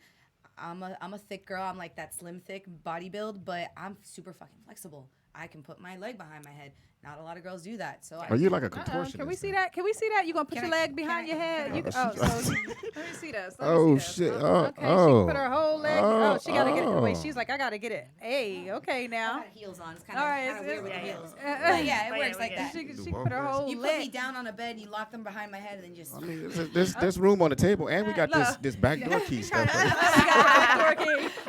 a thick girl. I'm like that slim thick body build, but I'm super fucking flexible. I can put my leg behind my head. Not a lot of girls do that. So Are you like a contortionist? Can we see that? Can we see that? You gonna put Can your I- leg behind your head? I- You, Oh, let me see this. Let me Oh, see this. shit. Okay, Oh, she put her whole leg. oh, Oh, she gotta get it. Wait, oh. she's like, I gotta get it. Hey, okay I now. got heels on. It's kind All of right, weird with the yeah, heels. yeah. But yeah, it But works yeah, like we that. She put her whole You put me leg. down on a bed and you lock them behind my head and then just. I mean, there's room on the table, and we got this back door key stuff.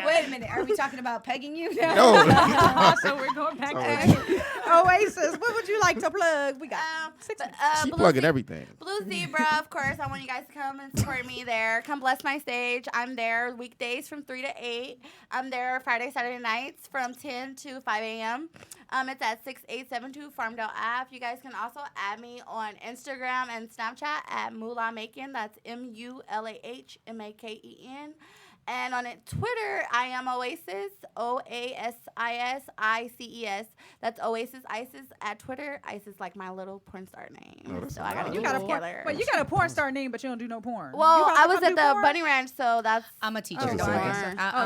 Wait a minute. Are we talking about pegging you now? No. So we're going back Oh, to Oasis. What would you like to plug? We got 6 minutes. She Blue plugging Ze- everything. Blue Zebra, of course. I want you guys to come and support me there. Come bless my stage. I'm there weekdays from 3 to 8. I'm there Friday, Saturday nights from 10 to 5 a.m. It's at 6872 Farmdale Ave. You guys can also add me on Instagram and Snapchat at Mullah Makin. That's MULAHMAKEN. And on Twitter, I am Oasis, OASISICES. That's Oasis Isis at Twitter. Isis like my little porn star name. Oh, that's So I gotta nice. get You got it a porn, together. but you got a porn star name, but you don't do no porn. Well, You about I to was come at do the porn? Bunny Ranch, so that's I'm a teacher. Oh, so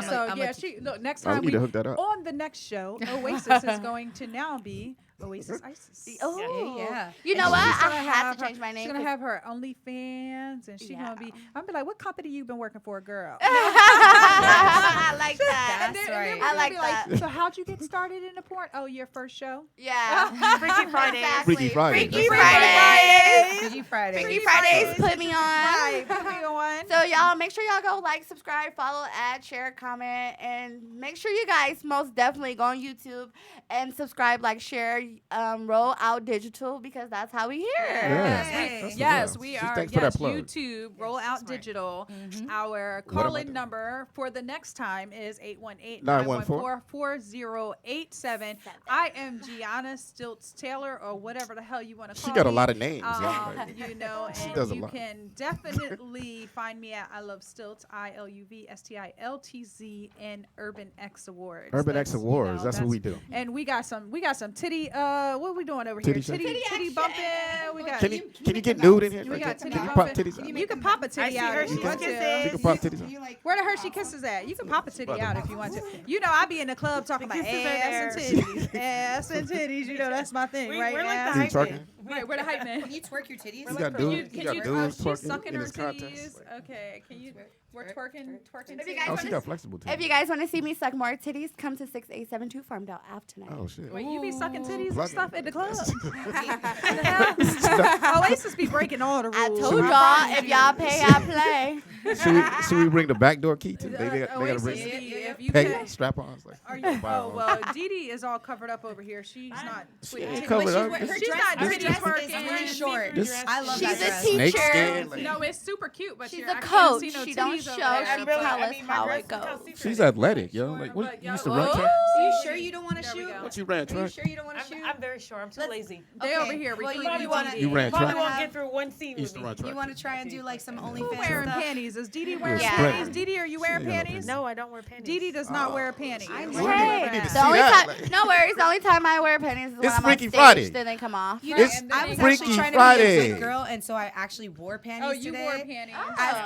so- So yeah, she look next Oh, we time need to hook that up. on the next show, Oasis is going to now be Oasis Isis. Oh, Yeah. You know And what? she's I gonna have to her- change my name. She's gonna 'cause- have her OnlyFans, and she's gonna be. I'm be like, what company you been working for, girl? I like that. And then right. we're gonna I like be that. So how'd you get started in the porn? Oh, your first show. Yeah. Freaky Fridays. Exactly. Freaky Fridays. Freaky That's Fridays. Freaky Friday. Freaky Fridays put me on. Right, put me on. So y'all make sure y'all go like, subscribe, follow, add, share, comment, and make sure you guys most definitely go on YouTube and subscribe, like, share, roll out digital because that's how we hear. Yeah. Hey. That's Yes, what's up. we See, are. thanks for that Yes, plug. YouTube, Roll Out smart. Digital. Our What about call-in that? number for the next time is 914-914-4087. I am Giana Stilts Taylor, or whatever the hell you want to call She me. got a lot of names. yeah. You know, She and does a you lot. can definitely find me at I Love Stilts, ILUVSTILTZ, and Urban X Awards. Urban X That's, Awards. That's what we do. And we got some titty. What are we doing over Titty here? show? Titty bumping. We got. Can you get nude in here? We Like, got can titty you pop bumping. titties out? You can pop a I titty see out her. if She you want kisses. to. You can pop titties out. Where the Hershey kisses at? You can pop a titty out if you want to. You know, I be in the club talking about kisses are ass and titties. Ass and titties. You know, that's my thing, right? We're like Ass the You hype talking? man. Right, we're the hype man. Can you twerk your titties? You got Can you, dudes. You got dudes she's twerking sucking in her this contest. titties. Okay, can you? We're twerking. If you Oh, guys she wanna got flexible too. If you guys want to see me suck more titties, come to 6872 Farmdale Ave tonight. Oh shit. Wait, you be sucking titties and Plug stuff it. at the club? The hell? Oasis be breaking all the rules. I told y'all, if y'all pay, I play. Should we bring the backdoor key too? They gotta Oasis bring be, if you peg pay. strap-ons. Like, Are you? Oh well, Dee Dee is all covered up over here. She's not. She ain't titty- covered up. Her She's dress, not her titty dress twerking. is really short. This- I love She's that a dress. teacher. Snake skin. Like, No, it's super cute, but She's you're, a I can't coach. see no She don't titties over show. there. She tell us how it goes. she's athletic, yo. Like, what? You used to run track? Are you sure you don't want to There we shoot? go. What you ran Are you track? sure you don't want to shoot? I'm very sure. I'm too lazy. They Okay, over here. well, recruiting you Dee wanna- Dee. You ran Probably track? won't get through one scene Used with to me. run track. You want to try and do like some Who OnlyFans wearing stuff? panties? Is Dee Dee wearing Yeah. panties? Dee Dee, are you wearing ain't got no panties? No, I don't wear panties. Dee Dee does not wear panties. I We know. need Hey, to see the only that. time, no worries. The only time I wear panties is when It's I'm Freaky on stage. Friday. Then they come off. You know, It's I was Freaky actually trying to be Friday. a good girl, and so I actually wore panties Oh, you today. wore panties.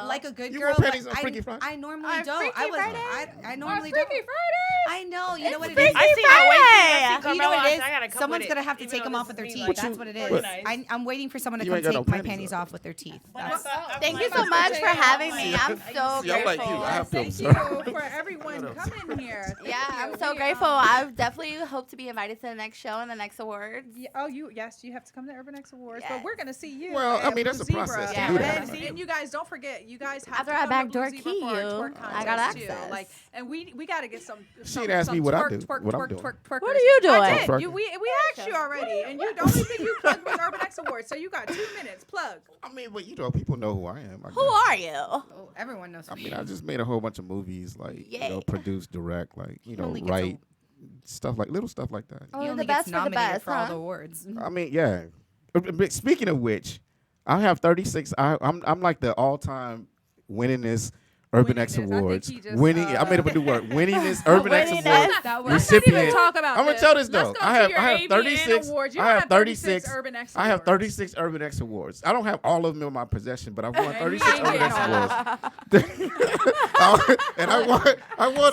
Like a good You girl, wore panties but on Freaky Friday? I normally On don't. Freaky Friday? I normally Freaky don't. Fridays. I know. You know what it Freaky is? I see Friday. Oasis. I see You know Carmella. what it is? I gotta come Someone's with gonna it, have to even take though them this off with their is teeth. like That's what it is. organized. I'm waiting for someone to You come ain't got no take my panties panties on. off with their teeth. I'm Thank you so much for having me. I'm so See, I'm like grateful. you. I have to Thank you observe. for everyone coming here. Thank Yeah, you. I'm so We, grateful. I definitely hope to be invited to the next show and the next awards. Oh, yes, you have to come to Urban X Awards, but Yes. we're gonna see you. Well, I at mean, that's Blue a process to Zebra. do that. And you guys don't forget, you guys have After to I come backdoor to Blue Zebra key for our you, twerk I got contest, too. access. Like, and we got to get some. She ain't asked me what I do, what I'm doing. Twerkers. What are you doing? I did. Twerking. We asked you already, and you the only thing you plugged was Urban X Awards, so you got 2 minutes. Plug. I mean, but you know, people know who I am. I Who guess. are you? Oh, everyone knows. I mean, I just made a whole bunch of movies, like you know, Yay. produce, direct, like you know, only gets write stuff like little stuff like that. Oh, He the only best gets for the nominated best, for all huh? the awards. I mean, yeah. But speaking of which, I have 36. I'm like the all-time winningest Urban X Winningest. I think Awards. he just, Winning. I made up a new word. Winningest Urban X Winningest. Awards That Let's recipient. not even talk about I'm gonna this. tell this Let's though. go I to have your 36. awards. You I don't have have 36 Urban X I have Awards. 36 Urban X Awards. I don't have all of them in my possession, but I've won And 36 you ain't Urban X getting Awards. And I won.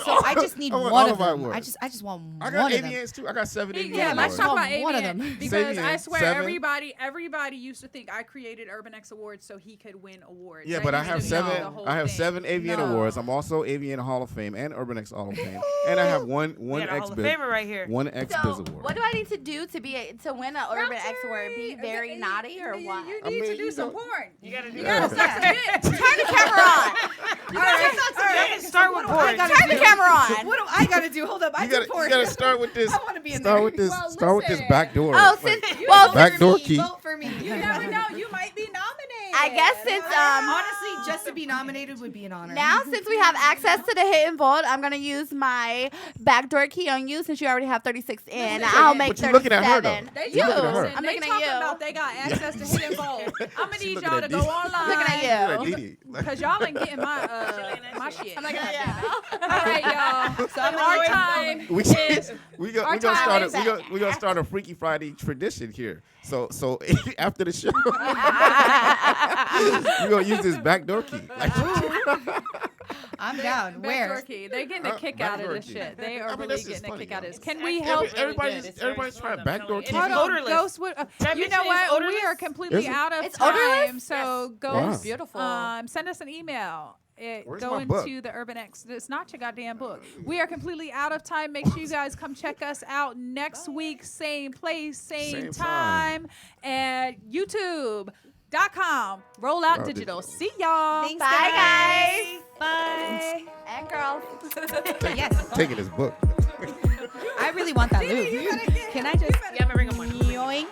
So all, I just need I won one all of my them. awards. I just want I one got of them. AVNs too. I got 7 AVN Yeah, let's awards. talk about One of AVN, them. because Sabian, I swear 7. everybody used to think I created Urban X Awards so he could win awards. Yeah, That but I used have to be seven. the whole I have thing. 7 AVN No. awards. I'm also AVN Hall of Fame and Urban X Hall of Fame, and I have one We got a X Hall of Biz, Famer right here. one X Biz So, award. what do I need to do to win an Urban X Award? Be Terry, very naughty or you, what? You I need mean, to do you some know- porn. You gotta do You Yeah. gotta suck some dick. Turn the camera on. Start with porn. Turn the camera on. What do I gotta do? Hold up, I You gotta, do porn. you gotta start with this. I wanna be in start there. with this. Well, start with this listen. back door. Oh, Like, since well, back door key. Vote for me. You never know. You might be nominated. I guess since Honestly, just to be nominated would be an honor. now since we have access to the hidden vault, I'm gonna use my backdoor key on you since you already have 36 in. I'll make But you looking 37. at her, though. They You. You looking at her. I'm they looking talking at you. about they got access to hidden vault. I'm gonna need looking y'all at to go Dee. online. Looking at Look you. at Dee Dee. Like, Cause y'all ain't getting my shit. I'm looking at you. All right, y'all. So our time we is we gonna our start time a, is we gonna start a Freaky Friday tradition here. So after the show, we're gonna use this back door key. Like, I'm down. Where? Dorky. They're getting a kick out of this shit. They are really that's just getting a funny, kick out of though. this. Can we help? Everybody's trying to backdoor TV. Hold on, odorless. Ghost. You know what? We are completely Is it? out of It's time. odorless? So Yes. Ghost, Wow. Beautiful. send us an email. Where's Go my book? into the Urban X. It's not your goddamn book. We are completely out of time. Make sure you guys come check us out next week. Same place, same time. And YouTube.com. Roll out digital. See y'all. Thanks, Bye, guys. Bye. And girls. Yes. Taking his book. I really want that loop. Can I just Yeah, I'm gonna bring 'em one. yoink?